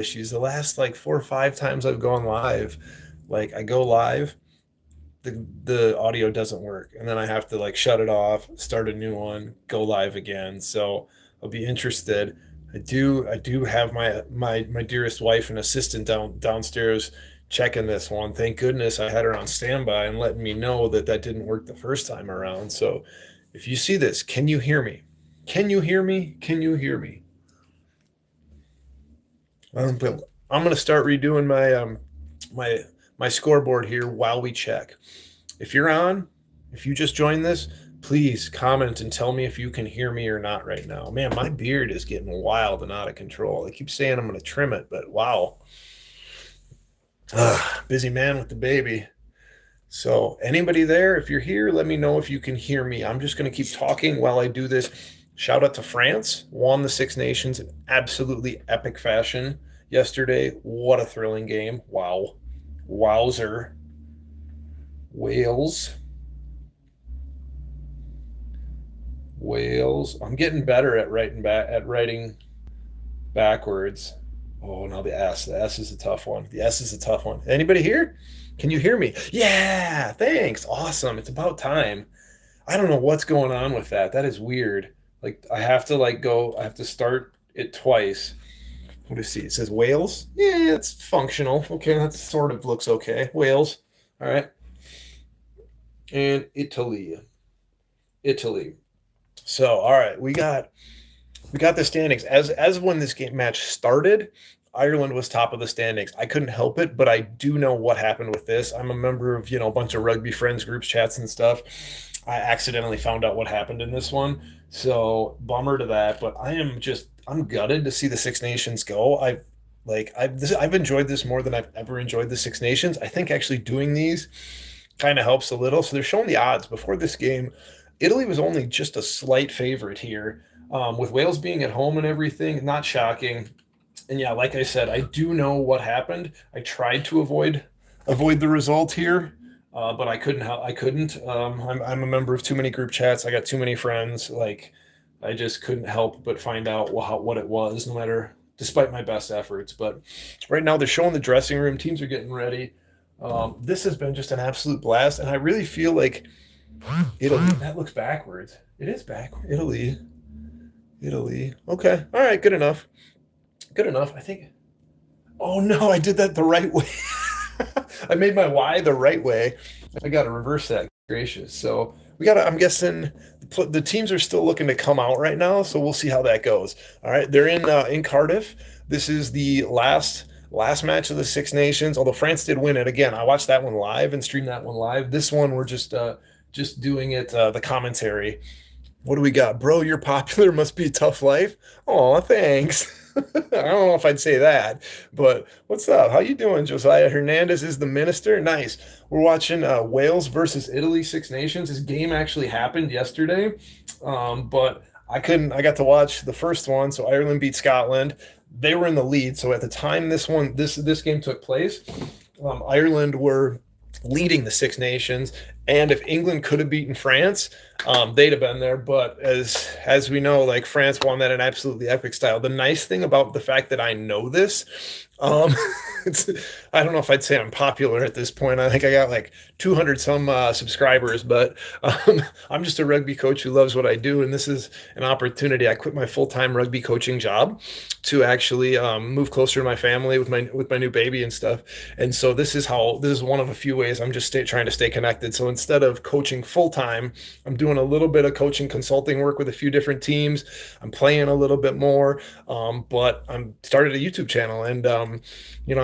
issues. The last like 4 or 5 times I've gone live, like I go live, the audio doesn't work, and then I have to like shut it off, start a new one, go live again. So I'll be interested. I do have my dearest wife and assistant downstairs checking this one. Thank goodness I had her on standby and letting me know that that didn't work the first time around. So if you see this, can you hear me? Can you hear me? Can you hear me? I'm gonna start redoing my my scoreboard here while we check. If you're on, if you just joined this, please comment and tell me if you can hear me or not right now. Man, my beard is getting wild and out of control. I keep saying I'm gonna trim it, but wow. Busy man with the baby. So anybody there, if you're here, let me know if you can hear me. I'm just going to keep talking while I do this. Shout out to France, won the Six Nations in absolutely epic fashion yesterday. What a thrilling game. Wow. Wowzer. Wales. Wales. I'm getting better at writing backwards. Oh, now the S. The S is a tough one. The S is a tough one. Anybody here? Can you hear me? Yeah, thanks. Awesome. It's about time. I don't know what's going on with that. That is weird. Like I have to I have to start it twice. What do you see? It says Wales. Yeah, it's functional. Okay, that sort of looks okay. Wales. All right. And Italy. Italy. So, all right, we got the standings as when this game match started. Ireland was top of the standings. I couldn't help it, but I do know what happened with this. I'm a member of a bunch of rugby friends groups, chats, and stuff. I accidentally found out what happened in this one, so bummer to that. But I'm gutted to see the Six Nations go. I've enjoyed this more than I've ever enjoyed the Six Nations. I think actually doing these kind of helps a little. So they're showing the odds before this game. Italy was only just a slight favorite here. With Wales being at home and everything, not shocking. And yeah, like I said, I do know what happened. I tried to avoid the result here, but I couldn't. I couldn't. I'm a member of too many group chats. I got too many friends. Like I just couldn't help but find out what it was, no matter despite my best efforts. But right now they're showing the dressing room. Teams are getting ready. This has been just an absolute blast, and I really feel like Italy. That looks backwards. It is backward. Italy. Italy. Okay. All right. Good enough. Good enough. I think. Oh no, I did that the right way. I made my Y the right way. I got to reverse that. Gracious. So we got to. I'm guessing the teams are still looking to come out right now. So we'll see how that goes. All right. They're in Cardiff. This is the last match of the Six Nations. Although France did win it again. I watched that one live and streamed that one live. This one we're just doing it the commentary. What do we got? Bro, you're popular. Must be a tough life. Oh, thanks. I don't know if I'd say that, but what's up? How you doing? Josiah Hernandez is the minister. Nice. We're watching Wales versus Italy, Six Nations. This game actually happened yesterday, but I couldn't. I got to watch the first one. So Ireland beat Scotland. They were in the lead. So at the time this game took place, Ireland were leading the Six Nations, and if England could have beaten France, they'd have been there. But as we know, like France won that in absolutely epic style. The nice thing about the fact that I know this, um, I don't know if I'd say I'm popular at this point. I think I got like 200 some subscribers, but I'm just a rugby coach who loves what I do, and this is an opportunity. I quit my full-time rugby coaching job to actually move closer to my family with my new baby and stuff. And so this is one of a few ways I'm just trying to stay connected. So instead of coaching full-time, I'm doing a little bit of coaching consulting work with a few different teams. I'm playing a little bit more, but I'm started a YouTube channel, and I'm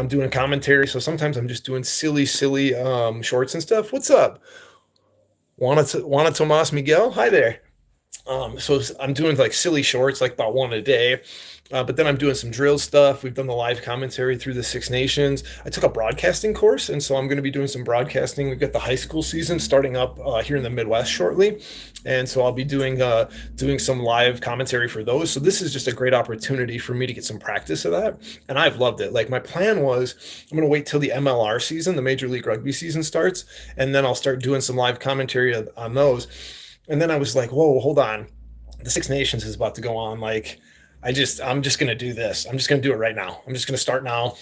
doing commentary. So sometimes I'm just doing silly shorts and stuff. What's up? Juana Tomas Miguel? Hi there. So I'm doing like silly shorts, like about one a day. But then I'm doing some drill stuff. We've done the live commentary through the Six Nations. I took a broadcasting course, and so I'm going to be doing some broadcasting. We've got the high school season starting up here in the Midwest shortly, and so I'll be doing some live commentary for those. So this is just a great opportunity for me to get some practice of that, and I've loved it. Like my plan was, I'm going to wait till the MLR season, the Major League Rugby season starts, and then I'll start doing some live commentary on those. And then I was like, whoa, hold on. The Six Nations is about to go on. Like, I'm just going to do this. I'm just going to do it right now. I'm just going to start now.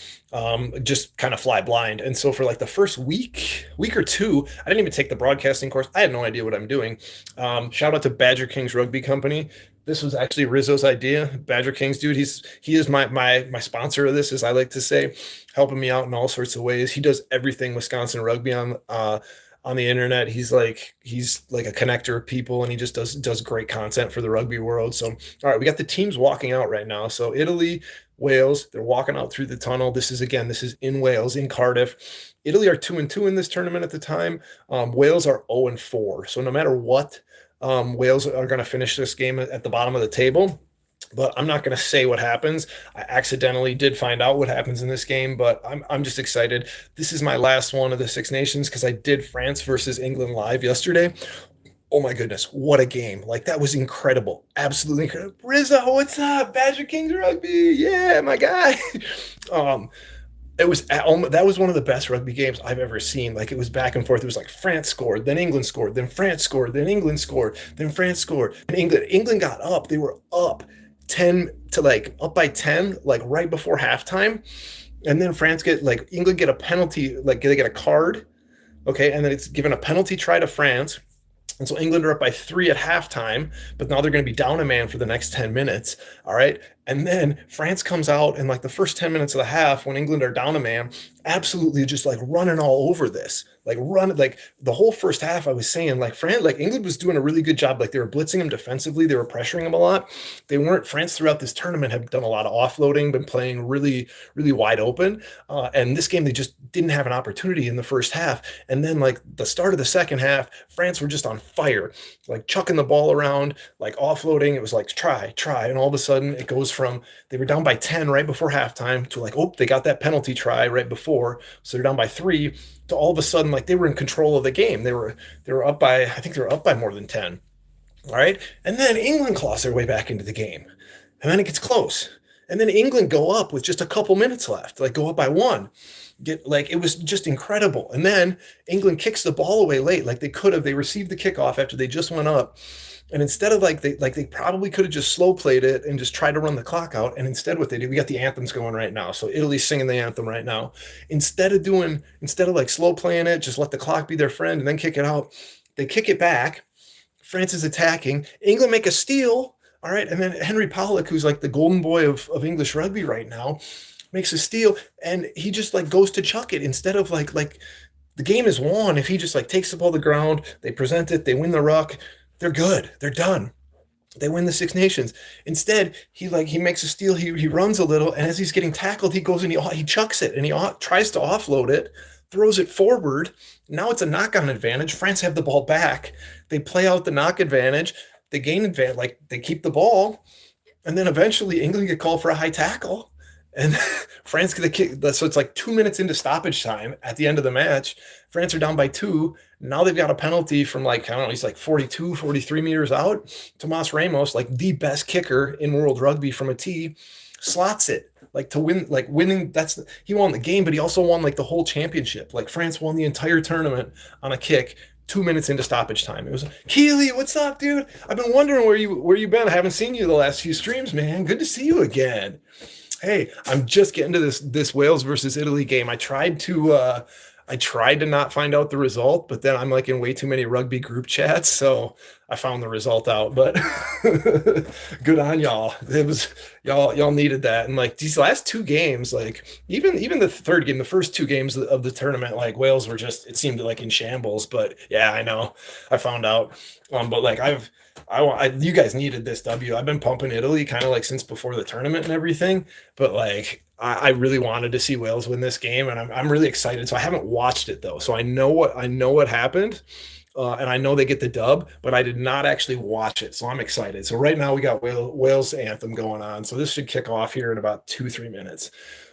Just kind of fly blind. And so for like the first week or two, I didn't even take the broadcasting course. I had no idea what I'm doing. Shout out to Badger Kings Rugby Company. This was actually Rizzo's idea. Badger Kings, dude. He is my sponsor of this, as I like to say, helping me out in all sorts of ways. He does everything Wisconsin rugby on the internet. He's like a connector of people, and he just does great content for the rugby world. So, all right, we got the teams walking out right now. So Italy, Wales, they're walking out through the tunnel. This is in Wales, in Cardiff. Italy are 2-2 in this tournament at the time. Wales are 0-4. So no matter what, Wales are going to finish this game at the bottom of the table. But I'm not going to say what happens. I accidentally did find out what happens in this game, but I'm just excited. This is my last one of the Six Nations because I did France versus England live yesterday. Oh my goodness, what a game. Like, that was incredible. Absolutely incredible. Rizzo, what's up? Badger Kings Rugby. Yeah, my guy. That was one of the best rugby games I've ever seen. Like, it was back and forth. It was like France scored, then England scored, then France scored, then England scored, then France scored, and England got up. They were up 10 to like up by 10, like right before halftime. And then England get a penalty, like they get a card. Okay. And then it's given a penalty try to France. And so England are up by 3 at halftime, but now they're going to be down a man for the next 10 minutes. All right. And then France comes out in like the first 10 minutes of the half when England are down a man, absolutely just like running all over this. Like the whole first half, I was saying like England was doing a really good job. Like, they were blitzing them defensively. They were pressuring them a lot. France throughout this tournament have done a lot of offloading, been playing really, really wide open. And this game, they just didn't have an opportunity in the first half. And then like the start of the second half, France were just on fire, like chucking the ball around, like offloading. It was like, try. And all of a sudden it goes from, they were down by 10 right before halftime to like, oh, they got that penalty try right before. So they're down by 3 to all of a sudden, like, they were in control of the game. They were up by, I think they were up by more than 10. All right. And then England claws their way back into the game. And then it gets close. And then England go up with just a couple minutes left, like go up by 1. It was just incredible. And then England kicks the ball away late. Like, they received the kickoff after they just went up. And instead of they probably could have just slow played it and just tried to run the clock out. And instead what they did, we got the anthems going right now. So Italy's singing the anthem right now. Instead of like slow playing it, just let the clock be their friend and then kick it out. They kick it back. France is attacking. England make a steal. All right. And then Henry Pollock, who's like the golden boy of English rugby right now, makes a steal. And he just like goes to chuck it instead of like the game is won. If he just like takes the ball to the ground, they present it, they win the ruck. They're good. They're done. They win the Six Nations. Instead, he makes a steal. He runs a little, and as he's getting tackled, he goes and he chucks it, and he tries to offload it, throws it forward. Now it's a knock-on advantage. France have the ball back. They play out the knock advantage. They gain advantage. Like, they keep the ball, and then eventually England get called for a high tackle, and France get the kick. So it's like 2 minutes into stoppage time at the end of the match. France are down by 2. Now they've got a penalty from like, I don't know, he's like 42, 43 meters out. Tomas Ramos, like the best kicker in world rugby from a tee, slots it like to win, like winning. He won the game, but he also won like the whole championship. Like, France won the entire tournament on a kick 2 minutes into stoppage time. It was Keely, what's up, dude? I've been wondering where you been. I haven't seen you the last few streams, man. Good to see you again. Hey, I'm just getting to this Wales versus Italy game. I tried to not find out the result, but then I'm like in way too many rugby group chats, so I found the result out. But good on y'all. It was y'all needed that. And like these last 2 games, like even the third game, the first 2 games of the tournament, like Wales were just, it seemed like in shambles. But yeah, I know, I found out. But like you guys needed this W. I've been pumping Italy kind of like since before the tournament and everything, but like I really wanted to see Wales win this game, and I'm really excited. So I haven't watched it though, so I know what happened, and I know they get the dub, but I did not actually watch it, so I'm excited. So right now we got Wales anthem going on, so this should kick off here in about 2-3 minutes.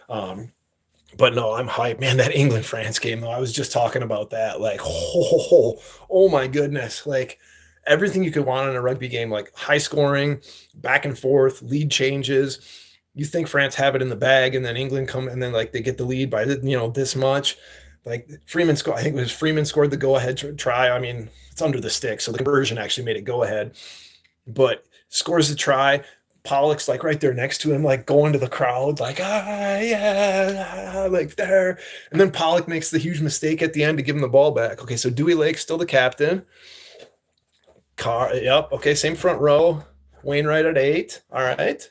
But no, I'm hyped, man. That England France game though, I was just talking about that. Like, oh my goodness, like everything you could want in a rugby game, like high scoring, back and forth, lead changes. You think France have it in the bag, and then England come, and then like they get the lead by this much. Like Freeman scored, I think it was Freeman scored the go-ahead try. I mean, it's under the stick, so the conversion actually made it go ahead. But scores the try. Pollock's like right there next to him, like going to the crowd, like, yeah, like there. And then Pollock makes the huge mistake at the end to give him the ball back. Okay, so Dewey Lake's still the captain. Yep. Okay, same front row. Wainwright at 8. All right.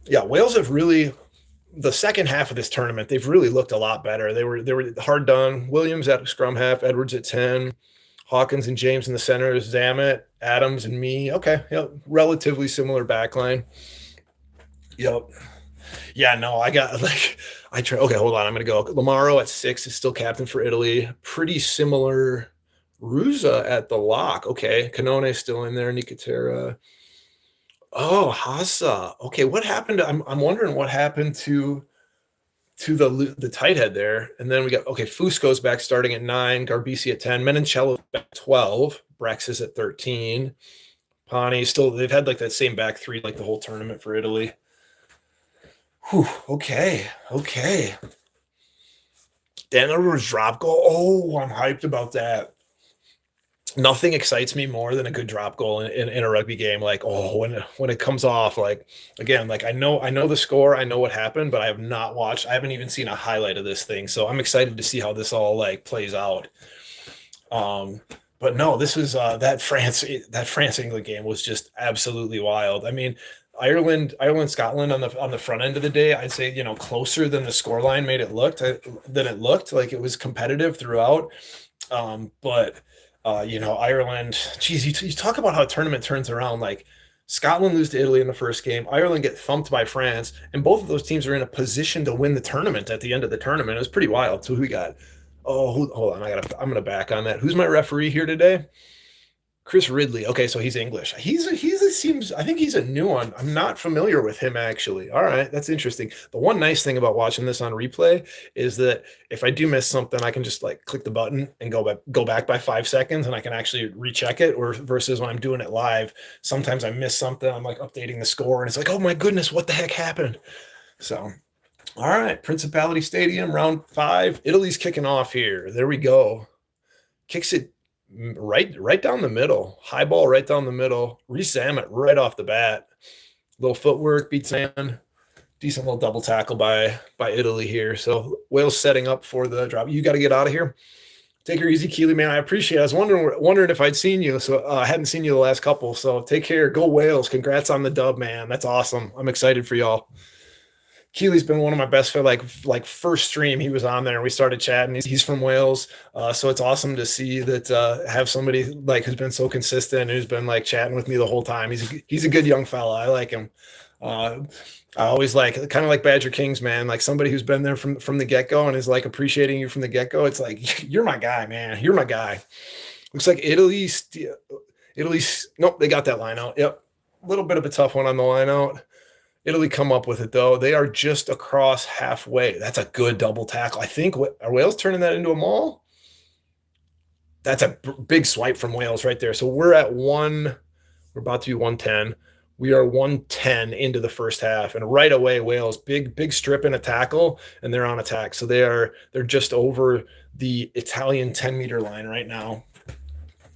Yeah, Wales have really, the second half of this tournament, they've really looked a lot better. They were hard done. Williams at scrum half, Edwards at 10, Hawkins and James in the center, Zamet, Adams, and me. Okay, yep, relatively similar backline. Yep. Yeah, no, I got like okay, hold on, I'm gonna go. Lamaro at 6 is still captain for Italy. Pretty similar. Ruza at the lock. Okay, Canone still in there. Nicotera. Oh, Hassa. Okay, what happened? I'm wondering what happened to the tight head there. And then we got Fusco's back starting at 9, Garbisi at 10, Menoncello at 12, Brexis at 13. Pani still, they've had like that same back three like the whole tournament for Italy. Whew, okay. Dan Edwards drop goal. Oh, I'm hyped about that. Nothing excites me more than a good drop goal in a rugby game. Like, oh, when it comes off, like, again, like I know the score, I know what happened, but I have not watched, I haven't even seen a highlight of this thing. So I'm excited to see how this all like plays out. But no, this was that France England game was just absolutely wild. I mean, Ireland Scotland on the front end of the day, I'd say, closer than the scoreline made it looked like it was competitive throughout. But Ireland, geez, you talk about how a tournament turns around. Like Scotland lose to Italy in the first game, Ireland get thumped by France, and both of those teams are in a position to win the tournament at the end of the tournament. It was pretty wild. So who we got? Oh, hold on, I'm gonna back on that. Who's my referee here today? Chris Ridley. Okay, so he's English. I think he's a new one. I'm not familiar with him actually. All right, that's interesting. The one nice thing about watching this on replay is that if I do miss something, I can just like click the button and go back by 5 seconds, and I can actually recheck it. Or versus when I'm doing it live, sometimes I miss something. I'm like updating the score, and it's like, oh my goodness, what the heck happened? So, all right, Principality Stadium, round 5. Italy's kicking off here. There we go. Kicks it right down the middle, high ball right down the middle. Reese it right off the bat. Little footwork, beats man. Decent little double tackle by Italy here. So Wales setting up for the drop. You got to get out of here. Take her easy, Keely, man. I appreciate it. I was wondering if I'd seen you, so I hadn't seen you the last couple. So take care. Go Wales. Congrats on the dub, man. That's awesome. I'm excited for y'all. Keely's been one of my best for like first stream he was on there and we started chatting. He's from Wales, so it's awesome to see that have somebody like who's been so consistent and who's been like chatting with me the whole time. He's a good young fella. I like him. I always like kind of like Badger Kings, man. Like somebody who's been there from the get go and is like appreciating you from the get go. It's like you're my guy, man. You're my guy. Looks like Italy's nope, they got that line out. Yep, a little bit of a tough one on the line out. Italy come up with it, though. They are just across halfway. That's a good double tackle. I think, are Wales turning that into a maul? That's a big swipe from Wales right there. So we're at we're about to be 110. We are 110 into the first half. And right away, Wales, big strip and a tackle, and they're on attack. So they're just over the Italian 10-meter line right now.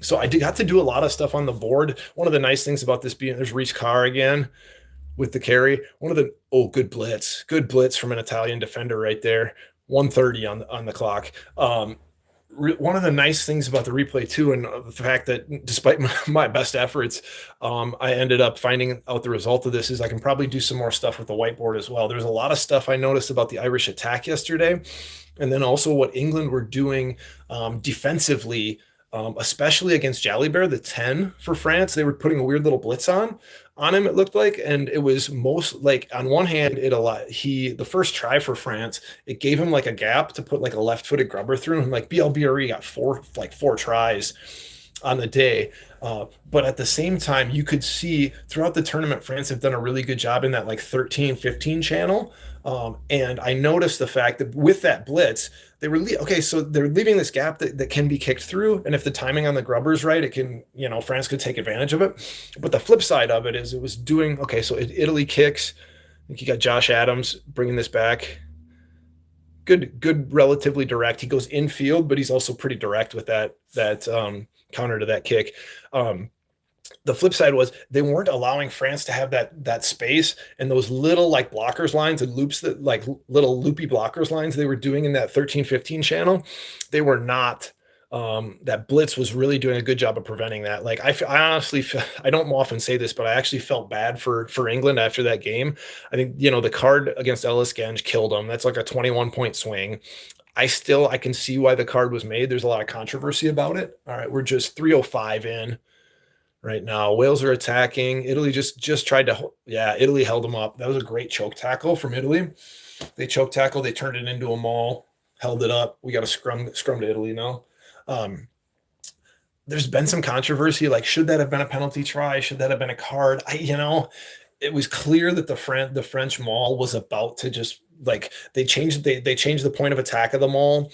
So I got to do a lot of stuff on the board. One of the nice things about this being, there's Reece Carr again with the carry. Good blitz from an Italian defender right there. 1:30 on the clock. One of the nice things about the replay too, and the fact that despite my best efforts, I ended up finding out the result of this is I can probably do some more stuff with the whiteboard as well. There's a lot of stuff I noticed about the Irish attack yesterday, and then also what England were doing defensively, especially against Jalibert, the 10 for France. They were putting a weird little blitz on him, it looked like, and it was most like on one hand the first try for France, it gave him like a gap to put like a left-footed grubber through, and like BLBRE got four tries on the day, but at the same time you could see throughout the tournament France have done a really good job in that like 13-15 channel, and I noticed the fact that with that blitz they were so they're leaving this gap that can be kicked through, and if the timing on the grubber's right, it can, France could take advantage of it. But the flip side of it is it was doing so Italy kicks. I think you got Josh Adams bringing this back. Good, relatively direct. He goes infield, but he's also pretty direct with that counter to that kick. The flip side was they weren't allowing France to have that space and those little like blockers lines and loops, that like little loopy blockers lines they were doing in that 13-15 channel. They were not, that blitz was really doing a good job of preventing that. Like I honestly, I don't often say this, but I actually felt bad for England after that game. I think, the card against Ellis Genge killed them. That's like a 21-point swing. I can see why the card was made. There's a lot of controversy about it. All right, we're just 3:05 in right now. Wales are attacking. Italy just tried to, yeah, Italy held them up. That was a great choke tackle from Italy. They choke tackle, they turned it into a maul, held it up. We got a scrum to Italy now. There's been some controversy, like should that have been a penalty try? Should that have been a card? It was clear that the French maul was about to just like they changed the point of attack of the maul,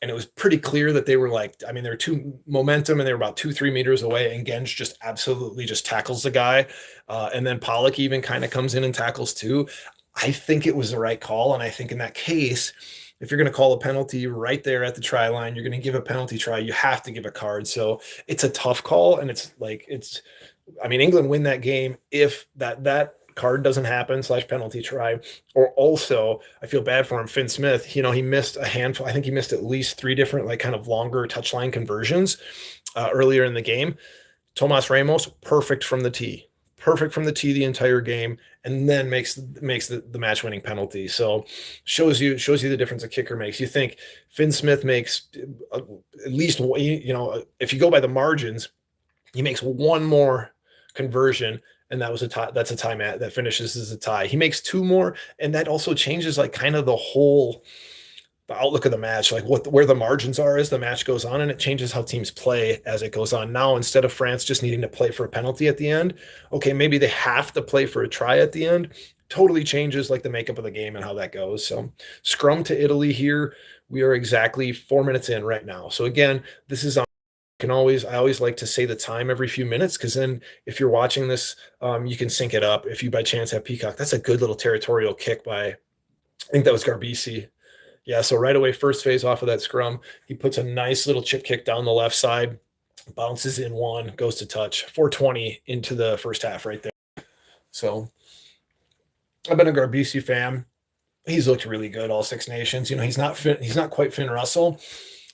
and it was pretty clear that they were like, I mean, they were two momentum and they were about 2-3 meters away, and Genge just absolutely just tackles the guy, and then Pollock even kind of comes in and tackles too. I think it was the right call, and I think in that case, if you're going to call a penalty right there at the try line, you're going to give a penalty try, you have to give a card. So it's a tough call, and I mean, England win that game if that card doesn't happen / penalty try. Or also, I feel bad for him, Finn Smith. He missed a handful. I think he missed at least 3 different like kind of longer touchline conversions earlier in the game. Tomas Ramos, perfect from the tee the entire game, and then makes the match winning penalty. So shows you the difference a kicker makes. You think Finn Smith makes at least, if you go by the margins, he makes one more conversion, and that was a tie. That's a tie that finishes as a tie. He makes 2 more, and that also changes like kind of the outlook of the match, like where the margins are as the match goes on, and it changes how teams play as it goes on. Now, instead of France just needing to play for a penalty at the end, okay, maybe they have to play for a try at the end. Totally changes like the makeup of the game and how that goes. So scrum to Italy here. We are exactly 4 minutes in right now. So again, this is on. I always like to say the time every few minutes, because then if you're watching this, you can sync it up. If you by chance have Peacock, that's a good little territorial kick by, I think that was Garbisi. Yeah, so right away, first phase off of that scrum, he puts a nice little chip kick down the left side, bounces in one, goes to touch. 4:20 into the first half right there. So I've been a Garbisi fan. He's looked really good all Six Nations. He's not quite Finn Russell,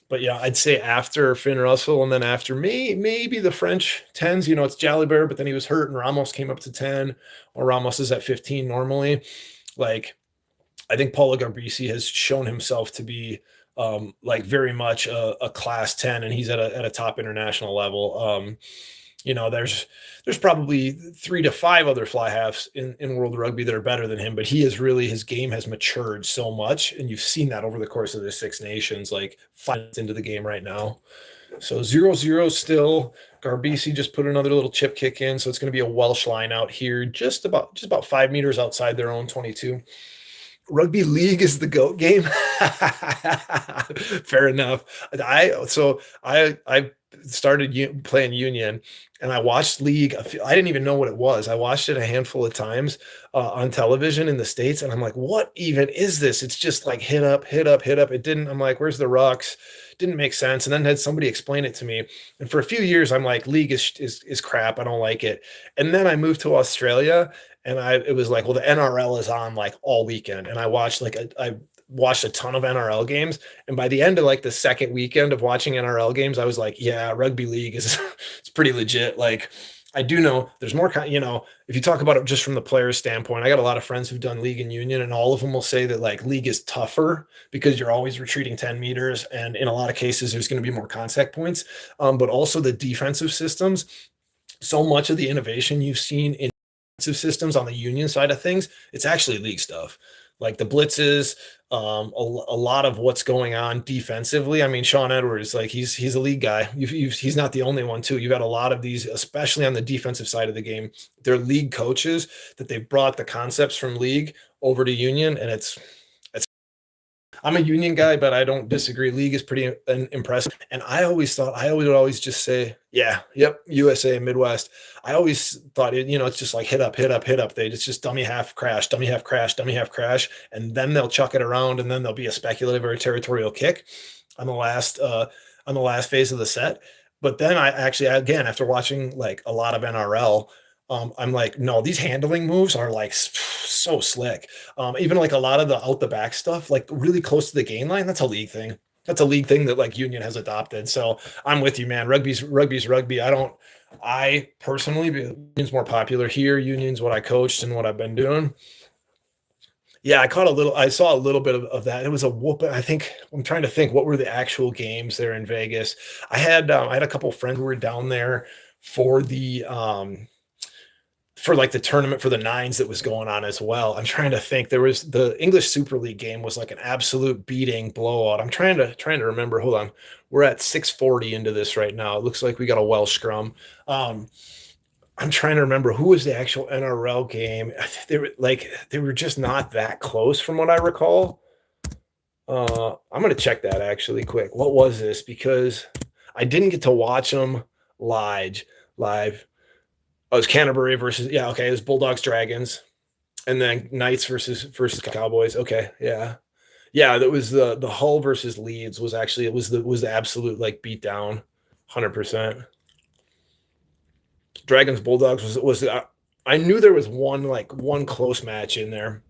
but yeah, I'd say after Finn Russell and then after maybe the French 10s, it's Jalibert, but then he was hurt and Ramos came up to 10, or Ramos is at 15 normally. Like, I think Paulo Garbisi has shown himself to be like very much a class 10, and he's at a top international level. There's probably 3 to 5 other fly halves in world rugby that are better than him, but his game has matured so much, and you've seen that over the course of the Six Nations, like 5 minutes into the game right now. So 0-0 still. Garbisi just put another little chip kick in, so it's going to be a Welsh line out here, just about 5 meters outside their own 22. Rugby league is the GOAT game. Fair enough. I started playing Union, and I watched league. I didn't even know what it was. I watched it a handful of times on television in the States, and I'm like, what even is this? It's just like hit up, hit up, hit up. It didn't. I'm like, where's the rucks? Didn't make sense. And then had somebody explain it to me. And for a few years, I'm like, league is crap. I don't like it. And then I moved to Australia, and it was like, well, the NRL is on like all weekend, and I watched a ton of NRL games. And by the end of like the second weekend of watching NRL games, I was like, yeah, rugby league it's pretty legit. Like, I do know there's more, if you talk about it just from the player's standpoint, I got a lot of friends who've done league and union, and all of them will say that like league is tougher because you're always retreating 10 meters. And in a lot of cases, there's going to be more contact points, but also the defensive systems. So much of the innovation you've seen in defensive systems on the union side of things, it's actually league stuff. Like the blitzes, a lot of what's going on defensively. I mean, Sean Edwards, like he's a league guy. He's not the only one too. You've got a lot of these, especially on the defensive side of the game. They're league coaches that they've brought the concepts from league over to union, and it's. I'm a union guy, but I don't disagree. League is pretty impressive. And I would always just say, yeah, yep, USA, Midwest. I always thought it's just like hit up, hit up, hit up. It's just dummy half crash, dummy half crash, dummy half crash. And then they'll chuck it around, and then there'll be a speculative or a territorial kick on the last phase of the set. But then I actually, again, after watching like a lot of NRL, I'm like, no, these handling moves are like so slick. Even like a lot of the out the back stuff, like really close to the gain line, that's a league thing. That's a league thing that like Union has adopted. So I'm with you, man. Rugby's rugby. I personally, Union's more popular here. Union's what I coached and what I've been doing. Yeah, I saw a little bit of that. It was a whoop. I think I'm trying to think what were the actual games there in Vegas. I had a couple friends who were down there for for like the tournament for the nines that was going on as well. I'm trying to think. There was the English Super League game was like an absolute beating blowout. I'm trying to remember. Hold on. We're at 6:40 into this right now. It looks like we got a Welsh scrum. I'm trying to remember who was the actual NRL game. They were just not that close from what I recall. I'm gonna check that actually quick. What was this? Because I didn't get to watch them live. Live. Oh, it was Canterbury versus okay. It was Bulldogs Dragons, and then Knights versus Cowboys. Okay, yeah, yeah. That was the Hull versus Leeds was actually it was the absolute like beat down, 100%. Dragons Bulldogs was I knew there was one close match in there.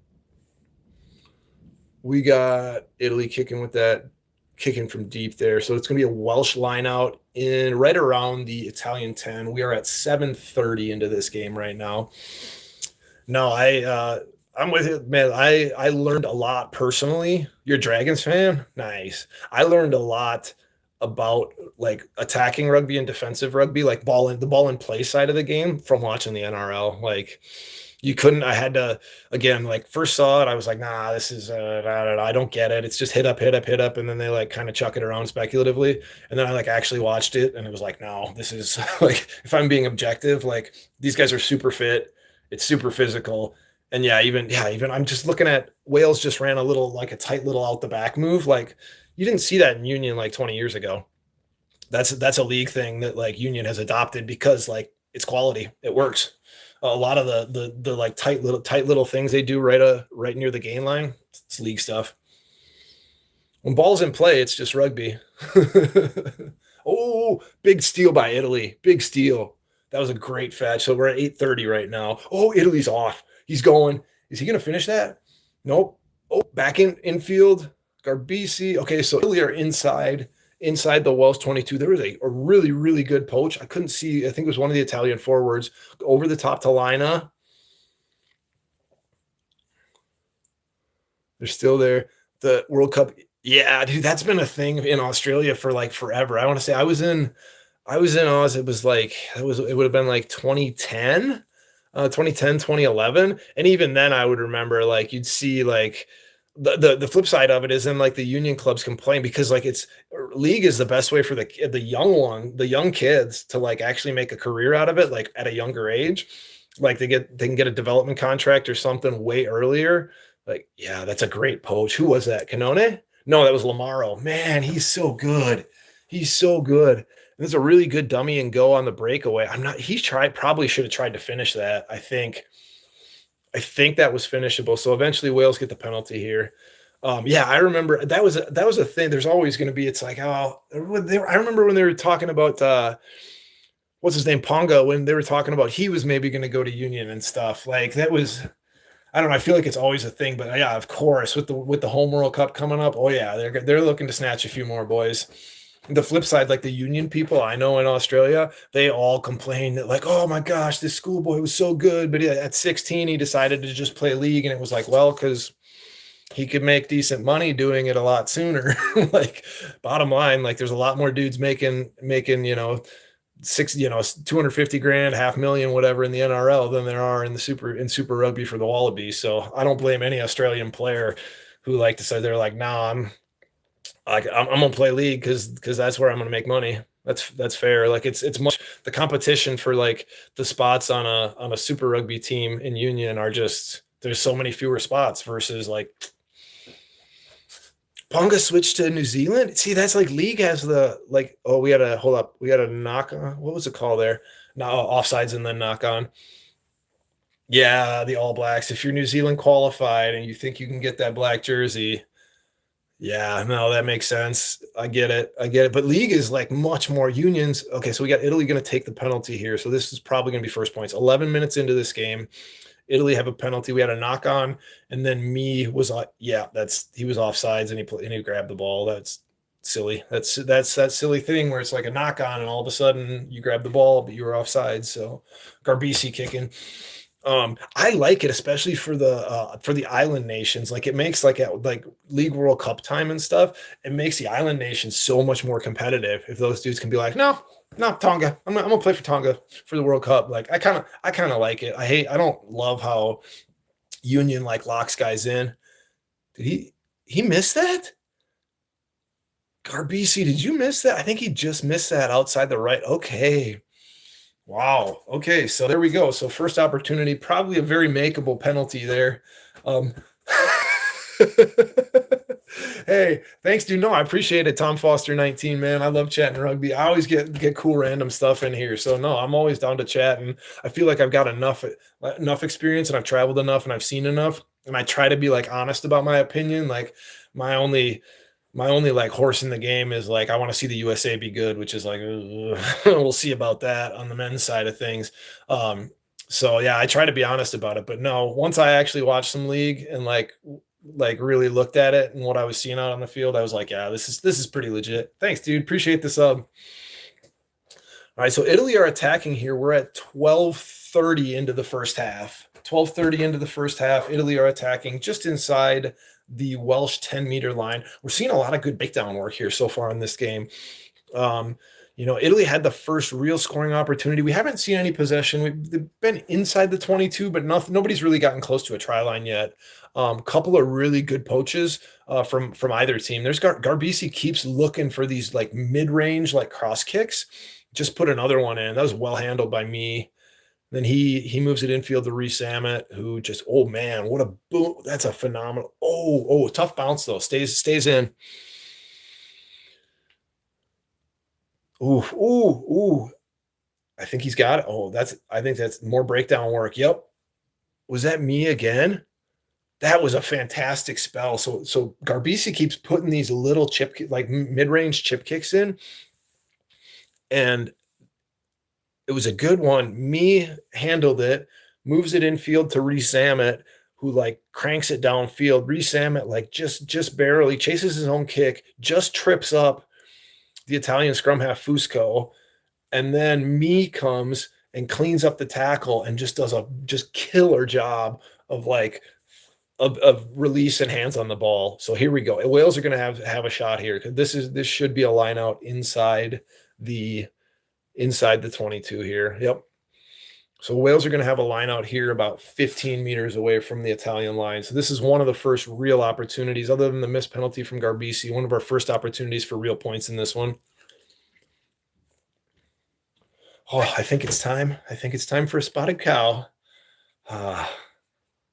We got Italy kicking from deep there. So it's going to be a Welsh line out in right around the Italian 10. We are at 7:30 into this game right now. No, I'm with you, man. I learned a lot personally. You're a Dragons fan? Nice. I learned a lot about like attacking rugby and defensive rugby, like the ball in play side of the game from watching the NRL. Like you couldn't, I had to, again, like first saw it, I was like, nah, this is, I don't get it. It's just hit up, hit up, hit up. And then they like kind of chuck it around speculatively. And then I like actually watched it and it was like, no, this is like, if I'm being objective, like these guys are super fit. It's super physical. And even I'm just looking at Wales just ran a little, like a tight little out the back move. Like you didn't see that in Union like 20 years ago. That's a league thing that like Union has adopted because like it's quality. It works. A lot of the like tight little things they do right near the gain line. It's league stuff. When ball's in play, it's just rugby. Oh, big steal by Italy. Big steal. That was a great fetch. So we're at 8:30 right now. Oh, Italy's off. He's going. Is he going to finish that? Nope. Oh, back in infield. Garbisi. Okay, so Italy are inside the Welsh 22. There was a really, really good poach. I couldn't see. I think it was one of the Italian forwards over the top to Lina. They're still there. The World Cup. Yeah, dude, that's been a thing in Australia for like forever. I want to say I was in Oz. It was like it would have been like 2010, 2010, 2011. And even then I would remember like you'd see like the flip side of it is then like the Union clubs complain because like it's league is the best way for the young kids to like actually make a career out of it like at a younger age. Like they can get a development contract or something way earlier. Like, yeah, that's a great poach. Who was that? Canone? No, that was Lamaro. Man, he's so good. He's so good. There's a really good dummy and go on the breakaway. Probably should have tried to finish that. I think that was finishable. So eventually Wales get the penalty here. Yeah, I remember that was a thing. There's always going to be, it's like, oh, I remember when they were talking about, what's his name? Ponga, when they were talking about, he was maybe going to go to Union and stuff like that was, I don't know. I feel like it's always a thing, but yeah, of course, with the home World Cup coming up, oh yeah, they're looking to snatch a few more boys. The flip side, like the Union people I know in Australia, they all complain that like, oh my gosh, this schoolboy was so good, but at 16 he decided to just play league, and it was like, well, because he could make decent money doing it a lot sooner. Like bottom line, like there's a lot more dudes making 250 grand, 500,000, whatever in the NRL than there are in super rugby for the Wallabies. So I don't blame any Australian player who like to say they're like, nah, I'm gonna play league because that's where I'm gonna make money. That's fair. Like it's much the competition for like the spots on a super rugby team in Union are just there's so many fewer spots versus like Ponga switched to New Zealand. See, that's like league has the like. Oh, we had a knock on. What was the call there? No, offsides and then knock on. Yeah, the All Blacks. If you're New Zealand qualified and you think you can get that black jersey, Yeah, no, that makes sense. I get it. I get it. But league is like much more unions. Okay, so we got Italy going to take the penalty here. So this is probably going to be first points. 11 minutes into this game, Italy have a penalty. We had a knock on, and then me was like, yeah, he was offsides, and he grabbed the ball. That's silly. That's that silly thing where it's like a knock on, and all of a sudden you grab the ball, but you were offsides. So Garbisi kicking. I like it, especially for the island nations. Like it makes like League World Cup time and stuff. It makes the island nations so much more competitive if those dudes can be like, no, no, Tonga. I'm gonna play for Tonga for the World Cup. Like I kind of like it. I don't love how Union like locks guys in. Did he miss that? Garbisi, did you miss that? I think he just missed that outside the right. Okay. Wow. Okay. So there we go. So first opportunity, probably a very makeable penalty there. Um, hey, thanks, dude. No, I appreciate it. Tom Foster 19, man. I love chatting rugby. I always get cool random stuff in here. So no, I'm always down to chat. And I feel like I've got enough experience and I've traveled enough and I've seen enough. And I try to be like honest about my opinion. Like my only like horse in the game is like I want to see the USA be good, which is like we'll see about that on the men's side of things. So yeah, I try to be honest about it, but no, once I actually watched some league and like really looked at it and what I was seeing out on the field, I was like, yeah, this is pretty legit. Thanks, dude. Appreciate the sub. All right, so Italy are attacking here. We're at 12:30 into the first half. 12:30 into the first half. Italy are attacking just inside the Welsh 10-meter line. We're seeing a lot of good breakdown work here so far in this game. Italy had the first real scoring opportunity. We haven't seen any possession. We've been inside the 22, but nobody's really gotten close to a try line yet. Couple of really good poaches from either team. There's Garbisi keeps looking for these like mid-range like cross kicks. Just put another one in. That was well handled by me. Then he moves it infield to Reece Samet, who just, oh man, what a boom. That's a phenomenal. Oh, tough bounce though. Stays in. Ooh. I think he's got it. I think that's more breakdown work. Yep. Was that me again? That was a fantastic spell. So Garbisi keeps putting these little like mid-range chip kicks in. And it was a good one. Me handled it, moves it infield to Reece Samet, who like cranks it downfield. Reece Samet like just barely chases his own kick, just trips up the Italian scrum half Fusco, and then me comes and cleans up the tackle and just does a just killer job of like of release and hands on the ball. So here we go. Wales are going to have a shot here. This should be a line out inside the 22 here. Yep. So Wales are going to have a line out here about 15 meters away from the Italian line. So this is one of the first real opportunities, other than the missed penalty from Garbisi, one of our first opportunities for real points in this one. Oh, I think it's time. I think it's time for a spotted cow.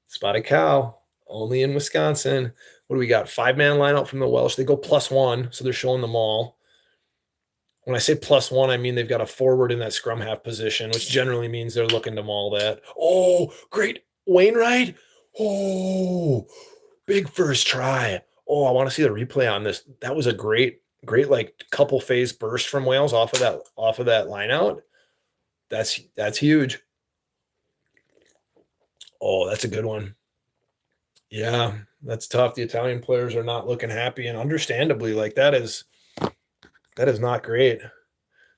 Spotted cow, only in Wisconsin. What do we got? 5-man line out from the Welsh. They go +1, so they're showing them all. When I say +1, I mean they've got a forward in that scrum half position, which generally means they're looking to maul that. Oh, great. Wainwright. Oh, big first try. Oh, I want to see the replay on this. That was a great like couple phase burst from Wales off of that line out. That's huge. Oh, that's a good one. Yeah, that's tough. The Italian players are not looking happy, and understandably, like that is not great.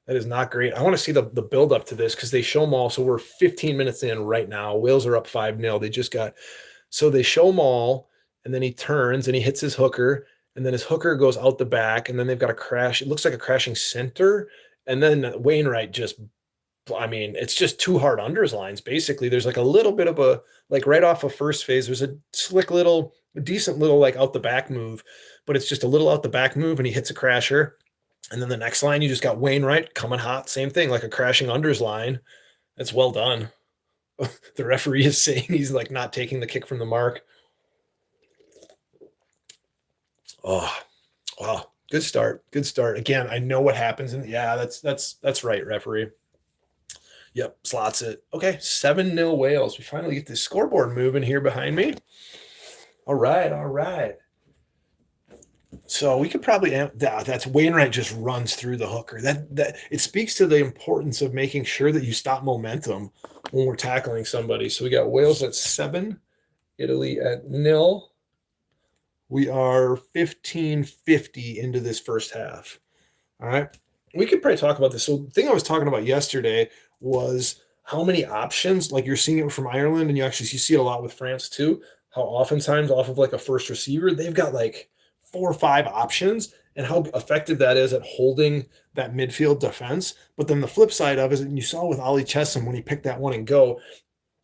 That is not great. I want to see the build up to this because they show them all. So we're 15 minutes in right now. Wales are up 5-0. They show them all, and then he turns and he hits his hooker, and then his hooker goes out the back, and then they've got a crash. It looks like a crashing center, and then Wainwright it's just two hard unders lines. Basically, there's like a little bit of a, like right off of first phase, there's a decent little like out the back move, but it's just a little out the back move, and he hits a crasher. And then the next line, you just got Wainwright coming hot. Same thing, like a crashing unders line. That's well done. The referee is saying he's like not taking the kick from the mark. Oh, wow. Good start. Again, I know what happens. That's right, referee. Yep, slots it. Okay, 7-0 Wales. We finally get this scoreboard moving here behind me. All right. So we could probably that's Wainwright just runs through the hooker. That it speaks to the importance of making sure that you stop momentum when we're tackling somebody. So we got Wales at 7, Italy at 0. We are 15:50 into this first half. All right. We could probably talk about this. So the thing I was talking about yesterday was how many options, like you're seeing it from Ireland, and you see it a lot with France too, how oftentimes off of like a first receiver, they've got like 4 or 5 options, and how effective that is at holding that midfield defense. But then the flip side of it is, and you saw with Ollie Chessum when he picked that one and go,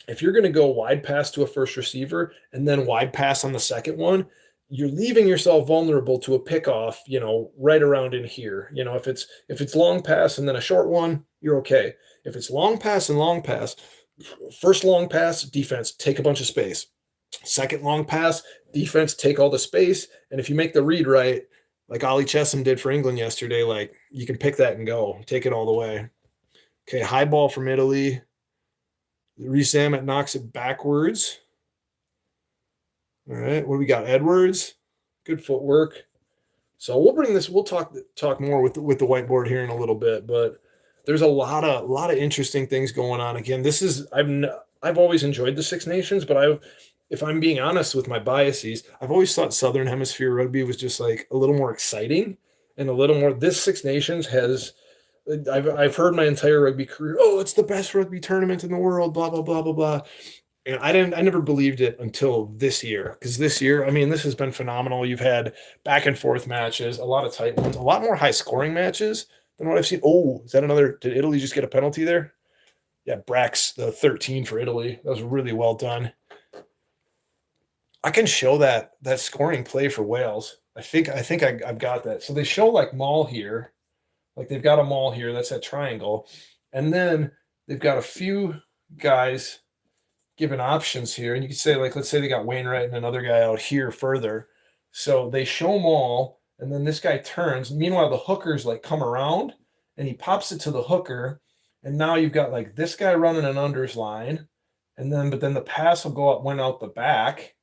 if you're going to go wide pass to a first receiver and then wide pass on the second one, you're leaving yourself vulnerable to a pickoff, right around in here. If it's long pass and then a short one, you're okay. If it's long pass and long pass, first long pass, defense, take a bunch of space. Second long pass, defense, take all the space. And if you make the read right, like Ollie Chessum did for England yesterday, like you can pick that and go, take it all the way. Okay, high ball from Italy. Reece Zammit knocks it backwards. All right, what do we got? Edwards, good footwork. So we'll talk more with the whiteboard here in a little bit, but there's a lot of interesting things going on. Again, I've always enjoyed the Six Nations, but if I'm being honest with my biases, I've always thought Southern Hemisphere rugby was just like a little more exciting and a little more. This Six Nations has. I've heard my entire rugby career, oh, it's the best rugby tournament in the world, blah blah blah blah blah. And I never believed it until this year, because this year, I mean, this has been phenomenal. You've had back and forth matches, a lot of tight ones, a lot more high scoring matches than what I've seen. Oh, is that another? Did Italy just get a penalty there? Yeah, Brax, the 13 for Italy. That was really well done. I can show that scoring play for Wales. I think I've got that. So they show like maul here, like they've got a maul here. That's that triangle, and then they've got a few guys given options here, and you could say, like, let's say they got Wainwright and another guy out here further. So they show maul, and then this guy turns. Meanwhile, the hooker's like come around, and he pops it to the hooker, and now you've got like this guy running an unders line, but then the pass went out the back.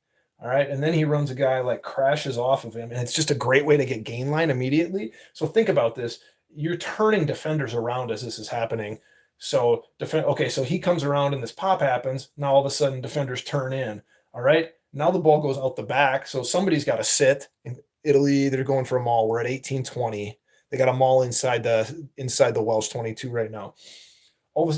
All right. And then he runs a guy, like crashes off of him. And it's just a great way to get gain line immediately. So think about this. You're turning defenders around as this is happening. So so he comes around and this pop happens. Now all of a sudden defenders turn in. All right. Now the ball goes out the back. So somebody's got to sit. In Italy, they're going for a maul. We're at 18-20. They got a maul inside the Welsh 22 right now.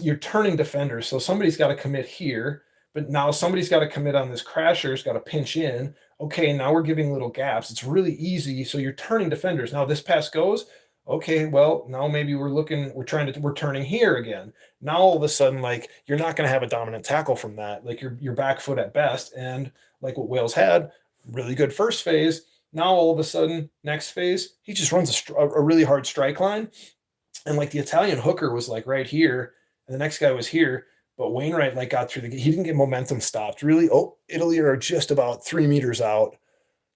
You're turning defenders. So somebody's got to commit here. But now somebody's got to commit on this crasher's got to pinch in. Okay, now we're giving little gaps. It's really easy. So you're turning defenders. Now this pass goes. Okay, well, now maybe we're turning here again. Now all of a sudden, like, you're not going to have a dominant tackle from that. Like your back foot at best. And like what Wales had, really good first phase. Now all of a sudden, next phase, he just runs a really hard strike line. And like the Italian hooker was like right here, and the next guy was here. But Wainwright like got through he didn't get momentum stopped. Really, Italy are just about 3 meters out.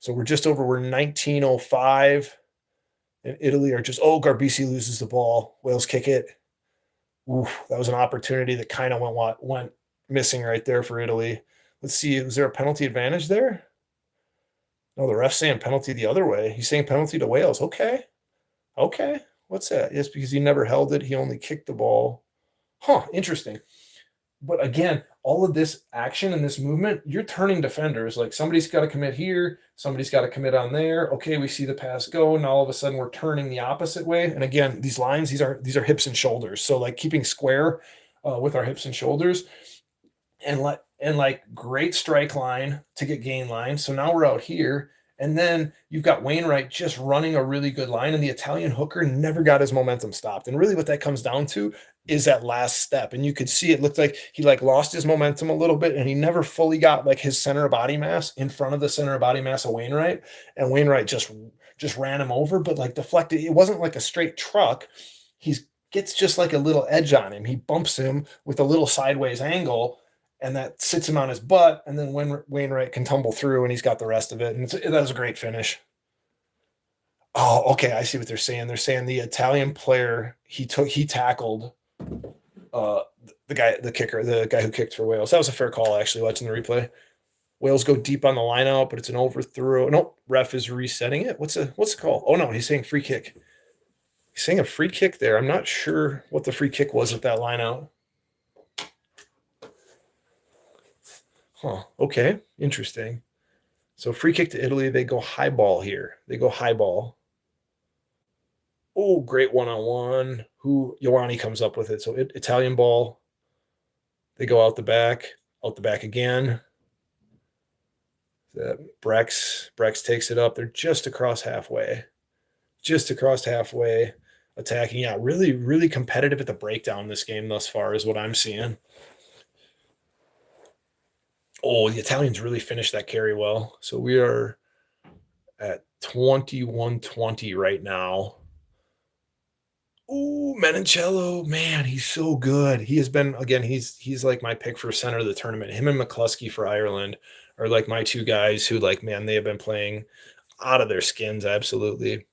So we're 19:05. And Italy are Garbisi loses the ball. Wales kick it. Oof, that was an opportunity that kind of went missing right there for Italy. Let's see, was there a penalty advantage there? No, the ref's saying penalty the other way. He's saying penalty to Wales. Okay. What's that? Yes, because he never held it. He only kicked the ball. Huh, interesting. But again, all of this action and this movement, you're turning defenders. Like somebody's got to commit here, somebody's got to commit on there. Okay, we see the pass go. Now all of a sudden we're turning the opposite way. And again, these lines, these are hips and shoulders. So like keeping square with our hips and shoulders, and like great strike line to get gain line. So now we're out here. And then you've got Wainwright just running a really good line, and the Italian hooker never got his momentum stopped. And really what that comes down to is that last step. And you could see it looked like he like lost his momentum a little bit, and he never fully got like his center of body mass in front of the center of body mass of Wainwright. And Wainwright just ran him over, but like deflected. It wasn't like a straight truck. He gets just like a little edge on him. He bumps him with a little sideways angle, and that sits him on his butt, and then Wainwright can tumble through, and he's got the rest of it. And that was a great finish. Oh, okay, I see what they're saying. They're saying the Italian player, he tackled the guy who kicked for Wales. That was a fair call, actually, watching the replay. Wales go deep on the line out, but it's an overthrow. Nope, ref is resetting it. What's the call? Oh no, he's saying free kick. He's saying a free kick there. I'm not sure what the free kick was at that line out. Huh. Okay. Interesting. So free kick to Italy. They go high ball here. They go high ball. Oh, great one-on-one. Who Ioani comes up with it. So Italian ball. They go out the back again. Brex takes it up. They're just across halfway. Attacking. Yeah, really, really competitive at the breakdown this game thus far is what I'm seeing. Oh, the Italians really finished that carry well. So we are at 21-20 right now. Ooh, Menoncello, man, he's so good. He has been, again, he's like my pick for center of the tournament. Him and McCluskey for Ireland are like my two guys who, like, man, they have been playing out of their skins, absolutely.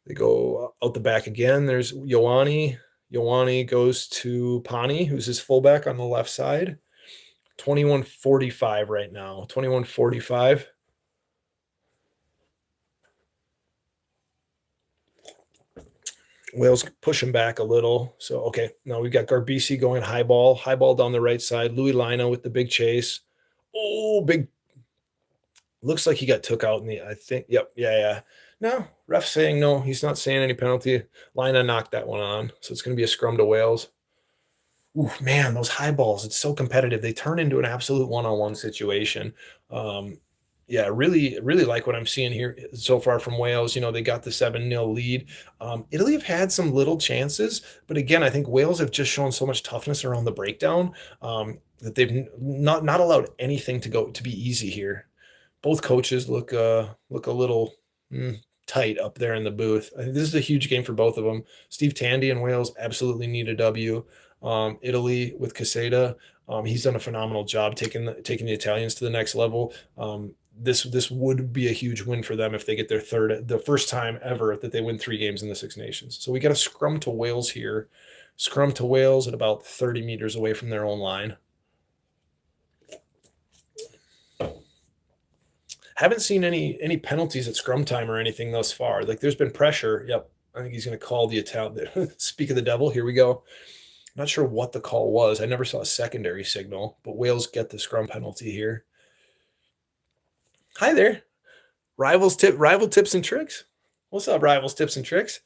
They go out the back again. There's Ioani. Ioani goes to Pani, who's his fullback on the left side. 21-45 right now. 21-45. Wales pushing back a little. So, okay, now we've got Garbisi going high ball down the right side. Louis Lina with the big chase. Oh, big. Looks like he got took out in the, I think, yep, yeah. No, ref saying no. He's not saying any penalty. Lina knocked that one on. So it's going to be a scrum to Wales. Ooh, man, those high balls, it's so competitive. They turn into an absolute one-on-one situation. Yeah, really, really like what I'm seeing here so far from Wales. You know, they got the 7-0 lead. Italy have had some little chances, but again, I think Wales have just shown so much toughness around the breakdown that they've not allowed anything to be easy here. Both coaches look a little tight up there in the booth. I think this is a huge game for both of them. Steve Tandy and Wales absolutely need a W. Italy with Caseta, he's done a phenomenal job taking the Italians to the next level. This would be a huge win for them if they get the first time ever that they win 3 games in the Six Nations. So we got a scrum to Wales here. Scrum to Wales at about 30 meters away from their own line. Haven't seen any penalties at scrum time or anything thus far. Like, there's been pressure. Yep. I think he's going to call the Italian. Speak of the devil. Here we go. Not sure what the call was. I never saw a secondary signal, but Wales get the scrum penalty here. Hi there. Rival tips and tricks. What's up, Rivals Tips and Tricks?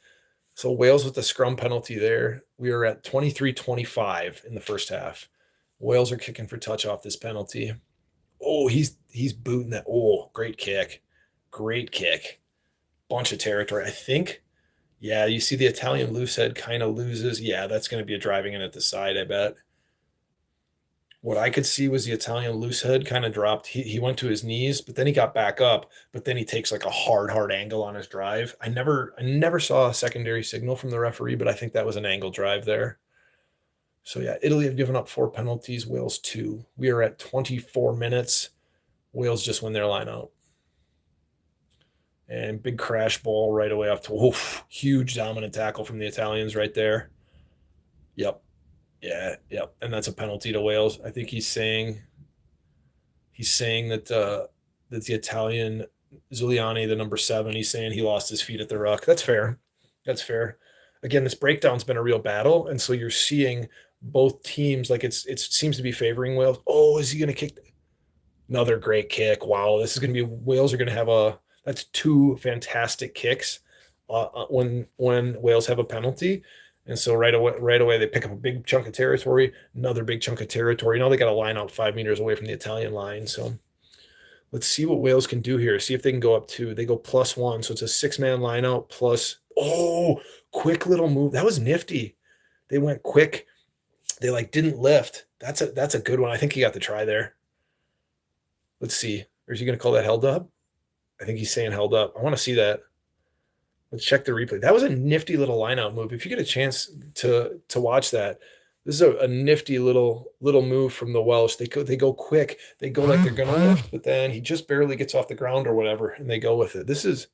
So Wales with the scrum penalty there. We are at 23-25 in the first half. Wales are kicking for touch off this penalty. Oh, he's booting that. Oh, great kick. Great kick. Bunch of territory. I think, yeah, you see the Italian loose head kind of loses. Yeah, that's going to be a driving in at the side, I bet. What I could see was the Italian loose head kind of dropped. He went to his knees, but then he got back up, but then he takes like a hard angle on his drive. I never saw a secondary signal from the referee, but I think that was an angle drive there. So yeah, Italy have given up 4 penalties, Wales 2. We are at 24 minutes. Wales just win their line out. And big crash ball right away off to huge dominant tackle from the Italians right there. Yep. Yeah, yep. And that's a penalty to Wales. I think he's saying that the Italian Zuliani, the number 7, he's saying he lost his feet at the ruck. That's fair. That's fair. Again, this breakdown's been a real battle, and so you're seeing both teams, like, it seems to be favoring Wales. Oh, is he going to kick? Another great kick. Wow, this is going to be, Wales are going to have that's 2 fantastic kicks when Wales have a penalty. And so right away they pick up a big chunk of territory, another big chunk of territory. Now they got to line out 5 meters away from the Italian line. So let's see what Wales can do here. See if they can go up 2. They go +1. So it's a 6-man line out plus, quick little move. That was nifty. They went quick. They didn't lift. That's a good one. I think he got the try there. Let's see. Or is he going to call that held up? I think he's saying held up. I want to see that. Let's check the replay. That was a nifty little line-out move. If you get a chance to watch that, this is a nifty little move from the Welsh. They go quick. They go like they're going to lift, but then he just barely gets off the ground or whatever, and they go with it.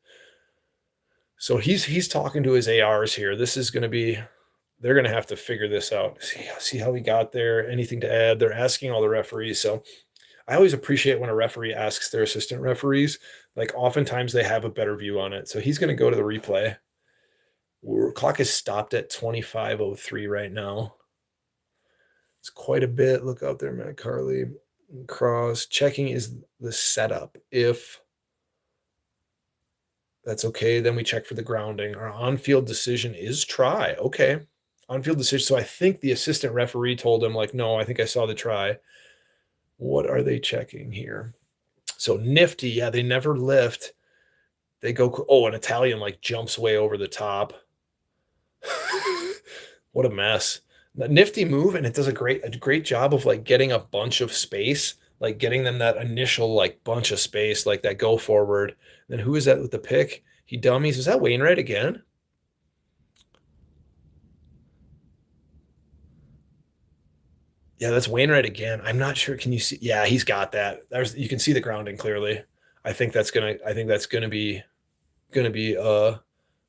So he's talking to his ARs here. This is going to be, they're going to have to figure this out. See how he got there. Anything to add? They're asking all the referees. So I always appreciate when a referee asks their assistant referees, like oftentimes they have a better view on it. So he's going to go to the replay. Clock is stopped at 25:03 right now. It's quite a bit. Look out there, Matt Carley. Cross. Checking is the setup. If that's okay, then we check for the grounding. Our on-field decision is try. Okay. On-field decision. So I think the assistant referee told him, like, no, I think I saw the try. What are they checking here? So nifty. Yeah, they never lift. They go, oh, an Italian like jumps way over the top. What a mess. Nifty move, and it does a great job of like getting a bunch of space, like getting them that initial like bunch of space, like that go forward. Then who is that with the pick? He dummies. Is that Wainwright again? Yeah, that's Wainwright again. I'm not sure. Can you see? Yeah, he's got that. You can see the grounding clearly. I think that's gonna be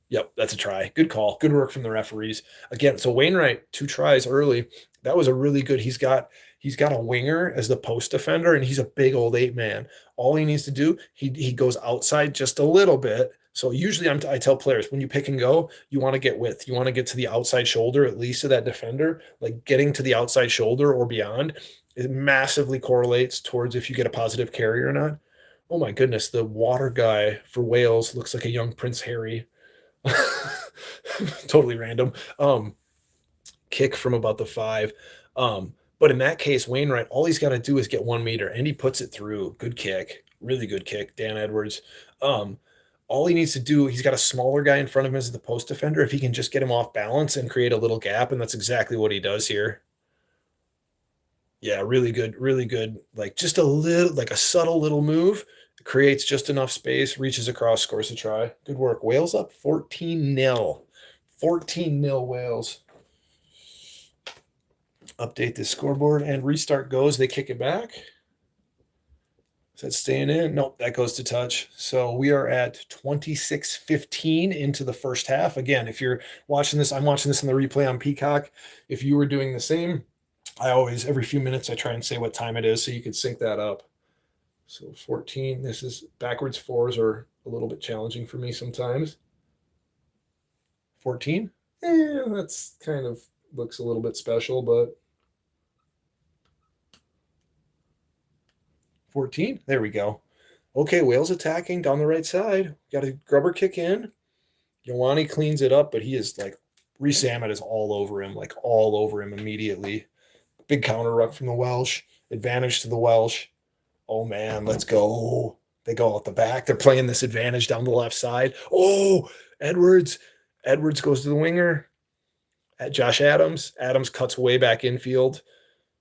yep, that's a try. Good call. Good work from the referees. Again, so Wainwright, 2 tries early. That was a really good. He's got a winger as the post defender, and he's a big old 8-man. All he needs to do, he goes outside just a little bit. So usually I tell players, when you pick and go, you want to get width. You want to get to the outside shoulder, at least of that defender. Like getting to the outside shoulder or beyond, it massively correlates towards if you get a positive carry or not. Oh my goodness, the water guy for Wales looks like a young Prince Harry. Totally random. Kick from about the 5. But in that case, Wainwright, all he's got to do is get 1 meter, and he puts it through. Good kick. Really good kick. Dan Edwards. All he needs to do, he's got a smaller guy in front of him as the post defender. If he can just get him off balance and create a little gap, and that's exactly what he does here. Yeah, really good, really good. Like just a little, like a subtle little move, creates just enough space, reaches across, scores a try. Good work. Wales up 14-0. 14-0 Wales. Update the scoreboard and restart goes. They kick it back. Is that staying in? Nope, that goes to touch. So we are at 26-15 into the first half. Again, if you're watching this, I'm watching this in the replay on Peacock. If you were doing the same, I always, every few minutes, I try and say what time it is so you could sync that up. So 14, this is backwards 4s are a little bit challenging for me sometimes. 14? That's kind of looks a little bit special, but 14, there we go. Okay, Wales attacking down the right side. Got a grubber kick in. Ioane cleans it up, but he is like, Reece Ammett is all over him, like all over him immediately. Big counter ruck from the Welsh. Advantage to the Welsh. Oh, man, let's go. They go out the back. They're playing this advantage down the left side. Oh, Edwards. Edwards goes to the winger. At Josh Adams. Adams cuts way back infield.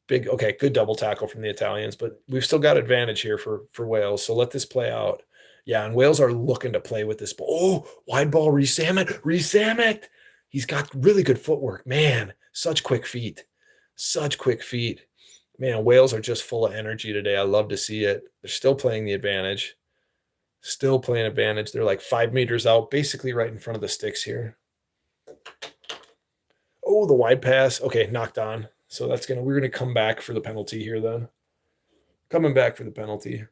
Big, okay, good double tackle from the Italians, but we've still got advantage here for Wales, so let this play out. Yeah, and Wales are looking to play with this ball. Oh, wide ball, Reece Ammett. Reece Ammett. He's got really good footwork. Man, such quick feet. Such quick feet. Man, Wales are just full of energy today. I love to see it. They're still playing the advantage. Still playing advantage. They're like 5 meters out, basically right in front of the sticks here. Oh, the wide pass. Okay, knocked on. So we're gonna come back for the penalty here then. Coming back for the penalty.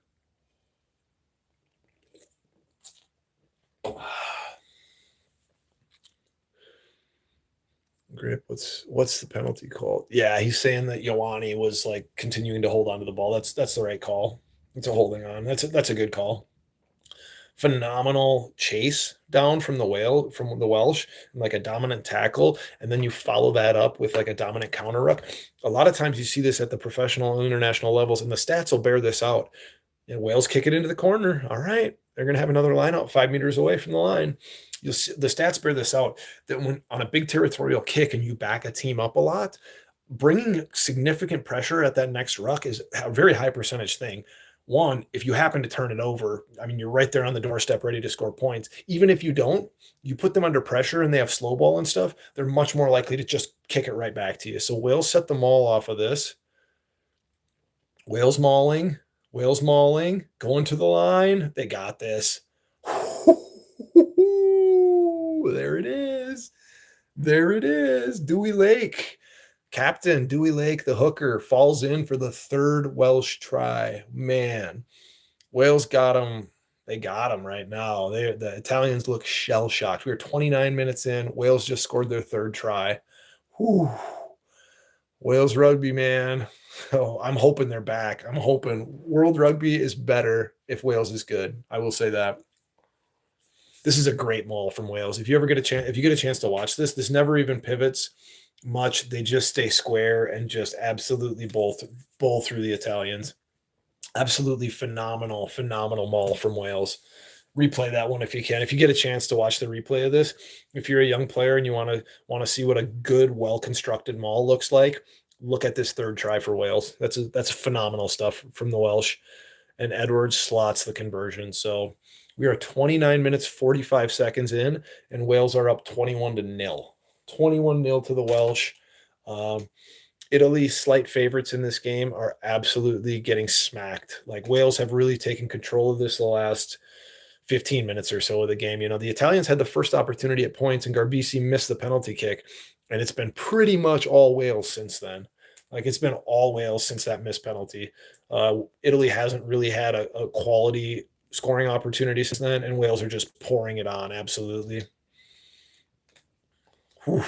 Grip, what's the penalty called? Yeah, he's saying that Ioane was like continuing to hold on to the ball. That's the right call. It's a holding on. That's a good call. Phenomenal chase down from the Welsh, and like a dominant tackle, and then you follow that up with like a dominant counter ruck. A lot of times you see this at the professional and international levels, and the stats will bear this out. And Wales kick it into the corner. All right, they're going to have another line out 5 meters away from the line. You'll see the stats bear this out, that when on a big territorial kick and you back a team up a lot, bringing significant pressure at that next ruck is a very high percentage thing. One, if you happen to turn it over, I mean, you're right there on the doorstep ready to score points. Even if you don't, you put them under pressure and they have slow ball and stuff, they're much more likely to just kick it right back to you. So Wales set the maul off of this. Wales mauling, going to the line. They got this. There it is. There it is. Dewey Lake. Captain Dewey Lake, the hooker, falls in for the third Welsh try. Man, Wales got him. They got him right now. The Italians look shell shocked. We were 29 minutes in. Wales just scored their third try. Whew. Wales rugby, man. Oh, I'm hoping they're back. I'm hoping World Rugby is better if Wales is good. I will say that. This is a great maul from Wales. If you get a chance to watch this never even pivots much. They just stay square and just absolutely bowl through the Italians. Absolutely phenomenal maul from Wales. Replay that one if you can. If you get a chance to watch the replay of this, if you're a young player and you want to see what a good, well-constructed maul looks like, look at this third try for Wales. That's phenomenal stuff from the Welsh. And Edwards slots the conversion. So we are 29 minutes, 45 seconds in, and Wales are up 21-0. 21-0 to the Welsh. Italy, slight favorites in this game, are absolutely getting smacked. Like, Wales have really taken control of this the last 15 minutes or so of the game. You know, the Italians had the first opportunity at points, and Garbisi missed the penalty kick, and it's been pretty much all Wales since then. Like, it's been all Wales since that missed penalty. Italy hasn't really had a quality scoring opportunity since then, and Wales are just pouring it on, absolutely. Whew.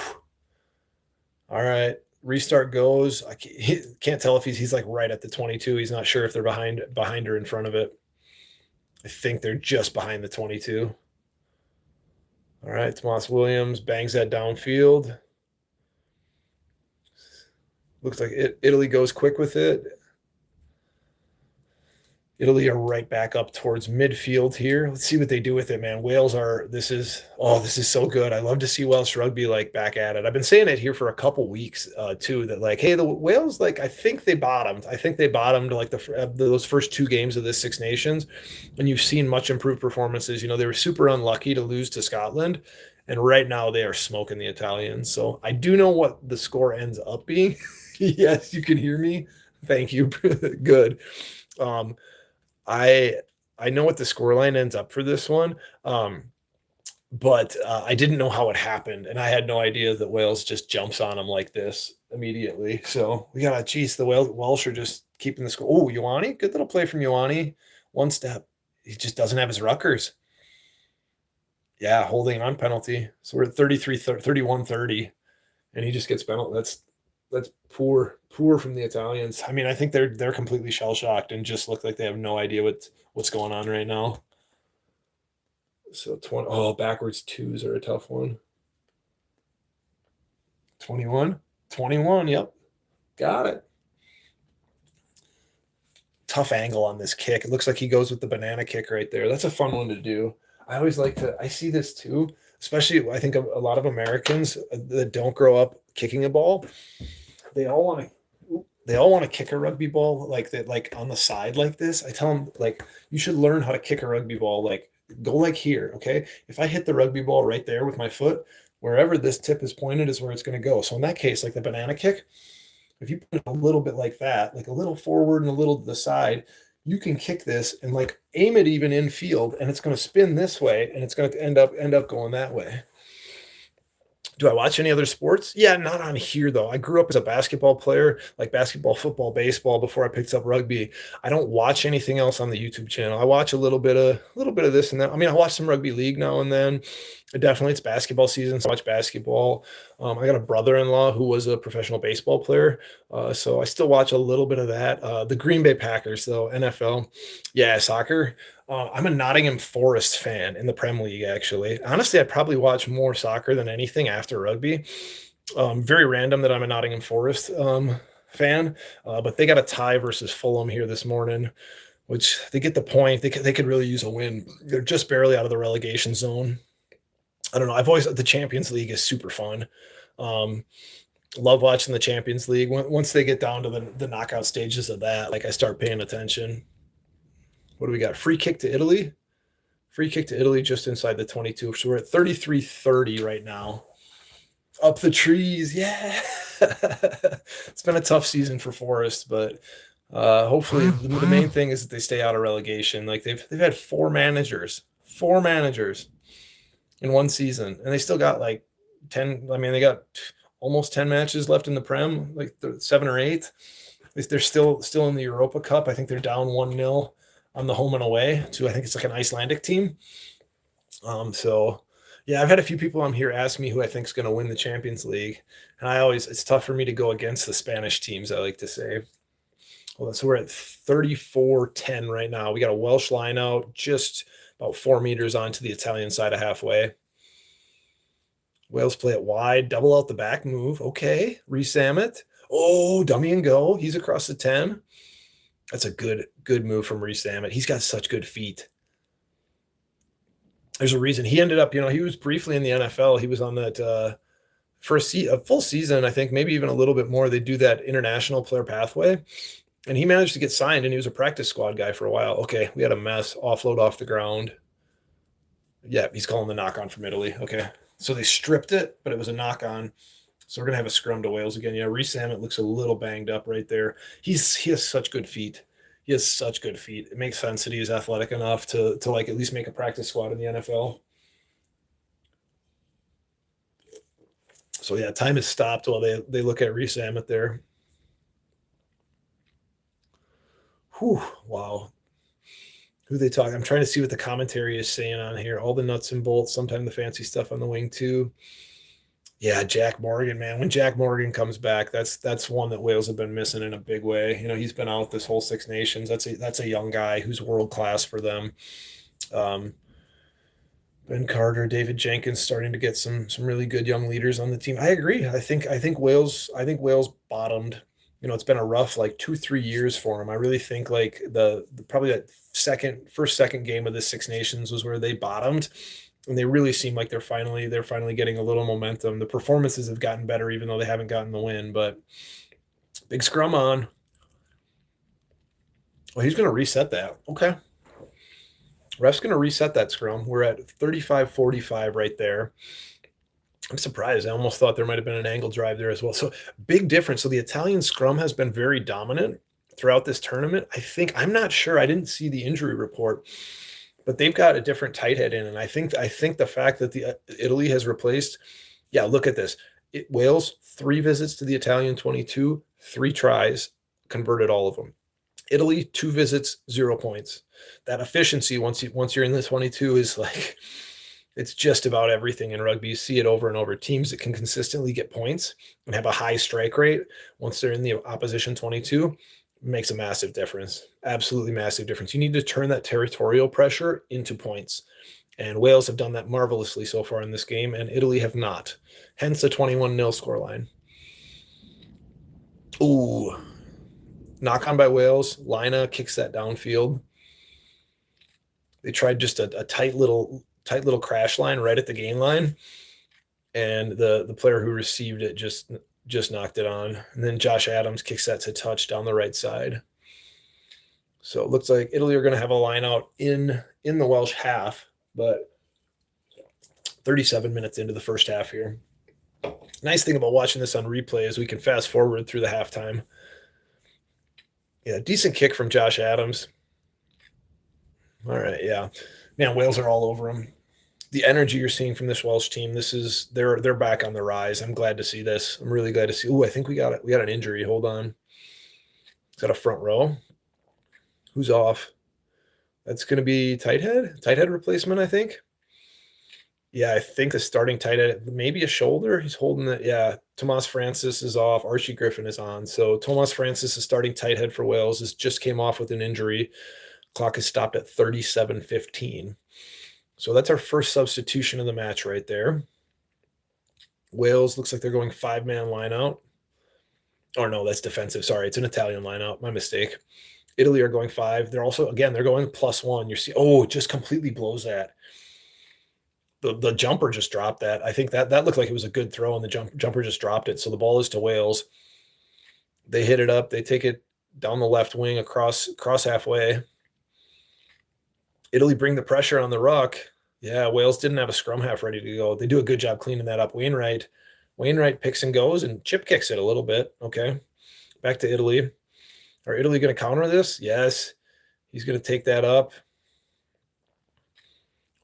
All right. Restart goes. I can't tell if he's like right at the 22. He's not sure if they're behind or in front of it. I think they're just behind the 22. All right, Tomas Williams bangs that downfield. Looks like Italy goes quick with it. Italy are right back up towards midfield here. Let's see what they do with it, man. Wales are, this is so good. I love to see Welsh rugby like back at it. I've been saying it here for a couple weeks too, that like, hey, the Wales, like, I think they bottomed. I think they bottomed like those first two games of this Six Nations, and you've seen much improved performances. You know, they were super unlucky to lose to Scotland, and right now they are smoking the Italians. So I do know what the score ends up being. Yes, you can hear me. Thank you. Good. I know what the scoreline ends up for this one, but I didn't know how it happened, and I had no idea that Wales just jumps on them like this immediately. So we got the Welsh are just keeping the score. Oh, Ioane, good little play from Ioane. One step. He just doesn't have his ruckers. Yeah, holding on penalty. So we're at 31-30, and he just gets penalty. That's poor from the Italians. I mean, I think they're completely shell-shocked and just look like they have no idea what's going on right now. So backwards twos are a tough one. 21, yep. Got it. Tough angle on this kick. It looks like he goes with the banana kick right there. That's a fun one to do. I see this too, especially I think a lot of Americans that don't grow up kicking a ball. They all want to kick a rugby ball like that, like on the side like this. I tell them, like, you should learn how to kick a rugby ball. Like, go like here, okay? If I hit the rugby ball right there with my foot, wherever this tip is pointed is where it's going to go. So in that case, like the banana kick, if you put it a little bit like that, like a little forward and a little to the side, you can kick this and like aim it even in field, and it's going to spin this way, and it's going to end up going that way. Do I watch any other sports? Yeah, not on here though. I grew up as a basketball player, like basketball, football, baseball before I picked up rugby. I don't watch anything else on the YouTube channel. I watch a little bit of this and that. I mean, I watch some rugby league now and then. Definitely, it's basketball season, so I watch basketball. I got a brother-in-law who was a professional baseball player, so I still watch a little bit of that. The Green Bay Packers, though, NFL. Yeah, soccer. I'm a Nottingham Forest fan in the Prem League, actually. Honestly, I probably watch more soccer than anything after rugby. Very random that I'm a Nottingham Forest fan, but they got a tie versus Fulham here this morning, which they get the point. They could really use a win. They're just barely out of the relegation zone. I don't know. The Champions League is super fun. Love watching the Champions League. Once they get down to the knockout stages of that, like, I start paying attention. What do we got? Free kick to Italy. Free kick to Italy just inside the 22. So we're at 33-30 right now. Up the trees. Yeah. It's been a tough season for Forest, but hopefully the main thing is that they stay out of relegation. Like, they've had four managers in one season, and they still got like 10. I mean, they got almost 10 matches left in the Prem, like 7 or 8. At least they're still in the Europa Cup. I think they're down 1-0 on the home and away to, I think it's like an Icelandic team. So yeah, I've had a few people on here ask me who I think is going to win the Champions League. And it's tough for me to go against the Spanish teams, I like to say. Well, so we're at 34-10 right now. We got a Welsh line out just about 4 meters onto the Italian side of halfway. Wales play it wide, double out the back move. Okay, Resam it. Oh, dummy and go. He's across the 10. That's a good move from Resam it. He's got such good feet. There's a reason he ended up, he was briefly in the NFL. He was on that for a full season, I think, maybe even a little bit more. They do that international player pathway. And he managed to get signed, and he was a practice squad guy for a while. Okay, we had a mess. Offload off the ground. Yeah, he's calling the knock-on from Italy. Okay, so they stripped it, but it was a knock-on. So we're going to have a scrum to Wales again. Yeah, Resam, it looks a little banged up right there. He has such good feet. He has such good feet. It makes sense that he is athletic enough to like at least make a practice squad in the NFL. So yeah, time has stopped while they look at Resam it there. Whew, wow. Who they talk? I'm trying to see what the commentary is saying on here. All the nuts and bolts, sometimes the fancy stuff on the wing too. Yeah, Jack Morgan, man. When Jack Morgan comes back, that's one that Wales have been missing in a big way. He's been out this whole Six Nations. That's a young guy who's world class for them. Ben Carter, David Jenkins starting to get some really good young leaders on the team. I agree. I think Wales bottomed. It's been a rough like 2-3 years for them. I really think like the probably that first second game of the Six Nations was where they bottomed, and they really seem like they're finally getting a little momentum. The performances have gotten better, even though they haven't gotten the win. But big scrum on. Well, he's going to reset that. Okay. Ref's going to reset that scrum. We're at 35-45 right there. I'm surprised. I almost thought there might have been an angle drive there as well. So big difference. So the Italian scrum has been very dominant throughout this tournament. I'm not sure. I didn't see the injury report, but they've got a different tight head in. And I think the fact that Italy has replaced, yeah, look at this. Wales, 3 visits to the Italian 22, 3 tries, converted all of them. Italy, 2 visits, 0 points. That efficiency, once you're in the 22, is like, it's just about everything in rugby. You see it over and over. Teams that can consistently get points and have a high strike rate once they're in the opposition 22 makes a massive difference. Absolutely massive difference. You need to turn that territorial pressure into points. And Wales have done that marvelously so far in this game, and Italy have not. Hence the 21-0 scoreline. Ooh. Knock on by Wales. Lina kicks that downfield. They tried just a tight little crash line right at the gain line, and the player who received it just knocked it on. And then Josh Adams kicks that to touch down the right side. So it looks like Italy are going to have a line out in the Welsh half, but 37 minutes into the first half here. Nice thing about watching this on replay is we can fast forward through the halftime. Yeah, decent kick from Josh Adams. All right, yeah. Man, Wales are all over them. The energy you're seeing from this Welsh team, they're back on the rise. I'm glad to see this. I'm really glad to see. Oh, I think we got an injury. Hold on. Is that a front row? Who's off? That's going to be tight head replacement, I think. Yeah, I think the starting tight head, maybe a shoulder. He's holding it. Yeah, Tomas Francis is off. Archie Griffin is on. So Tomas Francis, the starting tight head for Wales, just came off with an injury. Clock is stopped at 37:15. So that's our first substitution of the match right there. Wales looks like they're going 5-man line out. Or no, that's defensive. Sorry, it's an Italian line out. My mistake. Italy are going 5. They're going +1. You see, just completely blows that. The jumper just dropped that. I think that looked like it was a good throw, and the jumper just dropped it. So the ball is to Wales. They hit it up. They take it down the left wing across halfway. Italy bring the pressure on the ruck. Yeah, Wales didn't have a scrum half ready to go. They do a good job cleaning that up. Wainwright picks and goes and chip kicks it a little bit. Okay, back to Italy. Are Italy going to counter this? Yes. He's going to take that up.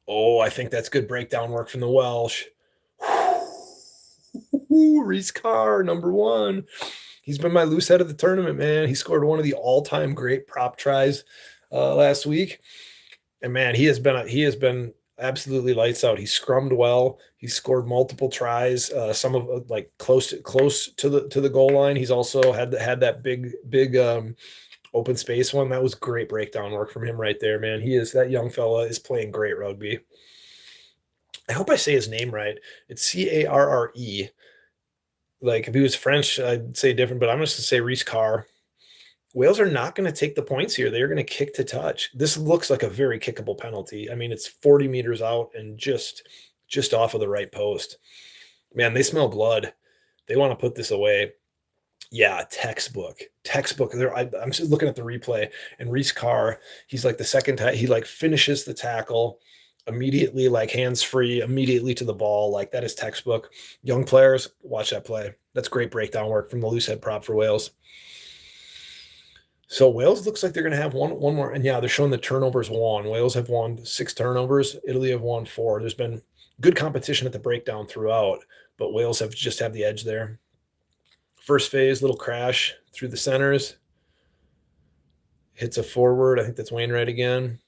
Oh, I think that's good breakdown work from the Welsh. Woohoo! Reese Carr, number one. He's been my loose head of the tournament, man. He scored one of the all-time great prop tries last week. And man, he has been absolutely lights out. He scrummed well. He scored multiple tries. Some of like close to the goal line. He's also had that big open space one. That was great breakdown work from him right there, man. That young fella is playing great rugby. I hope I say his name right. It's Carre. Like if he was French, I'd say different, but I'm just gonna say Reese Carr. Wales are not going to take the points here. They're going to kick to touch. This looks like a very kickable penalty. I mean, it's 40 meters out and just off of the right post. Man, they smell blood. They want to put this away. Yeah, textbook. I'm just looking at the replay, and Reese Carr, he's like the second time, he like finishes the tackle immediately, like hands free, immediately to the ball. Like that is textbook. Young players, watch that play. That's great breakdown work from the loose head prop for Wales. So Wales looks like they're going to have one more. And yeah, they're showing the turnovers won. Wales have won 6 turnovers. Italy have won 4. There's been good competition at the breakdown throughout, but Wales have the edge there. First phase, little crash through the centers. Hits a forward. I think that's Wainwright again.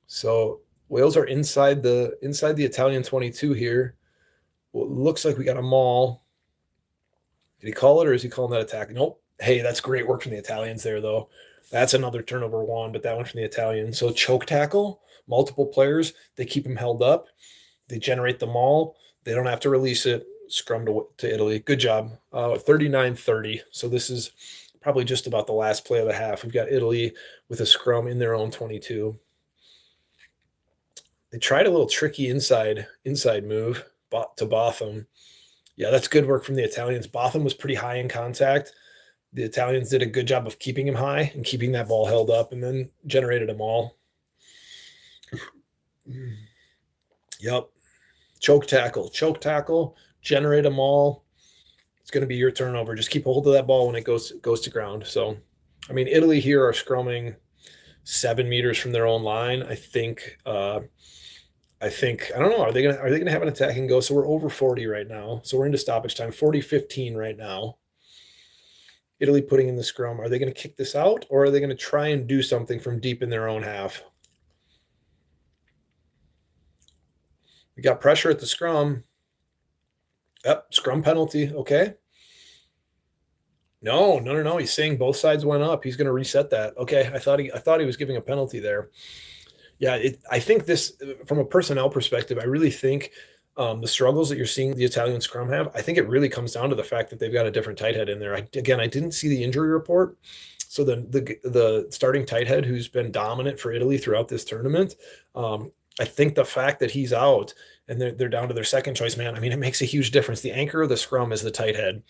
So Wales are inside the Italian 22 here. Well, it looks like we got a maul. Did he call it, or is he calling that attack? Nope. Hey, that's great work from the Italians there, though. That's another turnover one, but that one from the Italians. So choke tackle, multiple players. They keep him held up. They generate the maul. They don't have to release it. Scrum to Italy. Good job. 39-30. So this is probably just about the last play of the half. We've got Italy with a scrum in their own 22. They tried a little tricky inside move to Botham. Yeah, that's good work from the Italians. Botham was pretty high in contact. The Italians did a good job of keeping him high and keeping that ball held up, and then generated a maul. Yep. Choke tackle, generate a maul. It's going to be your turnover. Just keep a hold of that ball when it goes to ground. So, I mean, Italy here are scrumming 7 meters from their own line. I think I don't know. Are they gonna have an attacking go? So we're over 40 right now. So we're into stoppage time. 40-15 right now. Italy putting in the scrum. Are they going to kick this out, or are they going to try and do something from deep in their own half? We got pressure at the scrum. Yep, scrum penalty. Okay. No. He's saying both sides went up. He's going to reset that. Okay, I thought he was giving a penalty there. Yeah, I think this, from a personnel perspective, I really think the struggles that you're seeing the Italian scrum have, I think it really comes down to the fact that they've got a different tight head in there. I didn't see the injury report. So the starting tight head who's been dominant for Italy throughout this tournament, I think the fact that he's out and they're down to their second choice man, I mean, it makes a huge difference. The anchor of the scrum is the tight head.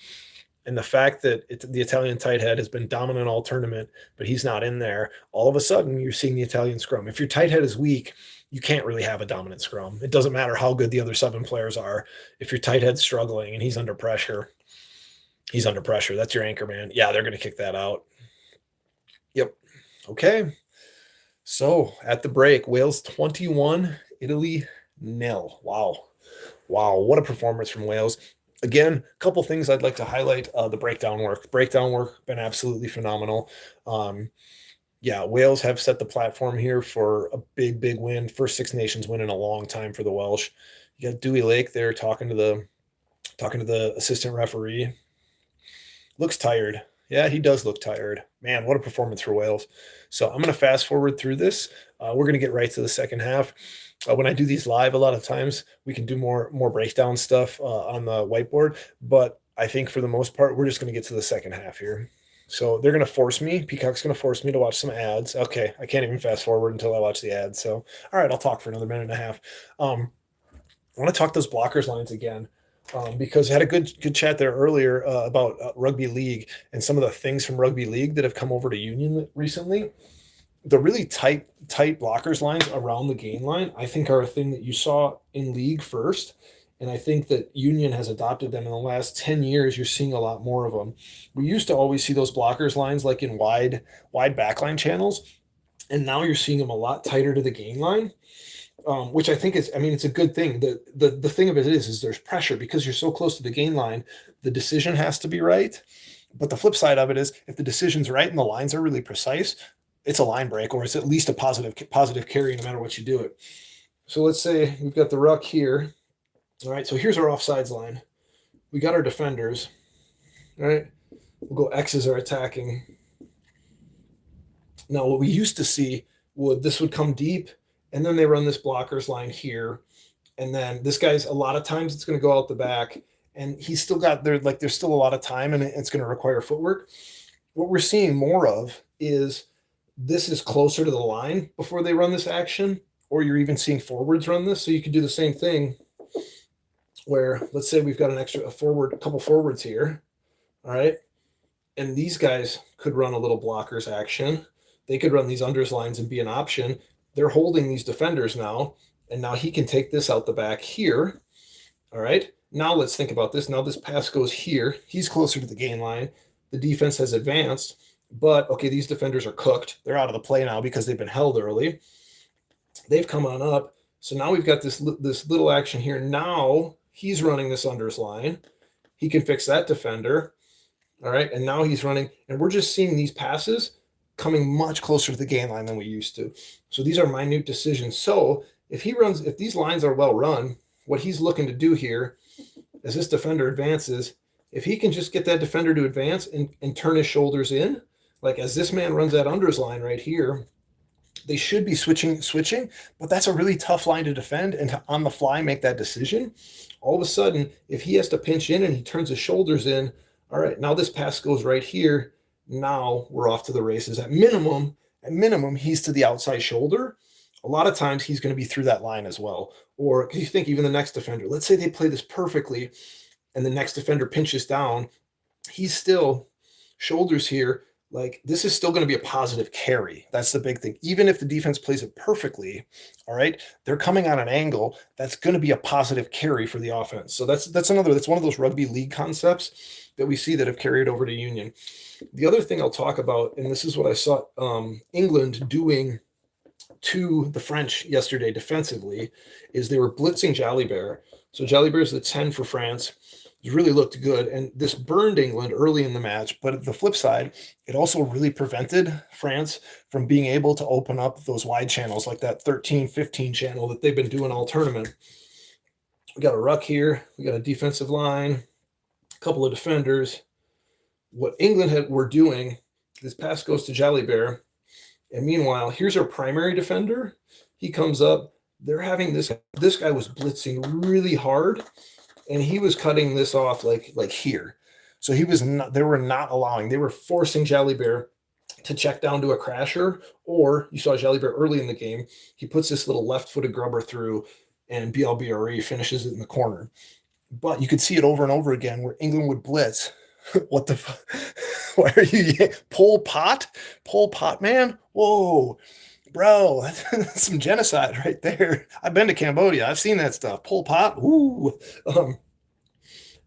And the fact that the Italian tight head has been dominant all tournament, but he's not in there, all of a sudden you're seeing the Italian scrum. If your tight head is weak, you can't really have a dominant scrum. It doesn't matter how good the other 7 players are. If your tight head's struggling and he's under pressure, That's your anchor man. Yeah, they're going to kick that out. Yep. Okay. So at the break, Wales 21, Italy 0. Wow. What a performance from Wales. Again, a couple things I'd like to highlight. The breakdown work. Been absolutely phenomenal. Yeah, Wales have set the platform here for a big win. First Six Nations win in a long time for the Welsh. You got Dewey Lake there talking to the assistant referee. Looks tired. Yeah, he does look tired. Man, what a performance for Wales. So I'm going to fast forward through this. We're going to get right to the second half. When I do these live, a lot of times we can do more breakdown stuff on the whiteboard. But I think for the most part, we're just going to get to the second half here. So they're going to force me. Peacock's going to force me to watch some ads. Okay, I can't even fast forward until I watch the ads. So, all right, I'll talk for another minute and a half. I want to talk those blockers lines again. Because I had a good chat there earlier about rugby league and some of the things from rugby league that have come over to Union recently. The really tight blockers lines around the gain line, I think, are a thing that you saw in league first. And I think that Union has adopted them in the last 10 years. You're seeing a lot more of them. We used to always see those blockers lines like in wide backline channels. And now you're seeing them a lot tighter to the gain line. which I think is, I mean, it's a good thing. The thing of it is there's pressure because you're so close to the gain line. The decision has to be right. But the flip side of it is if the decision's right and the lines are really precise, it's a line break, or it's at least a positive carry no matter what you do it. So let's say we've got the ruck here. All right, so here's our offsides line. We got our defenders. All right, we'll go X's are attacking. Now, what we used to see this would come deep, and then they run this blockers line here. And then this guy's, a lot of times it's going to go out the back, and he's still got there, like there's still a lot of time and it's going to require footwork. What we're seeing more of is this is closer to the line before they run this action, or you're even seeing forwards run this. So you could do the same thing where, let's say we've got a couple forwards here. All right. And these guys could run a little blockers action. They could run these unders lines and be an option. They're holding these defenders now, and now he can take this out the back here. All right. Now let's think about this. Now this pass goes here. He's closer to the gain line. The defense has advanced, but okay, these defenders are cooked. They're out of the play now because they've been held early. They've come on up. So now we've got this little action here. Now he's running this unders line. He can fix that defender. All right. And now he's running, and we're just seeing these passes coming much closer to the gain line than we used to. So these are minute decisions. So if these lines are well run, what he's looking to do here as this defender advances, if he can just get that defender to advance and turn his shoulders in, like as this man runs that unders line right here, they should be switching, but that's a really tough line to defend and to on the fly make that decision. All of a sudden, if he has to pinch in and he turns his shoulders in, all right, now this pass goes right here. Now we're off to the races. At minimum, he's to the outside shoulder. A lot of times he's going to be through that line as well. Or you think even the next defender, let's say they play this perfectly and the next defender pinches down, he's still shoulders here. Like this is still going to be a positive carry. That's the big thing. Even if the defense plays it perfectly, all right, they're coming on an angle that's going to be a positive carry for the offense. So that's one of those rugby league concepts that we see that have carried over to Union. The other thing I'll talk about, and this is what I saw England doing to the French yesterday defensively, is they were blitzing Jalibert. So Jalibert is the 10 for France. It really looked good, and this burned England early in the match. But the flip side, it also really prevented France from being able to open up those wide channels like that 13-15 channel that they've been doing all tournament. We got a ruck here. We got a defensive line, a couple of defenders. What England were doing, this pass goes to Jalibert, and meanwhile, here's our primary defender. He comes up. They're having this guy was blitzing really hard, and he was cutting this off like here. So they were forcing Jalibert to check down to a crasher, or you saw Jalibert early in the game. He puts this little left-footed grubber through, and BLBRE finishes it in the corner. But you could see it over and over again where England would blitz. What the fuck? Why are you Pol Pot? Pol Pot, man? Whoa, bro, that's some genocide right there. I've been to Cambodia. I've seen that stuff. Pol Pot? Ooh.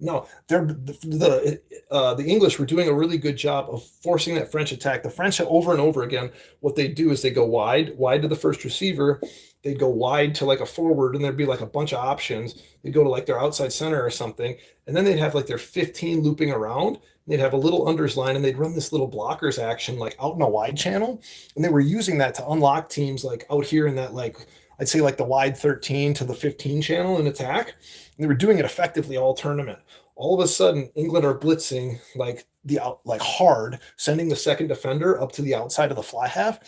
No, the English were doing a really good job of forcing that French attack. The French, over and over again, what they do is they go wide to the first receiver. They'd go wide to like a forward, and there'd be like a bunch of options. They'd go to like their outside center or something, and then they'd have like their 15 looping around. They'd have a little unders line, and they'd run this little blockers action like out in a wide channel. And they were using that to unlock teams like out here in that, like, I'd say like the wide 13 to the 15 channel in attack. And they were doing it effectively all tournament. All of a sudden, England are blitzing like hard, sending the second defender up to the outside of the fly half.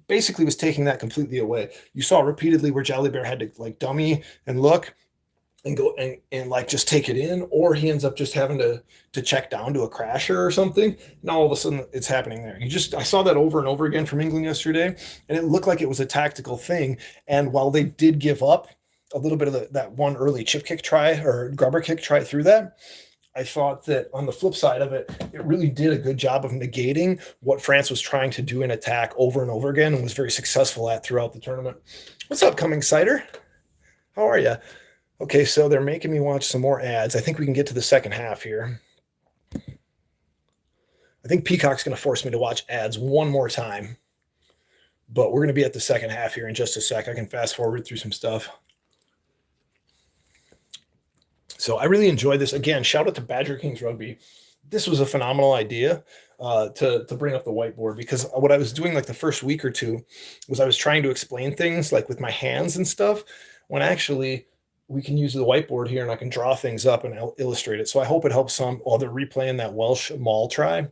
Basically was taking that completely away. You saw repeatedly where Jalibert had to like dummy and look and go and like just take it in, or he ends up just having to check down to a crasher or something. Now all of a sudden it's happening there. I saw that over and over again from England yesterday, and it looked like it was a tactical thing. And while they did give up a little bit of that one early chip kick try or grubber kick try through that, I thought that on the flip side of it, it really did a good job of negating what France was trying to do in attack over and over again and was very successful at throughout the tournament. What's up, Coming Cider? How are you? Okay, so they're making me watch some more ads. I think we can get to the second half here. I think Peacock's going to force me to watch ads one more time. But we're going to be at the second half here in just a sec. I can fast forward through some stuff. So I really enjoyed this. Again, shout out to Badger Kings Rugby. This was a phenomenal idea to bring up the whiteboard, because what I was doing like the first week or two was I was trying to explain things like with my hands and stuff, when actually we can use the whiteboard here and I can draw things up and illustrate it. So I hope it helps some while they're replaying that Welsh maul try.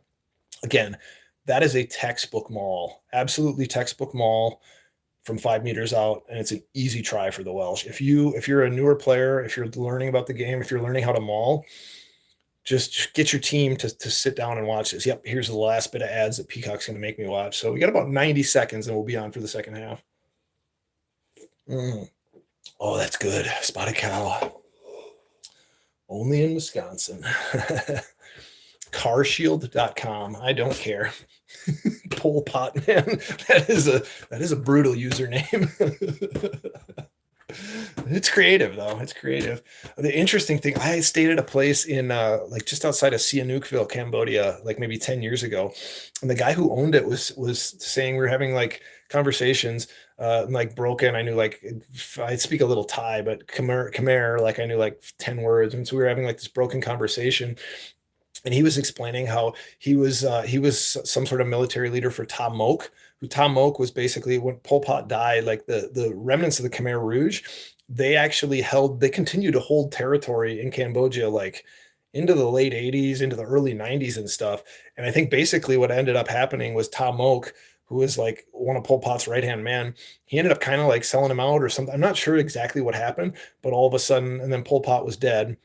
Again, that is a textbook maul, absolutely textbook maul from 5 meters out, and it's an easy try for the Welsh. If you're a newer player, if you're learning about the game, if you're learning how to maul, just get your team to sit down and watch this. Yep, here's the last bit of ads that Peacock's going to make me watch. So we got about 90 seconds and we'll be on for the second half. Oh, that's good. Spotted cow. Only in Wisconsin. Carshield.com. I don't care. Pol Pot man. That is a brutal username. It's creative though. It's creative. The interesting thing, I stayed at a place in like just outside of Sihanoukville, Cambodia, like maybe 10 years ago. And the guy who owned it was saying, we were having like conversations, like broken. I knew like I speak a little Thai, but Khmer, like I knew like 10 words. And so we were having like this broken conversation. And he was explaining how he was some sort of military leader for Tom Mok, who Tom Mok was basically, when Pol Pot died, like the remnants of the Khmer Rouge, they continued to hold territory in Cambodia, like into the late 80s, into the early 90s and stuff. And I think basically what ended up happening was Tom Mok, who was like one of Pol Pot's right-hand man, he ended up kind of like selling him out or something. I'm not sure exactly what happened, but all of a sudden, and then Pol Pot was dead.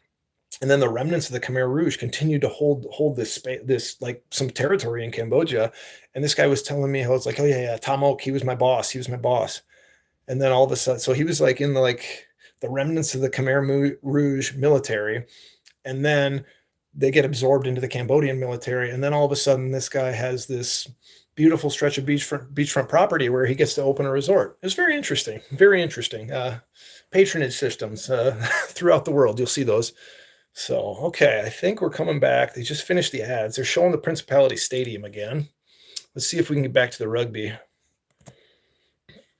And then the remnants of the Khmer Rouge continued to hold this like some territory in Cambodia. And this guy was telling me how it's like, oh yeah, Tom Oak, he was my boss. And then all of a sudden, so he was like in the remnants of the Khmer Rouge military. And then they get absorbed into the Cambodian military. And then all of a sudden, this guy has this beautiful stretch of beachfront property where he gets to open a resort. It was very interesting, very interesting. Patronage systems throughout the world. You'll see those. So, okay, I think we're coming back. They just finished the ads. They're showing the Principality Stadium again. Let's see if we can get back to the rugby.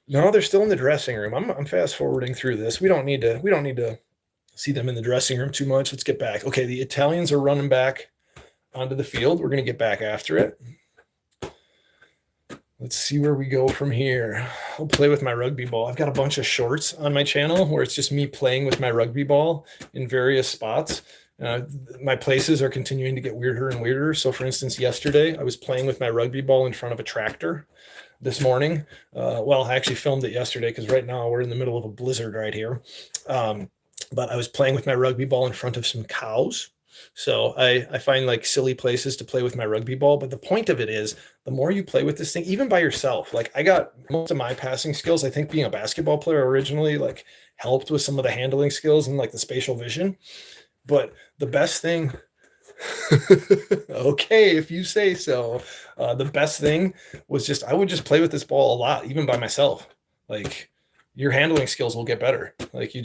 No, they're still in the dressing room. I'm fast forwarding through this. We don't need to see them in the dressing room too much. Let's get back. Okay, the Italians are running back onto the field. We're going to get back after it. Let's see where we go from here. I'll play with my rugby ball. I've got a bunch of shorts on my channel where it's just me playing with my rugby ball in various spots. My places are continuing to get weirder and weirder. So for instance, yesterday I was playing with my rugby ball in front of a tractor. This morning, well, I actually filmed it yesterday because right now we're in the middle of a blizzard right here. But I was playing with my rugby ball in front of some cows. So I find like silly places to play with my rugby ball. But the point of it is, the more you play with this thing, even by yourself, like I got most of my passing skills, I think being a basketball player originally, like helped with some of the handling skills and like the spatial vision. But the best thing, okay, if you say so, the best thing was just, I would just play with this ball a lot, even by myself. Like your handling skills will get better. Like you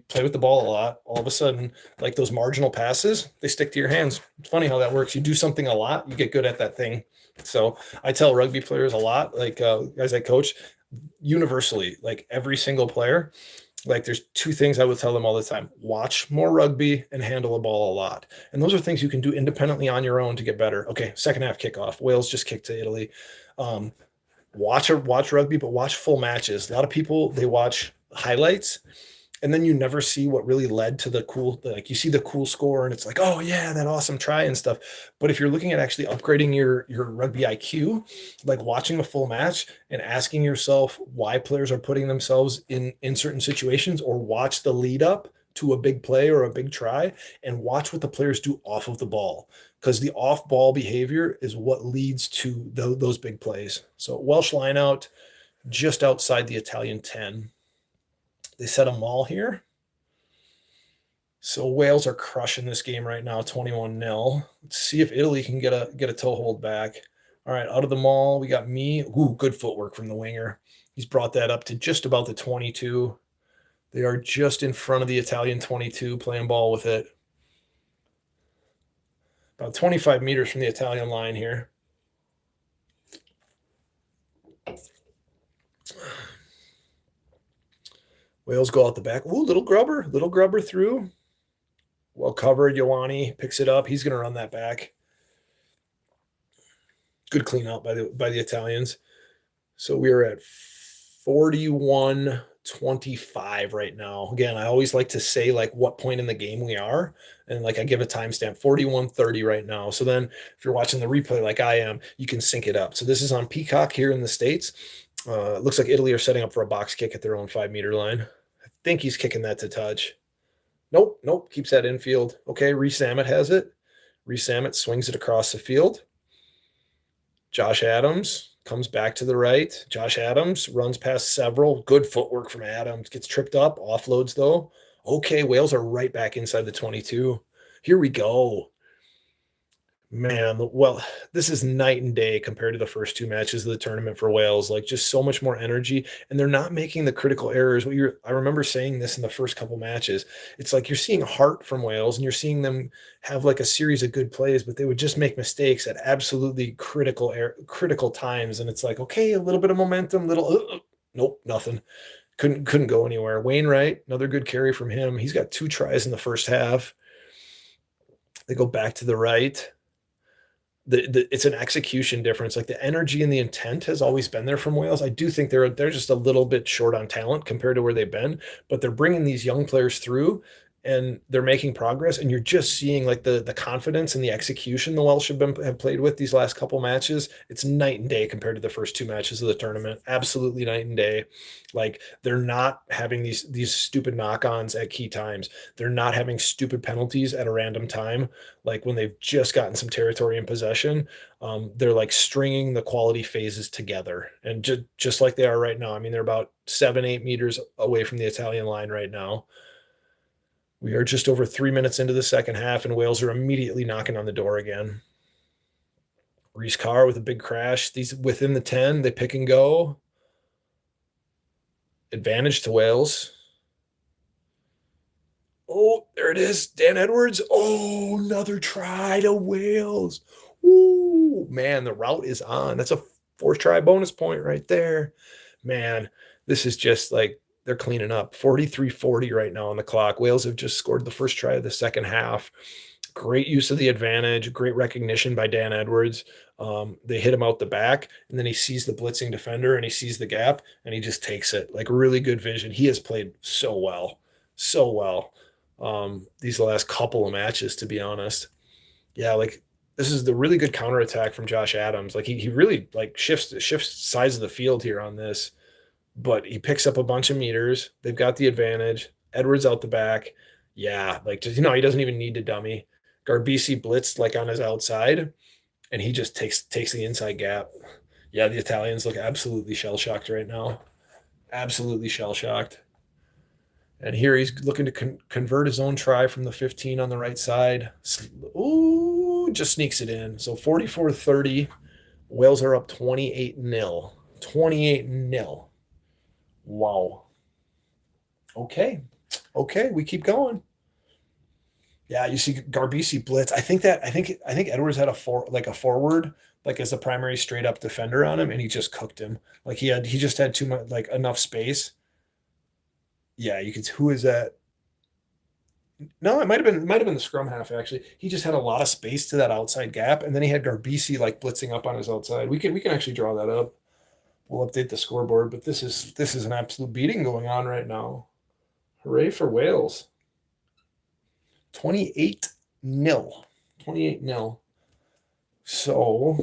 play with the ball a lot, all of a sudden, like those marginal passes, they stick to your hands. It's funny how that works. You do something a lot, you get good at that thing. So I tell rugby players a lot, like guys I coach, universally, like every single player, like there's two things I would tell them all the time: watch more rugby and handle a ball a lot. And those are things you can do independently on your own to get better. Okay, second half kickoff. Wales just kicked to Italy. Watch rugby, but watch full matches. A lot of people, they watch highlights and then you never see what really led to the cool, like you see the cool score and it's like, oh yeah, that awesome try and stuff. But if you're looking at actually upgrading your rugby IQ, like watching a full match and asking yourself why players are putting themselves in certain situations, or watch the lead up to a big play or a big try and watch what the players do off of the ball, because the off ball behavior is what leads to those big plays. So Welsh line out just outside the Italian 10. They set a maul here. So Wales are crushing this game right now, 21-0. Let's see if Italy can get a toe hold back. All right, out of the maul, we got me. Ooh, good footwork from the winger. He's brought that up to just about the 22. They are just in front of the Italian 22, playing ball with it. About 25 meters from the Italian line here. Wales go out the back. Ooh, little grubber through. Well covered. Ioane picks it up. He's going to run that back. Good clean out by the Italians. So we are at 41-25 right now. Again, I always like to say like what point in the game we are. And like I give a timestamp, 41:30 right now. So then if you're watching the replay like I am, you can sync it up. So this is on Peacock here in the States. It looks like Italy are setting up for a box kick at their own 5-meter line. I think he's kicking that to touch. Nope. Keeps that infield. Okay, Reese Sammet has it. Reese Sammet swings it across the field. Josh Adams comes back to the right. Josh Adams runs past several. Good footwork from Adams. Gets tripped up. Offloads, though. Okay, Wales are right back inside the 22. Here we go. Man, well, this is night and day compared to the first two matches of the tournament for Wales. Like, just so much more energy, and they're not making the critical errors. I remember saying this in the first couple matches. It's like you're seeing heart from Wales, and you're seeing them have like a series of good plays, but they would just make mistakes at absolutely critical times. And it's like, okay, a little bit of momentum, nope, nothing. Couldn't go anywhere. Wainwright, another good carry from him. He's got 2 tries in the first half. They go back to the right. It's an execution difference. Like the energy and the intent has always been there from Wales. I do think they're just a little bit short on talent compared to where they've been, but they're bringing these young players through and they're making progress. And you're just seeing like the confidence and the execution the Welsh have played with these last couple matches. It's night and day compared to the first 2 matches of the tournament. Absolutely night and day. Like they're not having these stupid knock-ons at key times. They're not having stupid penalties at a random time. Like when they've just gotten some territory in possession, they're like stringing the quality phases together. And just like they are right now. I mean, they're about 7-8 meters away from the Italian line right now. We are just over 3 minutes into the second half, and Wales are immediately knocking on the door again. Reese Carr with a big crash. These within the 10, they pick and go. Advantage to Wales. Oh, there it is. Dan Edwards. Oh, another try to Wales. Ooh, man, the route is on. That's a 4th try bonus point right there. Man, this is just like they're cleaning up. 43-40 right now on the clock. Wales have just scored the first try of the second half. Great use of the advantage. Great recognition by Dan Edwards. They hit him out the back, and then he sees the blitzing defender, and he sees the gap, and he just takes it. Like really good vision. He has played so well. These last couple of matches, to be honest. Yeah, like this is the really good counterattack from Josh Adams. Like he really like shifts size of the field here on this, but he picks up a bunch of meters. They've got the advantage. Edwards out the back. Yeah, like just, he doesn't even need to dummy. Garbisi blitzed like on his outside, and he just takes the inside gap. Yeah, the Italians look absolutely shell-shocked right now. Absolutely shell-shocked. And here he's looking to convert his own try from the 15 on the right side. Ooh, just sneaks it in. So 44-30. Wales are up 28-0. 28-0. Wow. Okay, we keep going. Yeah, you see Garbisi blitz. I think Edwards had a forward, like as a primary straight up defender on him, and he just cooked him. Like he just had too much, like enough space. Yeah, you could. Who is that? No, it might have been the scrum half actually. He just had a lot of space to that outside gap, and then he had Garbisi like blitzing up on his outside. We can actually draw that up. We'll update the scoreboard, but this is an absolute beating going on right now. Hooray for Wales. 28-0. 28-0. So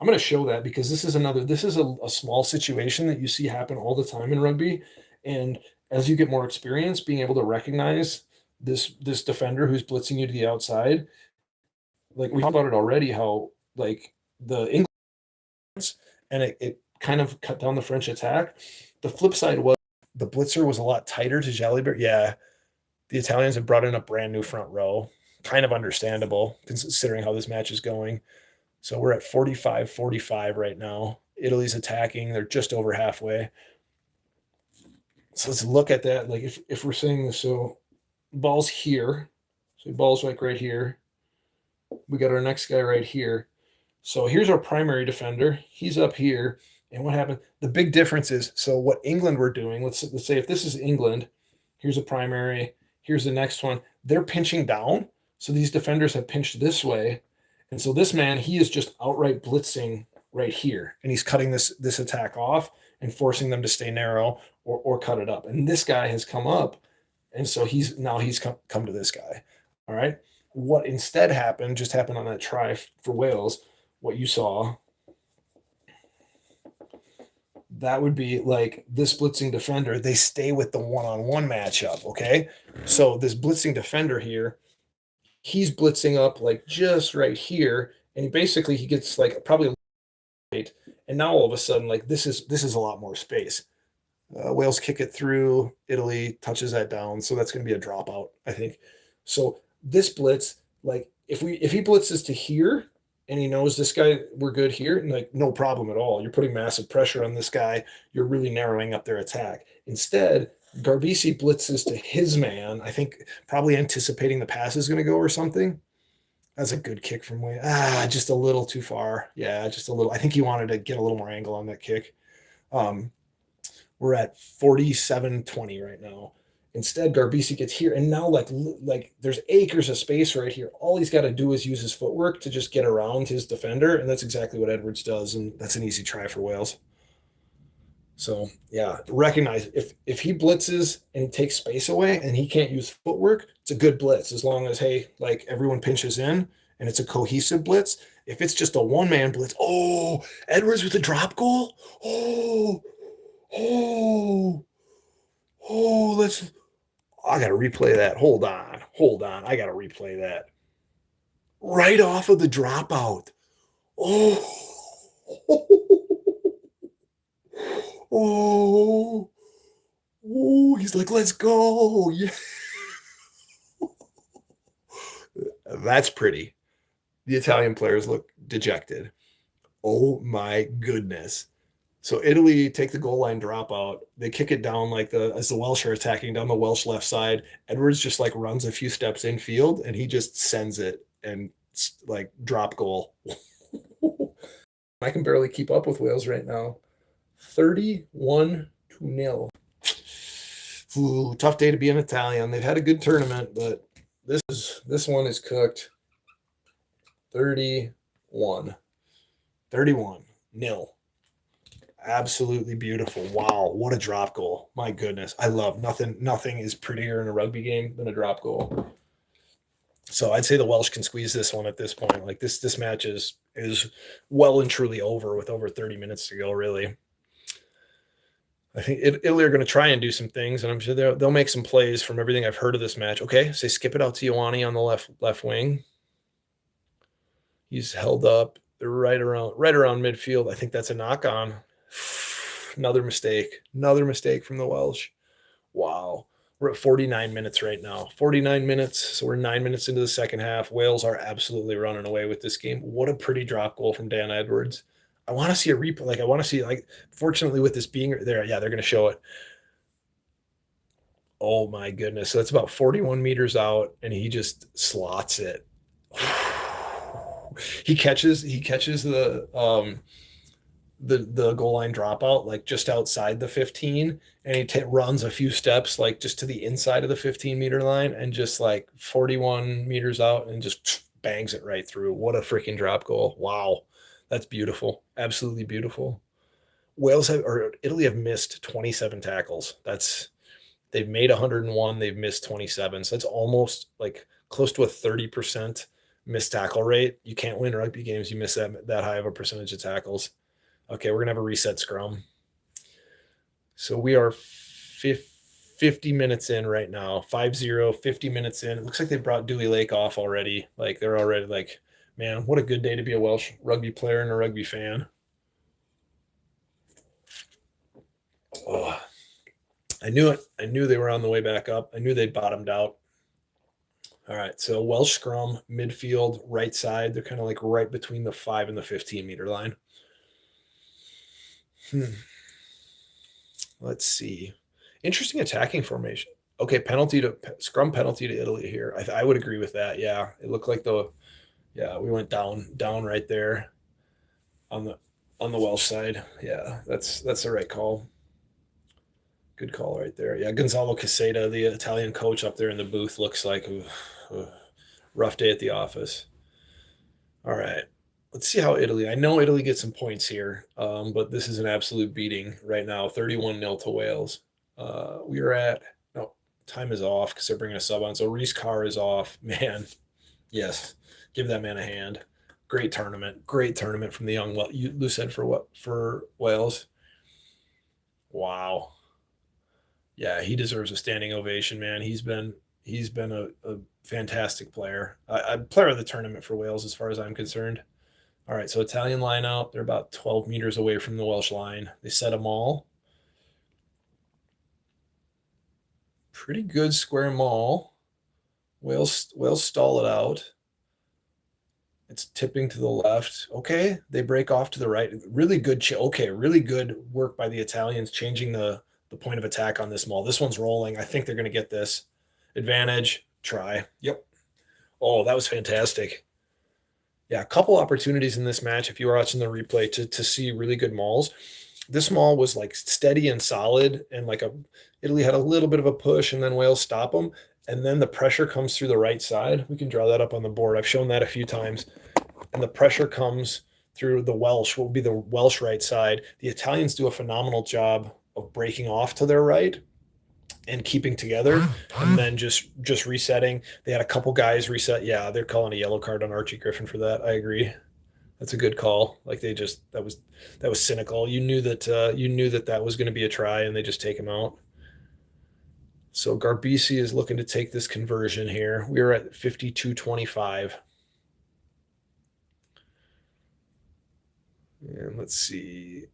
I'm going to show that because this is a small situation that you see happen all the time in rugby. And as you get more experience, being able to recognize this defender who's blitzing you to the outside, like we talked about it already, how like the English and it kind of cut down the French attack. The flip side was the blitzer was a lot tighter to Jalibert. Yeah, the Italians have brought in a brand new front row. Kind of understandable considering how this match is going. So we're at 45-45 right now. Italy's attacking. They're just over halfway. So let's look at that. Like if we're saying this, so ball's here. So ball's like right here. We got our next guy right here. So here's our primary defender. He's up here. And what happened? The big difference is, so what England were doing, let's say if this is England, here's a primary, here's the next one, they're pinching down. So these defenders have pinched this way. And so this man, he is just outright blitzing right here. And he's cutting this attack off and forcing them to stay narrow or cut it up. And this guy has come up. And so he's come to this guy. All right. What instead happened, just happened on that try for Wales, what you saw, that would be like this blitzing defender, they stay with the one-on-one matchup, okay? So this blitzing defender here, he's blitzing up like just right here, and he gets like probably late, and now all of a sudden, like this is a lot more space. Wales kick it through, Italy touches that down, so that's going to be a dropout, I think. So this blitz, like if he blitzes to here, and he knows this guy, we're good here, and like no problem at all. You're putting massive pressure on this guy. You're really narrowing up their attack. Instead, Garbisi blitzes to his man. I think probably anticipating the pass is going to go or something. That's a good kick from Wayne. Just a little too far. Yeah, just a little. I think he wanted to get a little more angle on that kick. We're at 47-20 right now. Instead, Garbisi gets here, and now like there's acres of space right here. All he's got to do is use his footwork to just get around his defender, and that's exactly what Edwards does, and that's an easy try for Wales. So yeah, recognize if he blitzes and he takes space away and he can't use footwork, it's a good blitz as long as like everyone pinches in and it's a cohesive blitz. If it's just a one-man blitz, Edwards with a drop goal. I got to replay that. Hold on. I got to replay that. Right off of the dropout. He's like, let's go. Yeah. That's pretty. The Italian players look dejected. Oh my goodness. So Italy take the goal line dropout. They kick it down as the Welsh are attacking down the Welsh left side. Edwards just like runs a few steps infield and he just sends it and like drop goal. I can barely keep up with Wales right now. 31-0. Ooh, tough day to be an Italian. They've had a good tournament, but this one is cooked. 31-0. Absolutely beautiful. Wow, what a drop goal. My goodness. I love nothing is prettier in a rugby game than a drop goal. So I'd say the Welsh can squeeze this one at this point. Like this match is well and truly over with over 30 minutes to go, really. I think Italy are going to try and do some things, and I'm sure they'll make some plays from everything I've heard of this match. Okay, so skip it out to Ioane on the left wing. He's held up. They're right around midfield. I think that's a knock on. Another mistake from the Welsh. Wow. We're at 49 minutes right now. 49 minutes. So we're 9 minutes into the second half. Wales are absolutely running away with this game. What a pretty drop goal from Dan Edwards. I want to see a replay. Fortunately with this being there, yeah, they're going to show it. Oh my goodness. So that's about 41 meters out and he just slots it. He catches the goal line dropout like just outside the 15 and he runs a few steps like just to the inside of the 15-meter line and just like 41 meters out and just bangs it right through. What a freaking drop goal. Wow. That's beautiful. Absolutely beautiful. Italy have missed 27 tackles. They've made 101. They've missed 27. So that's almost like close to a 30% missed tackle rate. You can't win rugby games. You miss that high of a percentage of tackles. Okay, we're going to have a reset scrum. So we are 50 minutes in right now. 5-0, 50 minutes in. It looks like they brought Dewey Lake off already. Like they're already like, man, what a good day to be a Welsh rugby player and a rugby fan. Oh, I knew it. I knew they were on the way back up. I knew they'd bottomed out. All right, so Welsh scrum, midfield, right side. They're kind of like right between the 5 and the 15-meter line. Let's see. Interesting attacking formation. Okay, scrum penalty to Italy here. I would agree with that. Yeah, it looked like we went down right there on on the Welsh side. Yeah, that's the right call. Good call right there. Yeah, Gonzalo Caseta, the Italian coach up there in the booth, looks like a rough day at the office. All right. Let's see how Italy. I know Italy gets some points here, but this is an absolute beating right now. 31-0 to Wales. We are at no time is off because they're bringing a sub on. So Reese Carr is off. Man, yes, give that man a hand. Great tournament from the young. You said for what for Wales? Wow. Yeah, he deserves a standing ovation, man. He's been a fantastic player. A player of the tournament for Wales, as far as I'm concerned. All right, so Italian line out. They're about 12 meters away from the Welsh line. They set them all. Pretty good square maul. Wales stall it out. It's tipping to the left. Okay, they break off to the right. Really good. Okay, really good work by the Italians changing the point of attack on this maul. This one's rolling. I think they're going to get this advantage. Try. Yep. Oh, that was fantastic. Yeah, a couple opportunities in this match if you were watching the replay to see really good mauls. This maul was like steady and solid, and like Italy had a little bit of a push, and then Wales stop them, and then the pressure comes through the right side. We can draw that up on the board. I've shown that a few times, and the pressure comes through the Welsh. What would be the Welsh right side? The Italians do a phenomenal job of breaking off to their right and keeping together, and then just resetting. They had a couple guys reset. Yeah, they're calling a yellow card on Archie Griffin for that. I agree. That's a good call. Like that was cynical. You knew that was going to be a try, and they just take him out. So Garbisi is looking to take this conversion here. We are at 52-25. And let's see.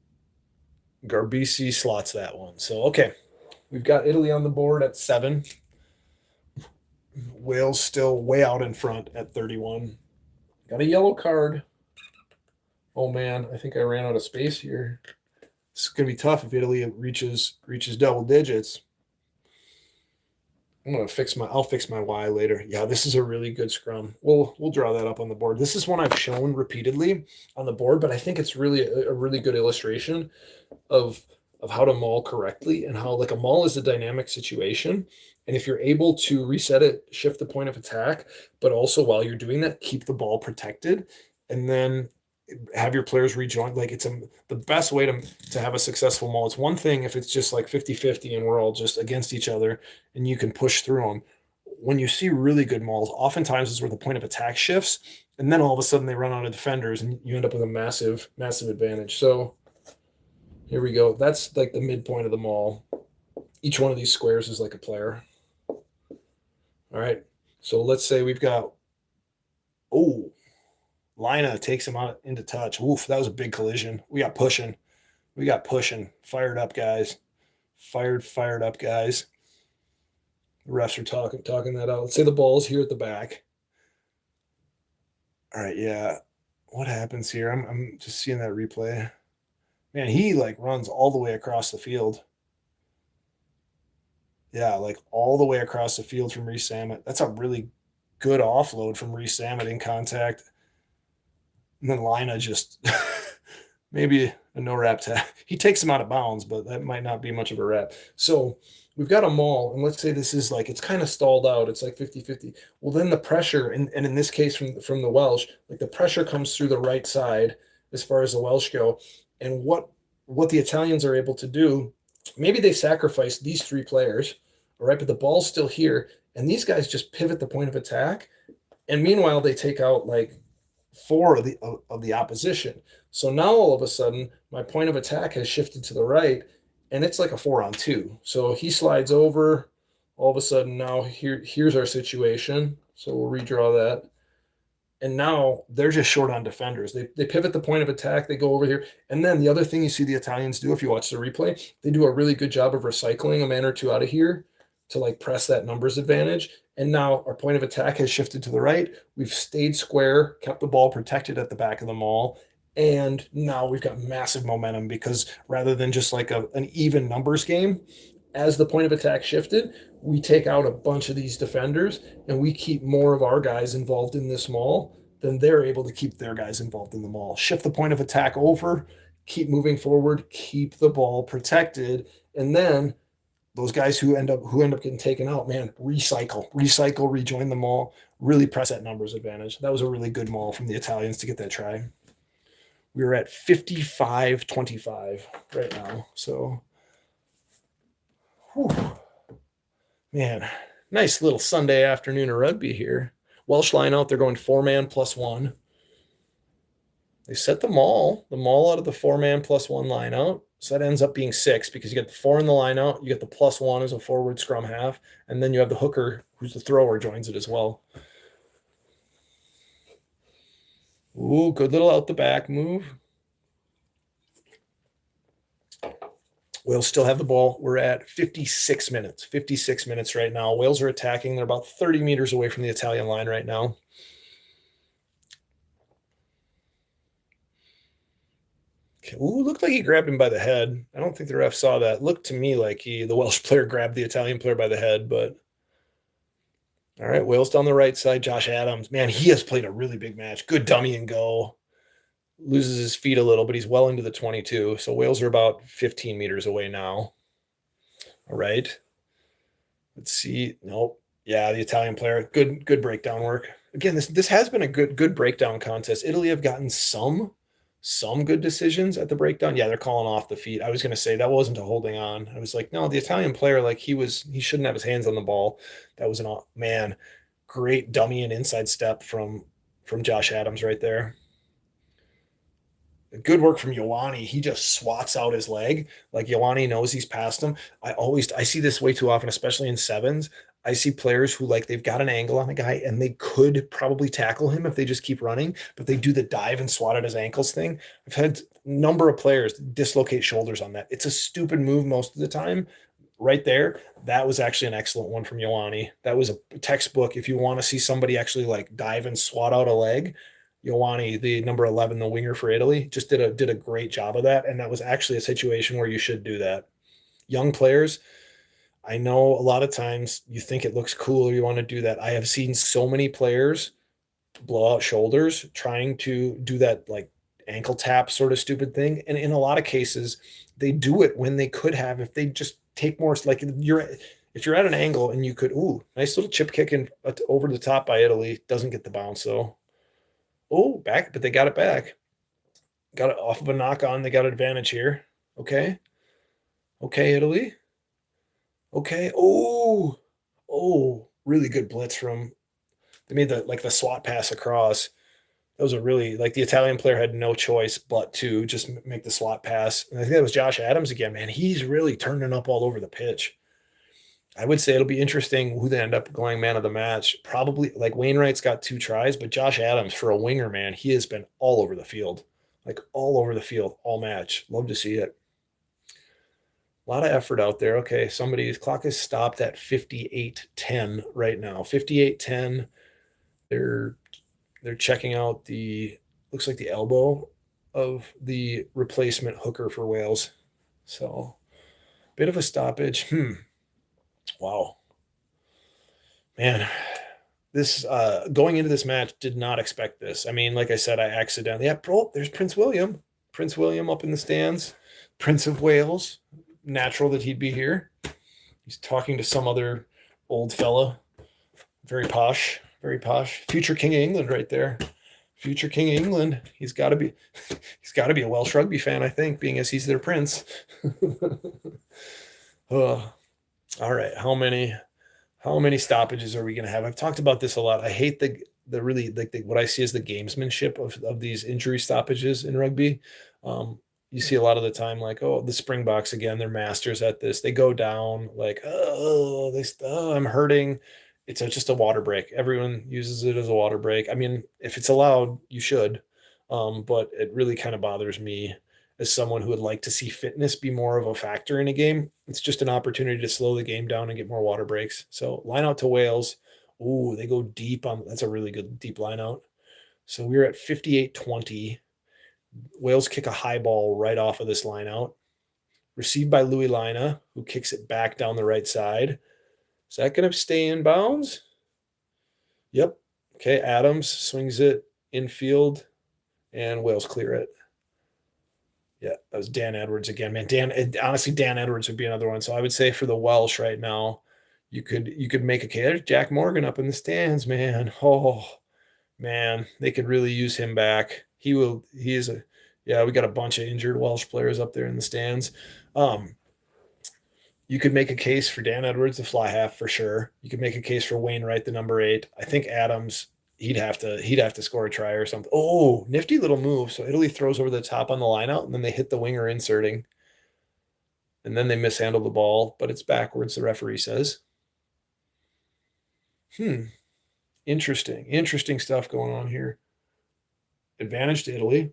Garbisi slots that one. So, okay. We've got Italy on the board at 7. Wales still way out in front at 31. Got a yellow card. Oh, man. I think I ran out of space here. It's going to be tough if Italy reaches double digits. I'll fix my Y later. Yeah, this is a really good scrum. We'll draw that up on the board. This is one I've shown repeatedly on the board, but I think it's really a really good illustration of how to maul correctly, and how like a maul is a dynamic situation. And if you're able to reset it, shift the point of attack, but also while you're doing that, keep the ball protected, and then have your players rejoin. Like it's the best way to have a successful maul. It's one thing if it's just like 50-50 and we're all just against each other and you can push through them. When you see really good mauls, oftentimes is where the point of attack shifts, and then all of a sudden they run out of defenders and you end up with a massive advantage. So here we go. That's like the midpoint of the maul. Each one of these squares is like a player. All right. So let's say we've got, Lina takes him out into touch. Oof, that was a big collision. We got pushing. Fired up, guys. Fired up, guys. The refs are talking that out. Let's say the ball's here at the back. All right, yeah. What happens here? I'm just seeing that replay. Man, he like runs all the way across the field. Yeah, like all the way across the field from Reece Sammet. That's a really good offload from Reece Sammet in contact. And then Lina just maybe a no wrap tap. He takes him out of bounds, but that might not be much of a wrap. So we've got a maul, and let's say this is like, it's kind of stalled out. It's like 50-50. Well, then the pressure, and in this case from the Welsh, like the pressure comes through the right side as far as the Welsh go. And what the Italians are able to do, maybe they sacrifice these 3 players, all right, but the ball's still here, and these guys just pivot the point of attack, and meanwhile they take out like 4 of the opposition. So now all of a sudden my point of attack has shifted to the right, and it's like a 4-on-2. So he slides over. All of a sudden now here's our situation. So we'll redraw that. And now they're just short on defenders. They pivot the point of attack. They go over here. And then the other thing you see the Italians do, if you watch the replay, they do a really good job of recycling a man or two out of here to like press that numbers advantage. And now our point of attack has shifted to the right. We've stayed square, kept the ball protected at the back of the maul. And now we've got massive momentum, because rather than just like an even numbers game, as the point of attack shifted, we take out a bunch of these defenders and we keep more of our guys involved in this maul, then they're able to keep their guys involved in the maul. Shift the point of attack over, keep moving forward, keep the ball protected, and then those guys who end up getting taken out, man, recycle, rejoin the maul, really press that numbers advantage. That was a really good maul from the Italians to get that try. We were at 55-25 right now. So, whew, man, nice little Sunday afternoon of rugby here. Welsh line out, they're going 4-man +1. They set the maul out of the 4-man +1 line out. So that ends up being 6 because you get the 4 in the line out, you get the +1 as a forward scrum half, and then you have the hooker, who's the thrower, joins it as well. Ooh, good little out the back move. Wales still have the ball. We're at 56 minutes. 56 minutes right now. Wales are attacking. They're about 30 meters away from the Italian line right now. Okay. Ooh, looked like he grabbed him by the head. I don't think the ref saw that. Looked to me like the Welsh player grabbed the Italian player by the head, but all right, Wales down the right side. Josh Adams, man, he has played a really big match. Good dummy and go. Loses his feet a little, but he's well into the 22. So Wales are about 15 meters away now. All right. Let's see. Nope. Yeah, the Italian player. Good breakdown work. Again, this has been a good breakdown contest. Italy have gotten some good decisions at the breakdown. Yeah, they're calling off the feet. I was going to say that wasn't a holding on. I was like, no, the Italian player, like he shouldn't have his hands on the ball. That was man, great dummy and inside step from Josh Adams right there. Good work from Ioane. He just swats out his leg. Like Ioane knows he's past him. I see this way too often, especially in sevens. I see players who they've got an angle on the guy and they could probably tackle him if they just keep running, but they do the dive and swat at his ankles thing. I've had a number of players dislocate shoulders on that. It's a stupid move most of the time. Right there, that was actually an excellent one from Ioane. That was a textbook. If you want to see somebody actually dive and swat out a leg, Ioane, the number 11, the winger for Italy, just did a great job of that. And that was actually a situation where you should do that. Young players, I know a lot of times you think it looks cool or you want to do that. I have seen so many players blow out shoulders trying to do that ankle tap sort of stupid thing. And in a lot of cases, they do it when they could have, if they just take more, if you're at an angle and you could, nice little chip kick over the top by Italy, doesn't get the bounce though. Oh, back, but they got it back. Got it off of a knock on. They got an advantage here. Okay. Okay, Italy. Okay. Oh, really good blitz from. They made the swat pass across. That was a really the Italian player had no choice but to just make the swat pass. And I think that was Josh Adams again. Man, he's really turning up all over the pitch. I would say it'll be interesting who they end up going man of the match. Probably Wainwright's got 2 tries, but Josh Adams for a winger, man, he has been all over the field, all match. Love to see it. A lot of effort out there. Okay, somebody's clock is stopped at 58:10 right now. 58:10. They're checking out looks like the elbow of the replacement hooker for Wales. So, bit of a stoppage. Wow. Man, this going into this match, did not expect this. I mean, like I said, I accidentally. Yeah, there's Prince William. Prince William up in the stands. Prince of Wales. Natural that he'd be here. He's talking to some other old fella. Very posh. Very posh. Future King of England right there. Future King of England. He's got to be a Welsh rugby fan, I think, being as he's their prince. All right, how many stoppages are we going to have? I've talked about this a lot. I hate the really what I see as the gamesmanship of these injury stoppages in rugby. You see a lot of the time the Springboks again, they're masters at this. They go down I'm hurting. It's just a water break. Everyone uses it as a water break. I mean, if it's allowed, you should. But it really kind of bothers me as someone who would like to see fitness be more of a factor in a game. It's just an opportunity to slow the game down and get more water breaks. So line out to Wales. Ooh, they go deep on. That's a really good deep line out. So we're at 58-20. Wales kick a high ball right off of this line out. Received by Louis Lina, who kicks it back down the right side. Is that going to stay in bounds? Yep. Okay, Adams swings it infield, and Wales clear it. Yeah, that was Dan Edwards again, man. Honestly, Dan Edwards would be another one. So I would say for the Welsh right now, you could make a case. There's Jack Morgan up in the stands, man. Oh man, they could really use him back. He is a yeah, we got a bunch of injured Welsh players up there in the stands. Um, you could make a case for Dan Edwards, the fly half for sure. You could make a case for Wainwright, the number 8. I think Adams, he'd have to score a try or something. Oh, nifty little move. So Italy throws over the top on the line out, and then they hit the winger inserting, and then they mishandle the ball, but it's backwards, the referee says. Interesting stuff going on here. Advantage to Italy.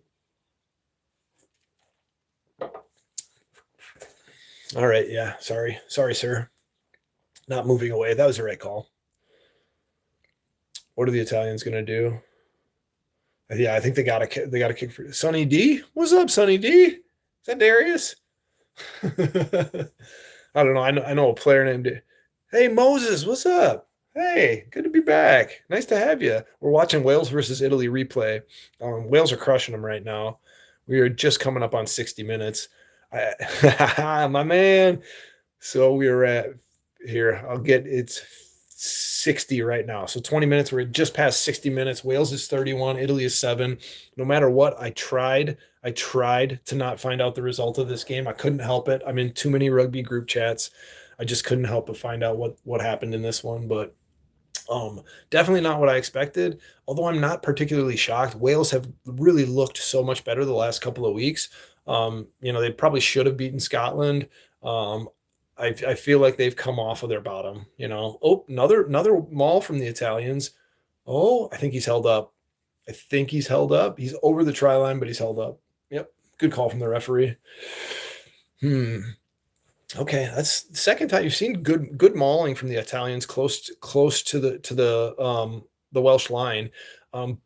All right, yeah, sorry, sir. Not moving away. That was the right call. What are the Italians going to do? Yeah, I think they got to kick for Sonny D. What's up, Sonny D? Is that Darius? I don't know. I know a player named. Hey Moses, what's up? Hey, good to be back. Nice to have you. We're watching Wales versus Italy replay. Wales are crushing them right now. We are just coming up on 60 minutes. My man. So we are at here. It's 60 right now. So 20 minutes. We're just past 60 minutes. Wales is 31. Italy is 7. No matter what, I tried to not find out the result of this game. I couldn't help it. I'm in too many rugby group chats. I just couldn't help but find out what happened in this one. But definitely not what I expected. Although I'm not particularly shocked. Wales have really looked so much better the last couple of weeks. They probably should have beaten Scotland. I feel like they've come off of their bottom. Oh, another maul from the Italians. Oh, I think he's held up. He's over the try line, but he's held up. Yep, good call from the referee. Okay, that's the second time you've seen good mauling from the Italians close to the Welsh line.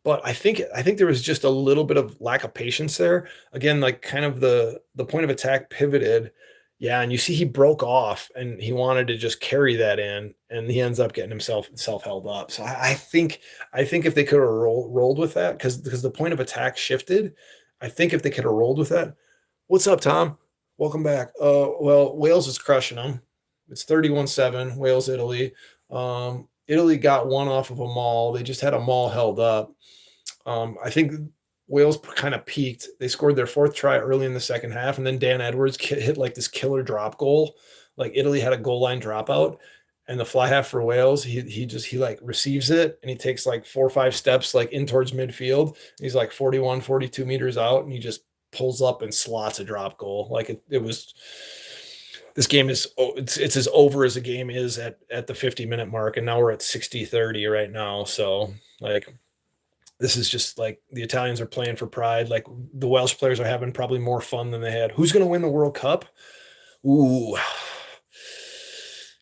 But I think there was just a little bit of lack of patience there. Again, like kind of the point of attack pivoted. Yeah, and you see he broke off and he wanted to just carry that in, and he ends up getting himself held up. So I think if they could have rolled with that, because the point of attack shifted, I think if they could have rolled with that. What's up, Tom? Welcome back. Well, Wales is crushing them. It's 31-7, Wales, Italy. Italy got one off of a maul. They just had a maul held up. I think Wales kind of peaked. They scored their 4th try early in the second half, and then Dan Edwards hit like this killer drop goal. Like Italy had a goal line dropout, and the fly half for Wales, he like receives it, and he takes like 4 or 5 steps like in towards midfield. He's like 41, 42 meters out, and he just pulls up and slots a drop goal. Like it was. This game is it's as over as a game is at the 50-minute mark, and now we're at 60-30 right now. So like. This is just like the Italians are playing for pride. Like the Welsh players are having probably more fun than they had. Who's going to win the World Cup? Ooh,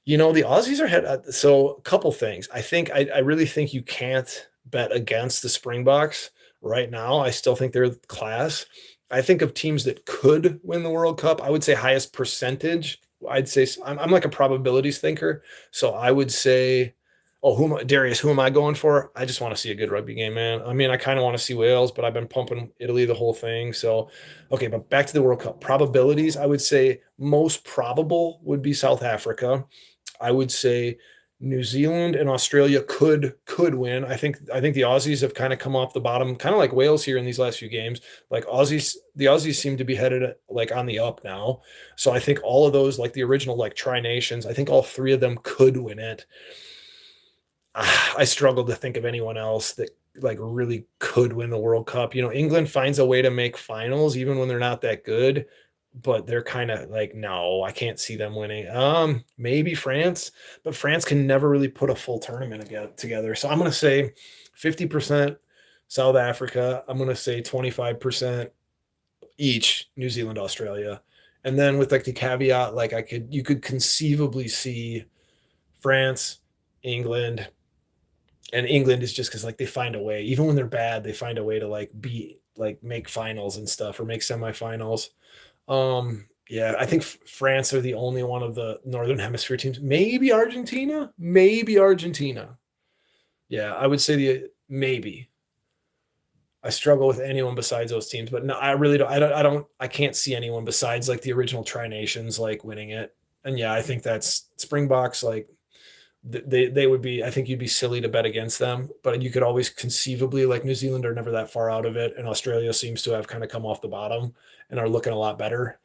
the Aussies are head. So a couple things. I really think you can't bet against the Springboks right now. I still think they're class. I think of teams that could win the World Cup. I would say highest percentage. I'd say I'm like a probabilities thinker. So I would say. Oh, Darius, who am I going for? I just want to see a good rugby game, man. I mean, I kind of want to see Wales, but I've been pumping Italy the whole thing. So, okay, but back to the World Cup. Probabilities, I would say most probable would be South Africa. I would say New Zealand and Australia could win. I think the Aussies have kind of come off the bottom, kind of like Wales here in these last few games. Like the Aussies seem to be headed like on the up now. So I think all of those, like the original like Tri Nations, I think all 3 of them could win it. I struggle to think of anyone else that like really could win the World Cup. England finds a way to make finals even when they're not that good, but they're kind of like, no, I can't see them winning. Maybe France, but France can never really put a full tournament together. So I'm going to say 50% South Africa. I'm going to say 25% each New Zealand, Australia. And then with like the caveat, like you could conceivably see France, England. And England is just because like they find a way, even when they're bad, they find a way to like make finals and stuff or make semifinals. Yeah, I think France are the only one of the Northern Hemisphere teams. Maybe Argentina. Yeah, I would say maybe. I struggle with anyone besides those teams, but no, I really don't. I can't see anyone besides like the original Tri Nations like winning it. And yeah, I think that's Springboks. Like they would be. I think you'd be silly to bet against them, but you could always conceivably like New Zealand are never that far out of it, and Australia seems to have kind of come off the bottom and are looking a lot better.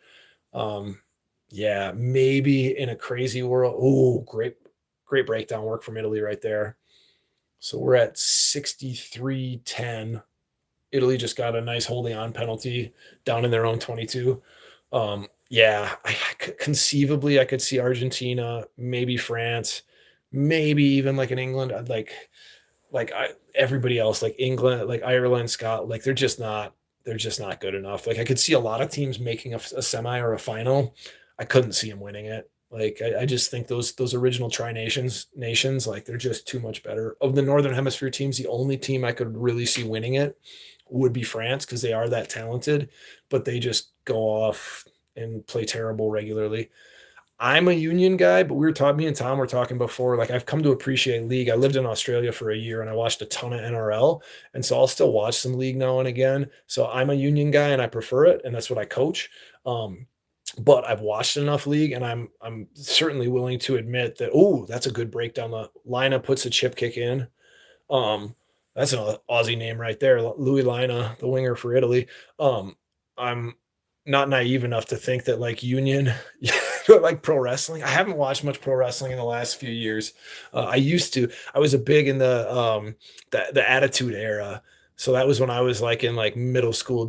Um, yeah, maybe in a crazy world. Oh, great breakdown work from Italy right there. So we're at 63-10. Italy just got a nice holding on penalty down in their own 22. Yeah, conceivably I could see Argentina, maybe France, maybe even like in England. I'd everybody else, like England, like Ireland, Scott, like they're just not good enough. Like I could see a lot of teams making a semi or a final. I couldn't see them winning it. Like I just think those original Tri nations, like they're just too much better. Of the Northern Hemisphere teams, the only team I could really see winning it would be France because they are that talented, but they just go off and play terrible regularly. I'm a union guy, but me and Tom were talking before. Like I've come to appreciate league. I lived in Australia for a year and I watched a ton of NRL, and so I'll still watch some league now and again. So I'm a union guy and I prefer it, and that's what I coach. But I've watched enough league, and I'm certainly willing to admit that. Oh, that's a good breakdown. The Lina puts a chip kick in. Um, that's an Aussie name right there, Louis Lina, the winger for Italy. I'm not naive enough to think that like union, like pro wrestling. I haven't watched much pro wrestling in the last few years. I used to. I was a big in the Attitude Era. So that was when I was like in like middle school,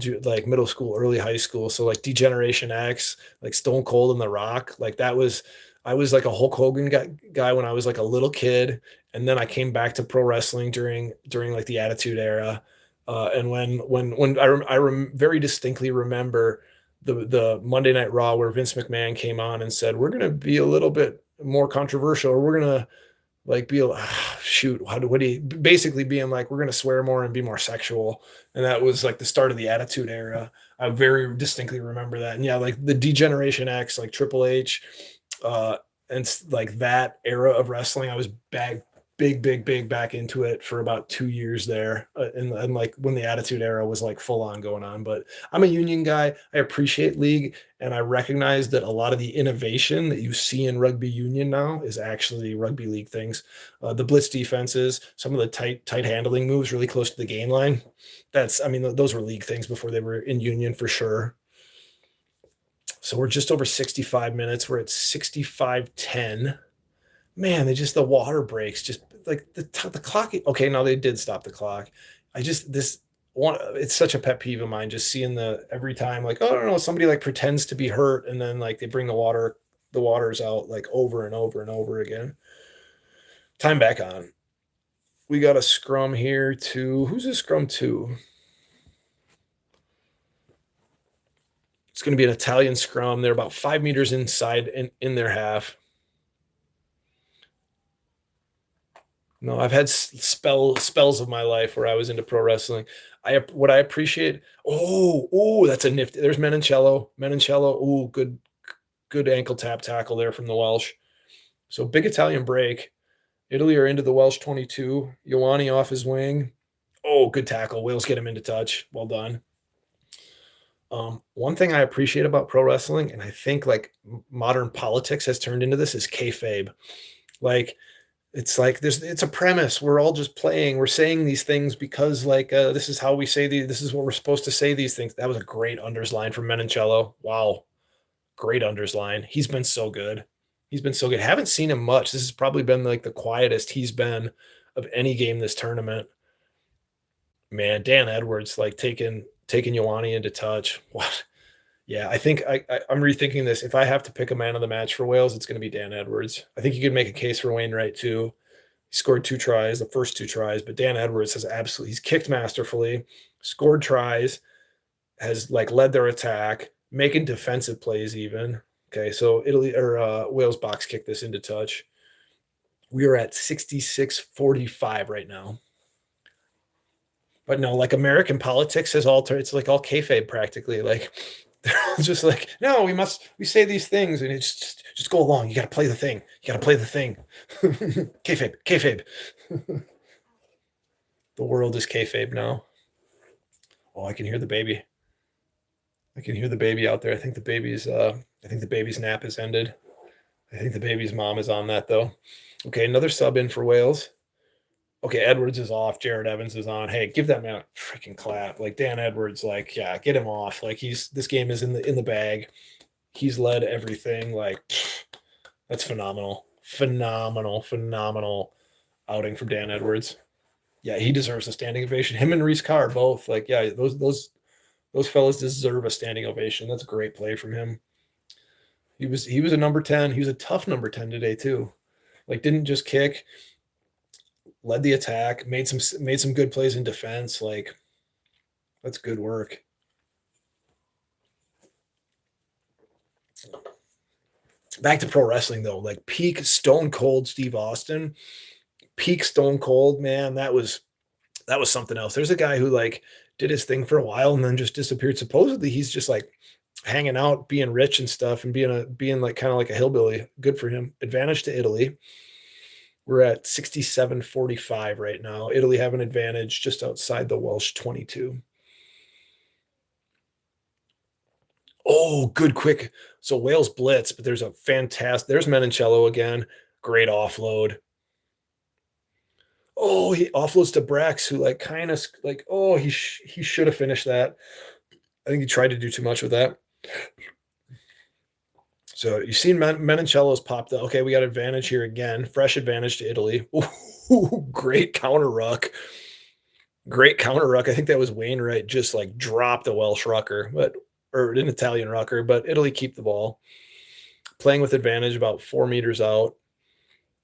early high school. So like Degeneration X, like Stone Cold and The Rock, like that was. I was like a Hulk Hogan guy when I was like a little kid, and then I came back to pro wrestling during like the Attitude Era. And when very distinctly remember the Monday Night Raw where Vince McMahon came on and said, "We're going to be a little bit more controversial, or we're going to like be shoot, what do you basically being like, we're going to swear more and be more sexual." And that was like the start of the Attitude Era. I very distinctly remember that. And yeah, like the Degeneration X, like Triple H, and like that era of wrestling, I was big back into it for about 2 years there, and like when the Attitude Era was like full on going on. But I'm a union guy. I appreciate league, and I recognize that a lot of the innovation that you see in rugby union now is actually rugby league things. The blitz defenses, some of the tight handling moves really close to the gain line. I mean, those were league things before they were in union for sure. So we're just over 65 minutes. We're at 65-10. Man, the water breaks, just like the clock. Okay, now they did stop the clock. This one, it's such a pet peeve of mine, just seeing every time, like, oh, I don't know, somebody like pretends to be hurt, and then like they bring the waters out like over and over and over again. Time back on. We got a scrum here to, who's a scrum to? It's going to be an Italian scrum. They're about 5 meters inside in their half. No, I've had spells of my life where I was into pro wrestling. What I appreciate. Oh, that's a nifty. There's Menoncello. Oh, good ankle tap tackle there from the Welsh. So big Italian break. Italy are into the Welsh 22. Ioane off his wing. Oh, good tackle. Wales get him into touch. Well done. One thing I appreciate about pro wrestling, and I think like modern politics has turned into this, is kayfabe. Like, it's like it's a premise. We're all just playing. We're saying these things because like this is how we say this is what we're supposed to say these things. That was a great unders line from Menoncello. Wow. Great unders line. He's been so good. Haven't seen him much. This has probably been like the quietest he's been of any game this tournament. Man, Dan Edwards like taking Ioane into touch. What? Yeah, I think I'm rethinking this. If I have to pick a man of the match for Wales, it's going to be Dan Edwards. I think you could make a case for Wainwright too. He scored 2 tries, the first 2 tries, but Dan Edwards he's kicked masterfully, scored tries, has like led their attack, making defensive plays even. Okay, so Wales box kick this into touch. We are at 66-45 right now. But no, like American politics has altered. It's like all kayfabe practically. Like they're all just like, no, we say these things, and it's just go along. You got to play the thing. Kayfabe. The world is kayfabe now. Oh, I can hear the baby. I can hear the baby out there. I think the baby's nap has ended. I think the baby's mom is on that though. Okay, another sub in for Wales. Okay, Edwards is off. Jared Evans is on. Hey, give that man a freaking clap. Like Dan Edwards, like, yeah, get him off. Like this game is in the bag. He's led everything. Like, that's phenomenal. Phenomenal outing from Dan Edwards. Yeah, he deserves a standing ovation. Him and Reese Carr both. Like, yeah, those fellas deserve a standing ovation. That's a great play from him. He was a number 10. He was a tough number 10 today too. Like, didn't just kick, led the attack, made some good plays in defense. Like, that's good work. Back to pro wrestling though, like peak Stone Cold Steve Austin, peak Stone Cold, man, that was something else. There's a guy who like did his thing for a while and then just disappeared. Supposedly he's just like hanging out, being rich and stuff, and being like kind of like a hillbilly. Good for him. Advantage to Italy. We're at 67-45 right now. Italy have an advantage just outside the Welsh 22. Oh, good quick. So Wales blitz, but there's Menoncello again. Great offload. Oh, he offloads to Brax, who like kind of like, oh, he should have finished that. I think he tried to do too much with that. So you've seen Menoncello's popped up. Okay, we got advantage here again. Fresh advantage to Italy. Ooh, great counter ruck. Great counter ruck. I think that was Wainwright just like dropped a Welsh rucker, or an Italian rucker, but Italy keep the ball. Playing with advantage about 4 meters out.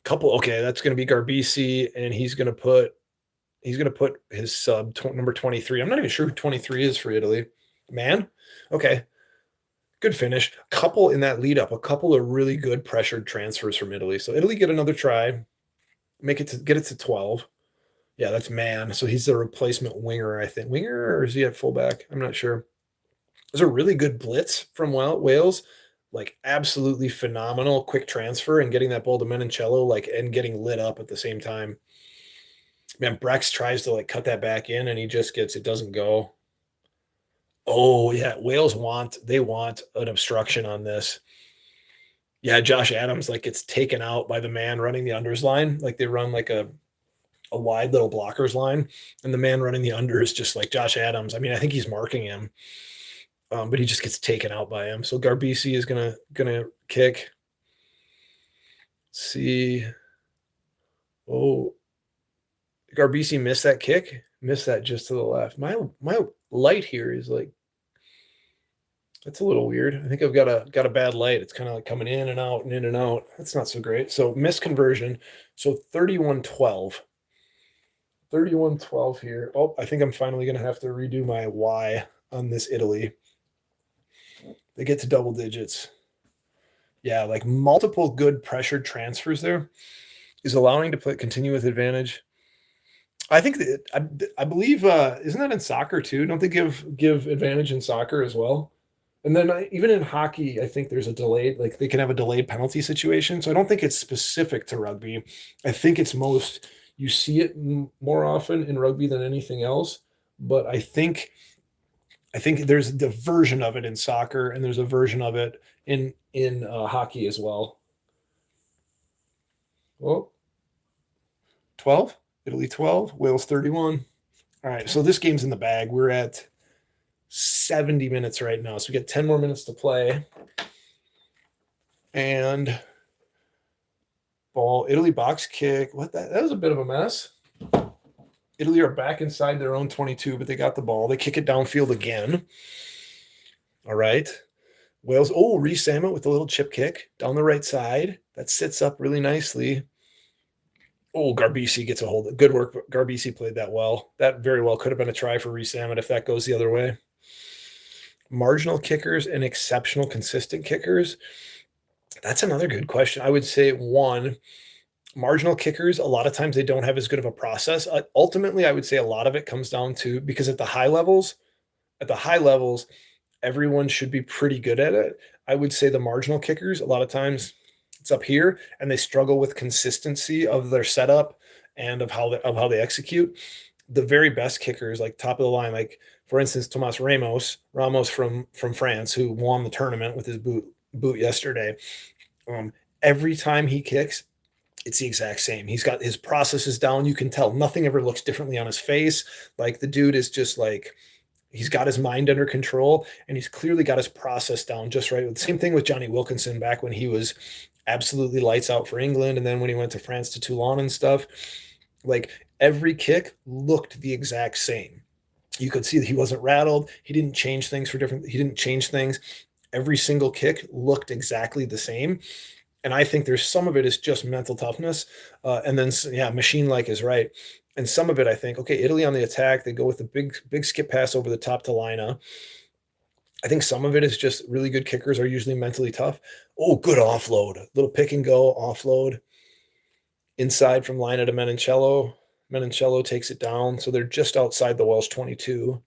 Okay, that's going to be Garbisi, and he's going to put his sub number 23. I'm not even sure who 23 is for Italy. Man, okay. Good finish. Couple in that lead up, a couple of really good pressured transfers from Italy. So Italy get another try, get it to 12. Yeah, that's man. So he's the replacement winger, I think. Winger, or is he at fullback? I'm not sure. There's a really good blitz from Wales. Like absolutely phenomenal quick transfer and getting that ball to Menoncello, like, and getting lit up at the same time. Man, Brex tries to like cut that back in and it doesn't go. Oh yeah, Wales want an obstruction on this. Yeah, Josh Adams like gets taken out by the man running the unders line. Like they run like a wide little blockers line, and the man running the under is just like Josh Adams. I mean, I think he's marking him, but he just gets taken out by him. So Garbisi is gonna kick. See, oh, Garbisi missed that kick. Missed that just to the left. My light here is like, that's a little weird. I think I've got a bad light. It's kind of like coming in and out and in and out. That's not so great. So missed conversion. So 31-12. 31-12 here. Oh, I think I'm finally going to have to redo my Y on this Italy. They get to double digits. Yeah, like multiple good pressured transfers there is allowing to continue with advantage. I think that I believe isn't that in soccer too? Don't they give advantage in soccer as well? And then even in hockey, I think there's a delayed, like they can have a delayed penalty situation. So I don't think it's specific to rugby. I think it's you see it more often in rugby than anything else. But I think there's the version of it in soccer, and there's a version of it in hockey as well. Well, 12, Italy 12, Wales 31. All right, so this game's in the bag. We're at 70 minutes right now, so we got 10 more minutes to play. And ball, Italy box kick. That was a bit of a mess. Italy are back inside their own 22, but they got the ball. They kick it downfield again. All right. Wales, Reece Salmon with a little chip kick down the right side. That sits up really nicely. Oh, Garbisi gets a hold of it. Good work. Garbisi played that well. That very well could have been a try for Reece Salmon if that goes the other way. Marginal kickers and exceptional consistent kickers. That's another good question. I would say one, marginal kickers, a lot of times they don't have as good of a process. Ultimately, I would say a lot of it comes down to, because at the high levels, everyone should be pretty good at it. I would say the marginal kickers, a lot of times it's up here and they struggle with consistency of their setup and of how they execute. The very best kickers, like top of the line, like for instance, Tomas Ramos from France, who won the tournament with his boot yesterday. Every time he kicks, it's the exact same. He's got his processes down. You can tell nothing ever looks differently on his face. Like the dude is just like, he's got his mind under control, and he's clearly got his process down just right. Same thing with Johnny Wilkinson back when he was absolutely lights out for England, and then when he went to France to Toulon and stuff. Like every kick looked the exact same. You could see that he wasn't rattled. He didn't change things. Every single kick looked exactly the same. And I think there's some of it is just mental toughness. And then, yeah, machine-like is right. And some of it, I think, okay, Italy on the attack, they go with the big skip pass over the top to Lina. I think some of it is just really good kickers are usually mentally tough. Oh, good offload. Little pick and go offload. Inside from Lina to Menoncello. Menoncello takes it down. So they're just outside the Welsh 22.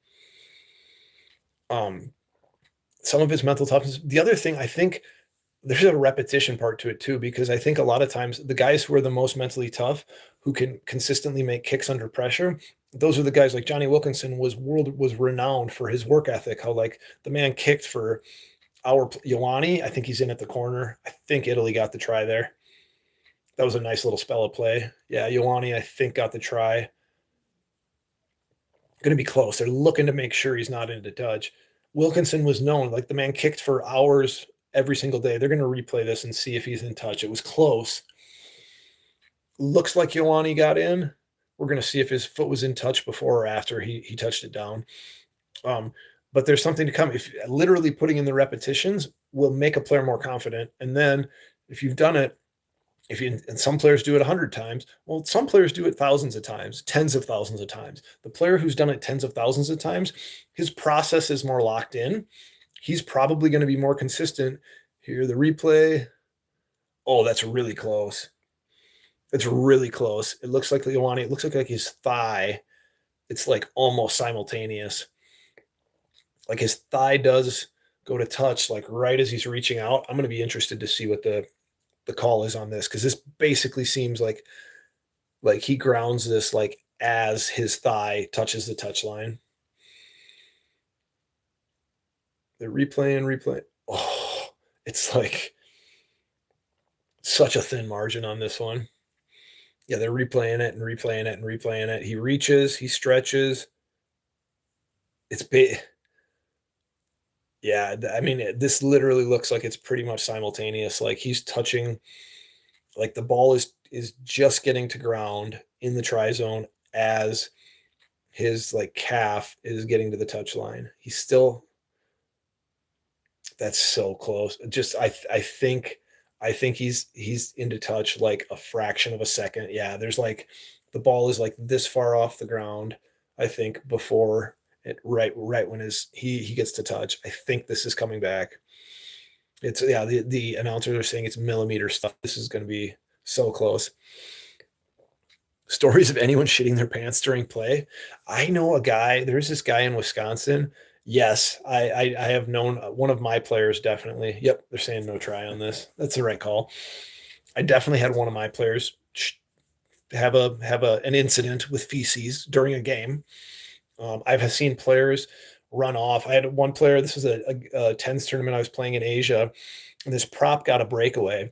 Some of it's mental toughness. The other thing, I think there's a repetition part to it too, because I think a lot of times the guys who are the most mentally tough, who can consistently make kicks under pressure, those are the guys. Like Johnny Wilkinson was renowned for his work ethic. How like the man kicked for our Ioane. I think he's in at the corner. I think Italy got the try there. That was a nice little spell of play. Yeah, Ioane, I think, got the try. Going to be close. They're looking to make sure he's not into touch. Wilkinson was known, like the man kicked for hours every single day. They're going to replay this and see if he's in touch. It was close. Looks like Ioane got in. We're going to see if his foot was in touch before or after he touched it down. But there's something to come. If literally putting in the repetitions will make a player more confident. And then if you've done it, and some players do it 100 times, well, some players do it thousands of times, tens of thousands of times. The player who's done it tens of thousands of times, his process is more locked in. He's probably going to be more consistent. Here, the replay. Oh, that's really close. It's really close. It looks like Ioane. It looks like his thigh. It's like almost simultaneous. Like his thigh does go to touch, like right as he's reaching out. I'm going to be interested to see what the call is on this, because this basically seems like he grounds this like as his thigh touches the touch line. They're replaying. Oh, it's like such a thin margin on this one. Yeah, they're replaying it. He reaches, he stretches. It's big. Yeah, I mean, this literally looks like it's pretty much simultaneous. Like he's touching, like the ball is just getting to ground in the try zone as his like calf is getting to the touch line. He's still, that's so close. Just I think he's into touch like a fraction of a second. Yeah, there's like the ball is like this far off the ground, I think, before it right when he gets to touch. I think this is coming back. It's the announcers are saying it's millimeter stuff. This is going to be so close. Stories of anyone shitting their pants during play. I know a guy, there's this guy in Wisconsin. Yes, I have known one of my players, definitely. Yep, they're saying no try on this. That's the right call. I definitely had one of my players have an incident with feces during a game. I've seen players run off. I had one player, this was a tens tournament I was playing in Asia, and this prop got a breakaway.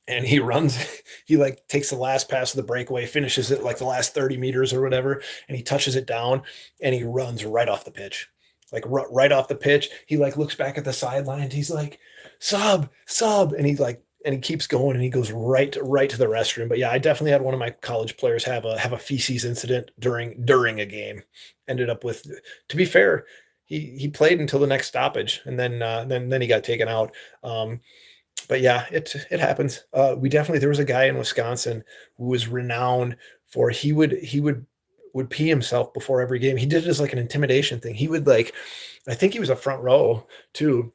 And he runs, he like takes the last pass of the breakaway, finishes it like the last 30 meters or whatever, and he touches it down, and he runs right off the pitch. Like right off the pitch, he like looks back at the sideline, and he's like, sub, and he's like, and he keeps going, and he goes right to the restroom. But yeah, I definitely had one of my college players have a feces incident during a game. Ended up with, to be fair, he played until the next stoppage, and then he got taken out. But yeah, it happens. There was a guy in Wisconsin who was renowned for he would pee himself before every game. He did it as like an intimidation thing. He would like, I think he was a front row too.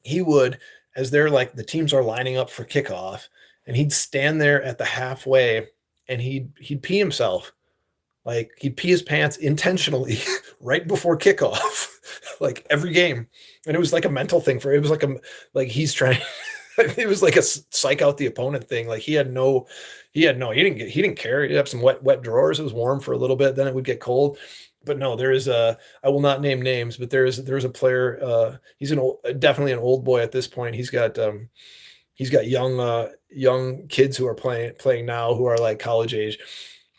He would, as they're like the teams are lining up for kickoff, and he'd stand there at the halfway and he'd pee himself. Like he'd pee his pants intentionally right before kickoff, like every game. And it was like a mental thing for, it was like he's trying, it was like a psych out the opponent thing. Like he didn't care. He'd have some wet drawers. It was warm for a little bit, then it would get cold. but no, there is a, I will not name names, but there's a player, he's definitely an old boy at this point. He's got young kids who are playing now who are like college age,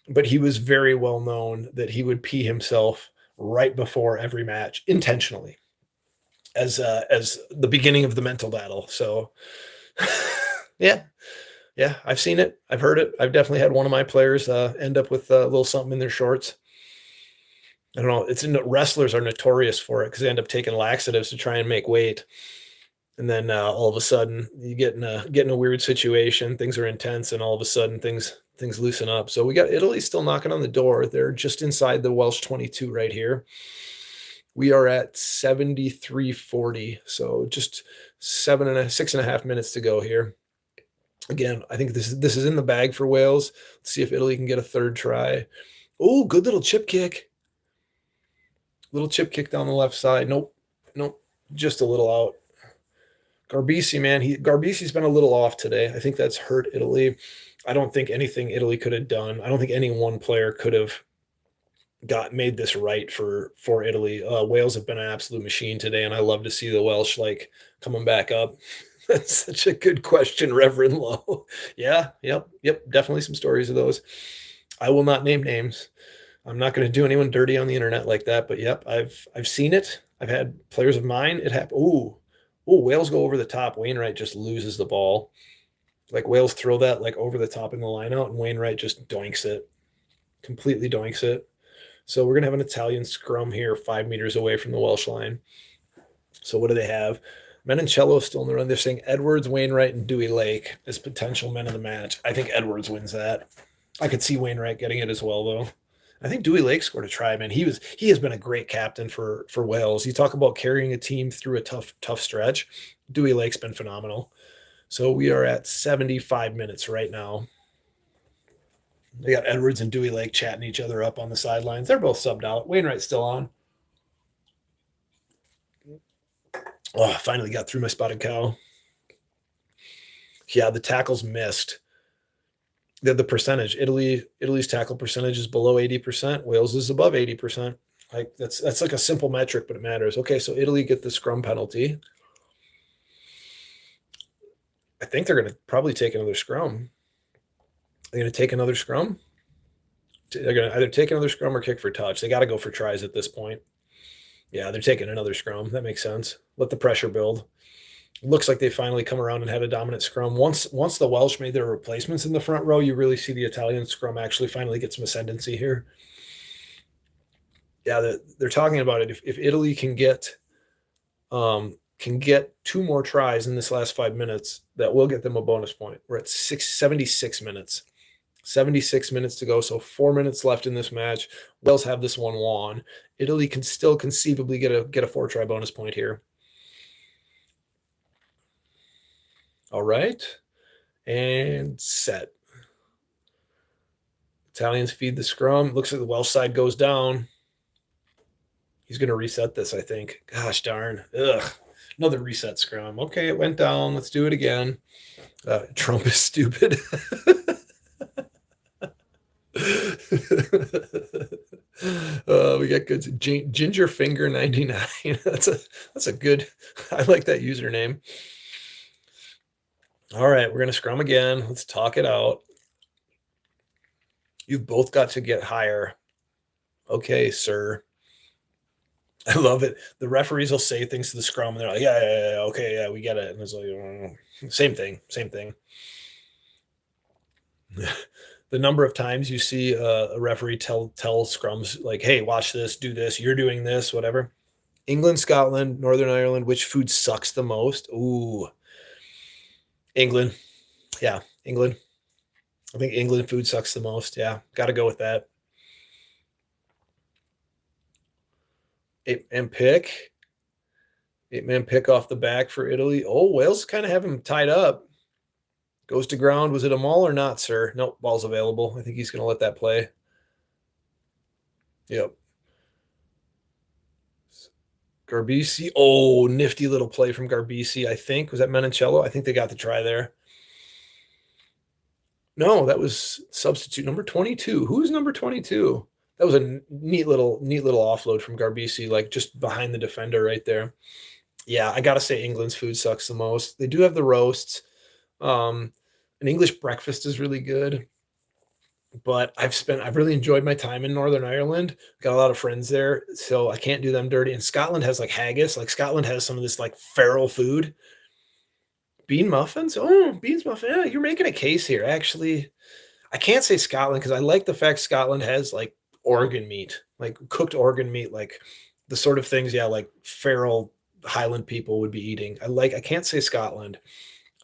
but he was very well known that he would pee himself right before every match intentionally as the beginning of the mental battle. So yeah, I've seen it. I've heard it. I've definitely had one of my players end up with a little something in their shorts. I don't know. Wrestlers are notorious for it because they end up taking laxatives to try and make weight. And then all of a sudden you get in a weird situation. Things are intense, and all of a sudden things loosen up. So we got Italy still knocking on the door. They're just inside the Welsh 22 right here. We are at 73-40. So just 6.5 minutes to go here. Again, I think this is in the bag for Wales. Let's see if Italy can get a third try. Oh, good little chip kick. Little chip kick down the left side. Nope. Just a little out. Garbisi, man, Garbisi's been a little off today. I think that's hurt Italy. I don't think anything Italy could have done. I don't think any one player could have made this right for Italy. Wales have been an absolute machine today, and I love to see the Welsh like coming back up. That's such a good question, Reverend Lowe. Yeah, yep, definitely some stories of those. I will not name names. I'm not going to do anyone dirty on the internet like that, but yep, I've seen it. I've had players of mine. It happened. Ooh, Wales go over the top. Wainwright just loses the ball. Like Wales throw that like over the top in the line out, and Wainwright just doinks it. Completely doinks it. So we're going to have an Italian scrum here 5 meters away from the Welsh line. So what do they have? Menoncello still in the run. They're saying Edwards, Wainwright, and Dewey Lake as potential men of the match. I think Edwards wins that. I could see Wainwright getting it as well, though. I think Dewey Lake scored a try, man. He has been a great captain for Wales. You talk about carrying a team through a tough stretch. Dewey Lake's been phenomenal. So we are at 75 minutes right now. They got Edwards and Dewey Lake chatting each other up on the sidelines. They're both subbed out. Wainwright's still on. Oh, I finally got through my spotted cow. Yeah, the tackles missed. The percentage. Italy's tackle percentage is below 80%. Wales is above 80%. Like that's like a simple metric, but it matters. Okay, so Italy get the scrum penalty. I think they're going to probably take another scrum. They're going to take another scrum. They're going to either take another scrum or kick for touch. They got to go for tries at this point. Yeah, they're taking another scrum. That makes sense. Let the pressure build. It looks like they finally come around and had a dominant scrum. Once the Welsh made their replacements in the front row, you really see the Italian scrum actually finally get some ascendancy here. Yeah, they're talking about it. If Italy can get 2 more tries in this last 5 minutes, that will get them a bonus point. We're at 76 minutes. 76 minutes to go, so 4 minutes left in this match. Wales have this one won. Italy can still conceivably get a 4-try bonus point here. All right, and set. Italians feed the scrum. Looks like the Welsh side goes down. He's going to reset this, I think. Gosh darn. Ugh. Another reset scrum. Okay, it went down. Let's do it again. Trump is stupid. We got good Ginger Finger 99. That's a good. I like that username. All right, we're gonna scrum again. Let's talk it out. You've both got to get higher. Okay, sir. I love it. The referees will say things to the scrum, and they're like, yeah, okay, yeah, we get it. And it's like, same thing. The number of times you see a referee tell scrums like, hey, watch this, do this, you're doing this, whatever. England, Scotland, Northern Ireland, which food sucks the most? Ooh, England. Yeah, England. I think England food sucks the most. Yeah, got to go with that. 8-man pick. 8-man pick off the back for Italy. Oh, Wales kind of have him tied up. Goes to ground. Was it a maul or not, sir? Nope, ball's available. I think he's going to let that play. Yep. Garbisi. Oh, nifty little play from Garbisi, I think. Was that Menoncello? I think they got the try there. No, that was substitute number 22. Who's number 22? That was a neat little offload from Garbisi, like just behind the defender right there. Yeah, I gotta say England's food sucks the most. They do have the roasts. An English breakfast is really good, but I've really enjoyed my time in Northern Ireland. Got a lot of friends there, so I can't do them dirty. And Scotland has like haggis. Like Scotland has some of this like feral food. Bean muffins? Oh, beans muffin. Yeah, you're making a case here. Actually, I can't say Scotland because I like the fact Scotland has like organ meat, like cooked organ meat, like the sort of things, yeah, like feral Highland people would be eating. I can't say Scotland.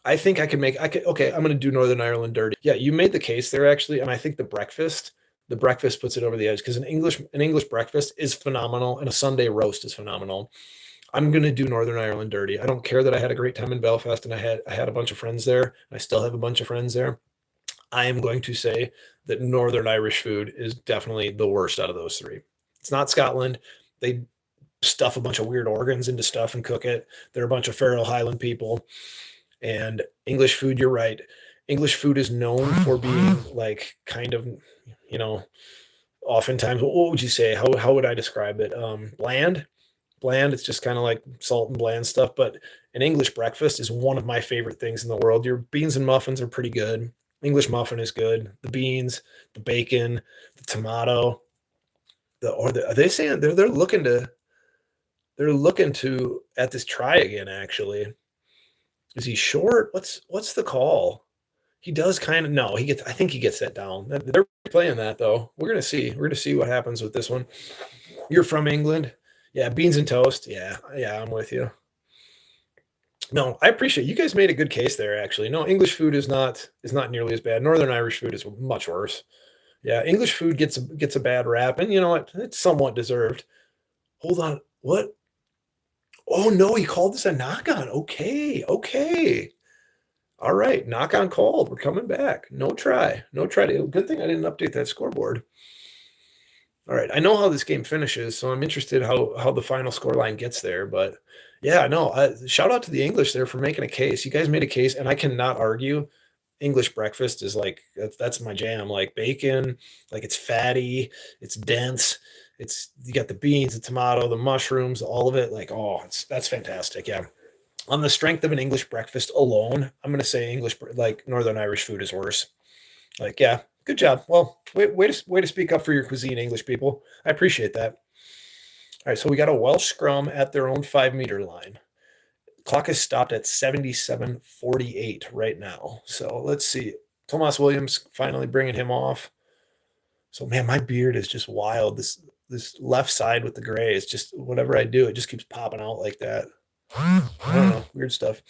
I think okay, I'm gonna do Northern Ireland dirty. Yeah, you made the case there actually, and I think the breakfast puts it over the edge because an English breakfast is phenomenal and a Sunday roast is phenomenal. I'm gonna do Northern Ireland dirty. I don't care that I had a great time in Belfast and I had a bunch of friends there. And I still have a bunch of friends there. I am going to say that Northern Irish food is definitely the worst out of those three. It's not Scotland. They stuff a bunch of weird organs into stuff and cook it. They're a bunch of feral Highland people. And English food, you're right. English food is known for being like kind of, you know, oftentimes, what would you say? How would I describe it? Bland. Bland. It's just kind of like salt and bland stuff. But an English breakfast is one of my favorite things in the world. Your beans and muffins are pretty good. English muffin is good. The beans, the bacon, the tomato, are they saying they're looking to at this try again, actually. Is he short? What's the call? He does kind of no, I think he gets that down. They're playing that though. We're gonna see. We're gonna see what happens with this one. You're from England. Yeah, beans and toast. Yeah, yeah, I'm with you. No, I appreciate you guys made a good case there, actually. No, English food is not nearly as bad. Northern Irish food is much worse. Yeah, English food gets a bad rap, and you know what? It's somewhat deserved. Hold on. What? Oh no, he called this a knock on. Okay, okay. All right, knock on called. We're coming back. No try. No try. Good thing I didn't update that scoreboard. All right, I know how this game finishes, so I'm interested how the final score line gets there. But yeah, no, shout out to the English there for making a case. You guys made a case, and I cannot argue. English breakfast is like that's my jam. Like bacon, like it's fatty, it's dense, it's you got the beans, the tomato, the mushrooms, all of it. Like that's fantastic. Yeah, on the strength of an English breakfast alone, I'm going to say English, like Northern Irish food is worse. Like, yeah, good job. Well, way to speak up for your cuisine, English people. I appreciate that. All right, so we got a Welsh scrum at their own 5 meter line. Clock is stopped at 77:48 right now. So let's see. Tomas Williams finally bringing him off. So man, my beard is just wild. This left side with the gray is just whatever I do, it just keeps popping out like that. I don't know, weird stuff.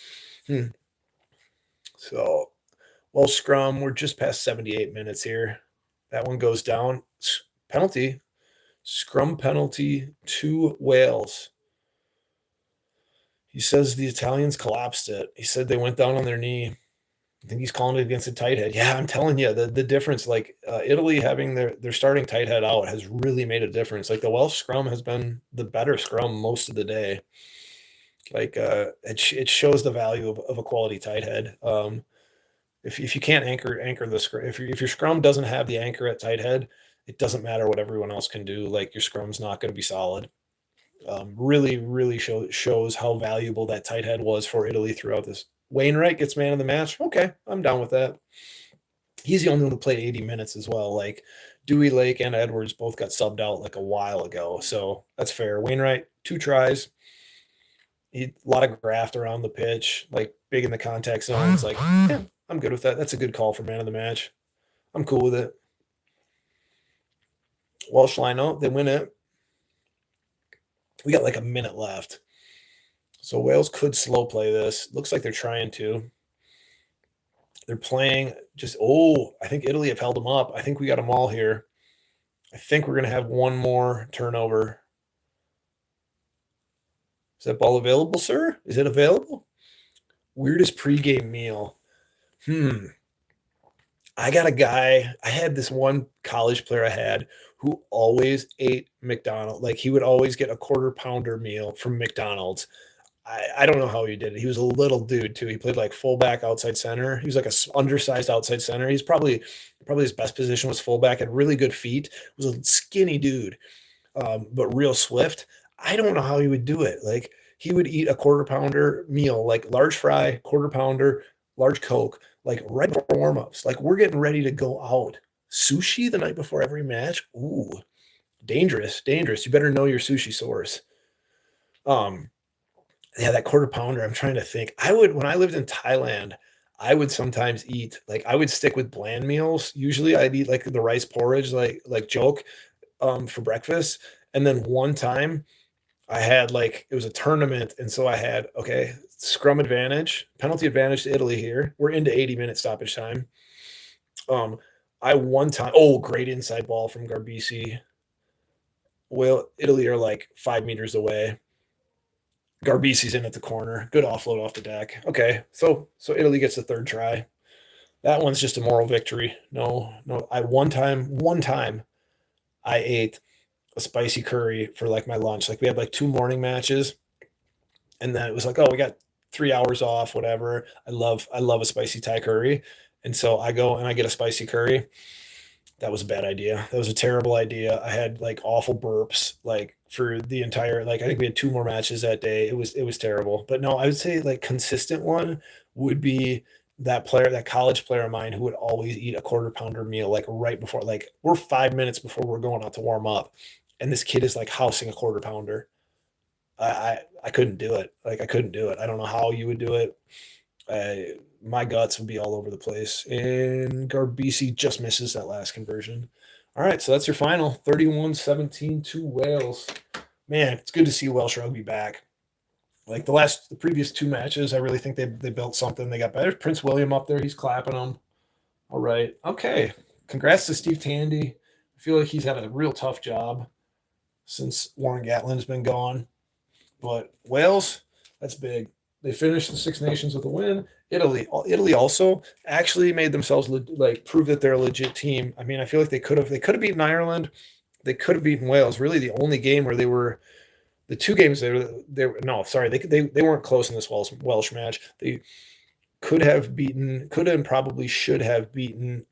So, well, scrum, we're just past 78 minutes here. That one goes down. Penalty, scrum penalty to Wales. He says the Italians collapsed it. He said they went down on their knee. I think he's calling it against a tight head. Yeah, I'm telling you, the difference, like Italy having their starting tight head out has really made a difference. Like the Welsh scrum has been the better scrum most of the day. Like it shows the value of a quality tight head. If you can't anchor the scrum, if your scrum doesn't have the anchor at tight head, it doesn't matter what everyone else can do. Like your scrum's not going to be solid. Really shows how valuable that tight head was for Italy throughout this. Wainwright gets man of the match. Okay, I'm down with that. He's the only one who played 80 minutes as well. Like Dewey Lake and Edwards both got subbed out like a while ago, so that's fair. Wainwright, 2 tries. A lot of graft around the pitch, like big in the contact zones. Like, yeah, I'm good with that. That's a good call for man of the match. I'm cool with it. Welsh line out, they win it. We got like a minute left. So Wales could slow play this. Looks like they're trying to. They're playing just, I think Italy have held them up. I think we got them all here. I think we're going to have one more turnover. Is that ball available, sir? Is it available? Weirdest pregame meal. I got a guy, I had this one college player I had who always ate McDonald's. Like he would always get a quarter pounder meal from McDonald's. I don't know how he did it. He was a little dude too. He played like fullback, outside center. He was like a undersized outside center. He's probably his best position was fullback. Had really good feet. Was a skinny dude, but real swift. I don't know how he would do it. Like he would eat a quarter pounder meal, like large fry, quarter pounder, large Coke, like right before warm-ups. Like we're getting ready to go out. Sushi the night before every match. Ooh, dangerous, dangerous. You better know your sushi source. Um, yeah, that quarter pounder. I'm trying to think. I would when I lived in Thailand, I would sometimes eat like I would stick with bland meals. Usually I'd eat like the rice porridge, like joke, for breakfast. And then one time I had like it was a tournament, and so I had okay, scrum advantage, penalty advantage to Italy here. We're into 80-minute stoppage time. Um, I one time, oh, great inside ball from Garbisi. Well, Italy are like 5 meters away. Garbisi's in at the corner. Good offload off the deck. Okay, so Italy gets the third try. That one's just a moral victory. No, no. One time I ate a spicy curry for like my lunch. Like we had like 2 morning matches, and then it was like, oh, we got 3 hours off, whatever. I love a spicy Thai curry. And so I go and I get a spicy curry. That was a bad idea. That was a terrible idea. I had like awful burps like for the entire like I think we had 2 more matches that day. It was terrible. But no, I would say like consistent one would be that player, that college player of mine who would always eat a quarter pounder meal like right before like we're 5 minutes before we're going out to warm up. And this kid is like housing a quarter pounder. I couldn't do it. Like I couldn't do it. I don't know how you would do it. My guts would be all over the place. And Garbisi just misses that last conversion. All right, so that's your final 31-17 to Wales. Man, it's good to see Welsh rugby back. Like the previous 2 matches, I really think they built something. They got better. Prince William up there, he's clapping them. All right, okay. Congrats to Steve Tandy. I feel like he's had a real tough job since Warren Gatlin's been gone. But Wales, that's big. They finished the Six Nations with a win. Italy also actually made themselves like prove that they're a legit team. I mean, I feel like they could have beaten Ireland. They could have beaten Wales. Really, the only game where they were the 2 games they were no, sorry, they weren't close in this Welsh match. They could and probably should have beaten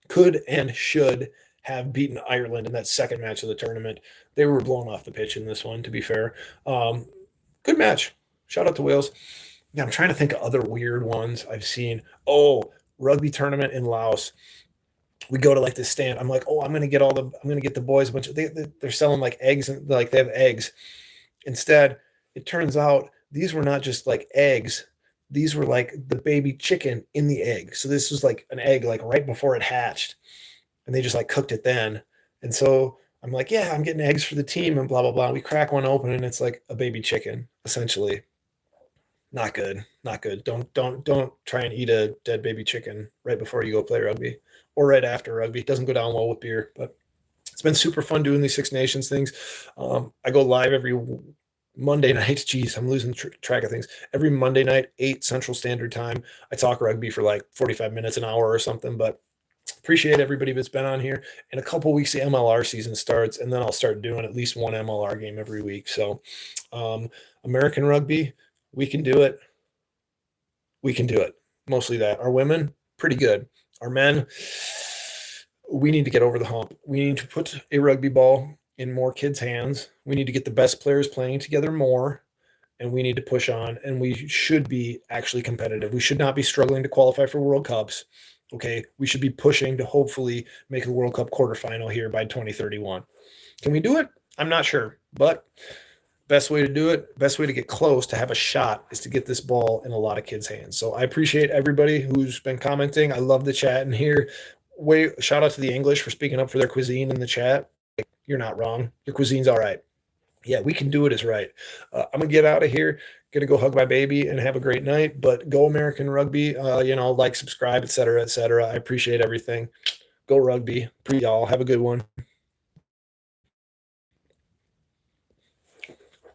could and should have beaten Ireland in that second match of the tournament. They were blown off the pitch in this one, to be fair. Good match. Shout out to Wales. Yeah, I'm trying to think of other weird ones I've seen. Oh, rugby tournament in Laos. We go to like this stand. I'm like, oh, I'm gonna get the boys a bunch of they're selling like eggs and like they have eggs. Instead, it turns out these were not just like eggs. These were like the baby chicken in the egg. So this was like an egg like right before it hatched. And they just like cooked it then. And so I'm like, yeah, I'm getting eggs for the team and blah, blah, blah. We crack one open and it's like a baby chicken, essentially. Not good. Not good. Don't try and eat a dead baby chicken right before you go play rugby or right after rugby. It doesn't go down well with beer, but it's been super fun doing these Six Nations things. I go live every Monday night. Geez, I'm losing track of things. Every Monday night, 8 Central Standard Time. I talk rugby for like 45 minutes, an hour or something, but appreciate everybody that's been on here. In a couple weeks, the MLR season starts, and then I'll start doing at least one MLR game every week. So American rugby, we can do it. We can do it. Mostly that. Our women, pretty good. Our men, we need to get over the hump. We need to put a rugby ball in more kids' hands. We need to get the best players playing together more, and we need to push on, and we should be actually competitive. We should not be struggling to qualify for World Cups. Okay, we should be pushing to hopefully make a World Cup quarterfinal here by 2031. Can we do it? I'm not sure, but best way to do it, best way to get close to have a shot is to get this ball in a lot of kids' hands. So I appreciate everybody who's been commenting. I love the chat in here. Shout out to the English for speaking up for their cuisine in the chat. You're not wrong. Your cuisine's all right. Yeah, we can do it is right. I'm going to get out of here. Going to go hug my baby and have a great night. But go American rugby, like, subscribe, et cetera, et cetera. I appreciate everything. Go rugby. Y'all have a good one.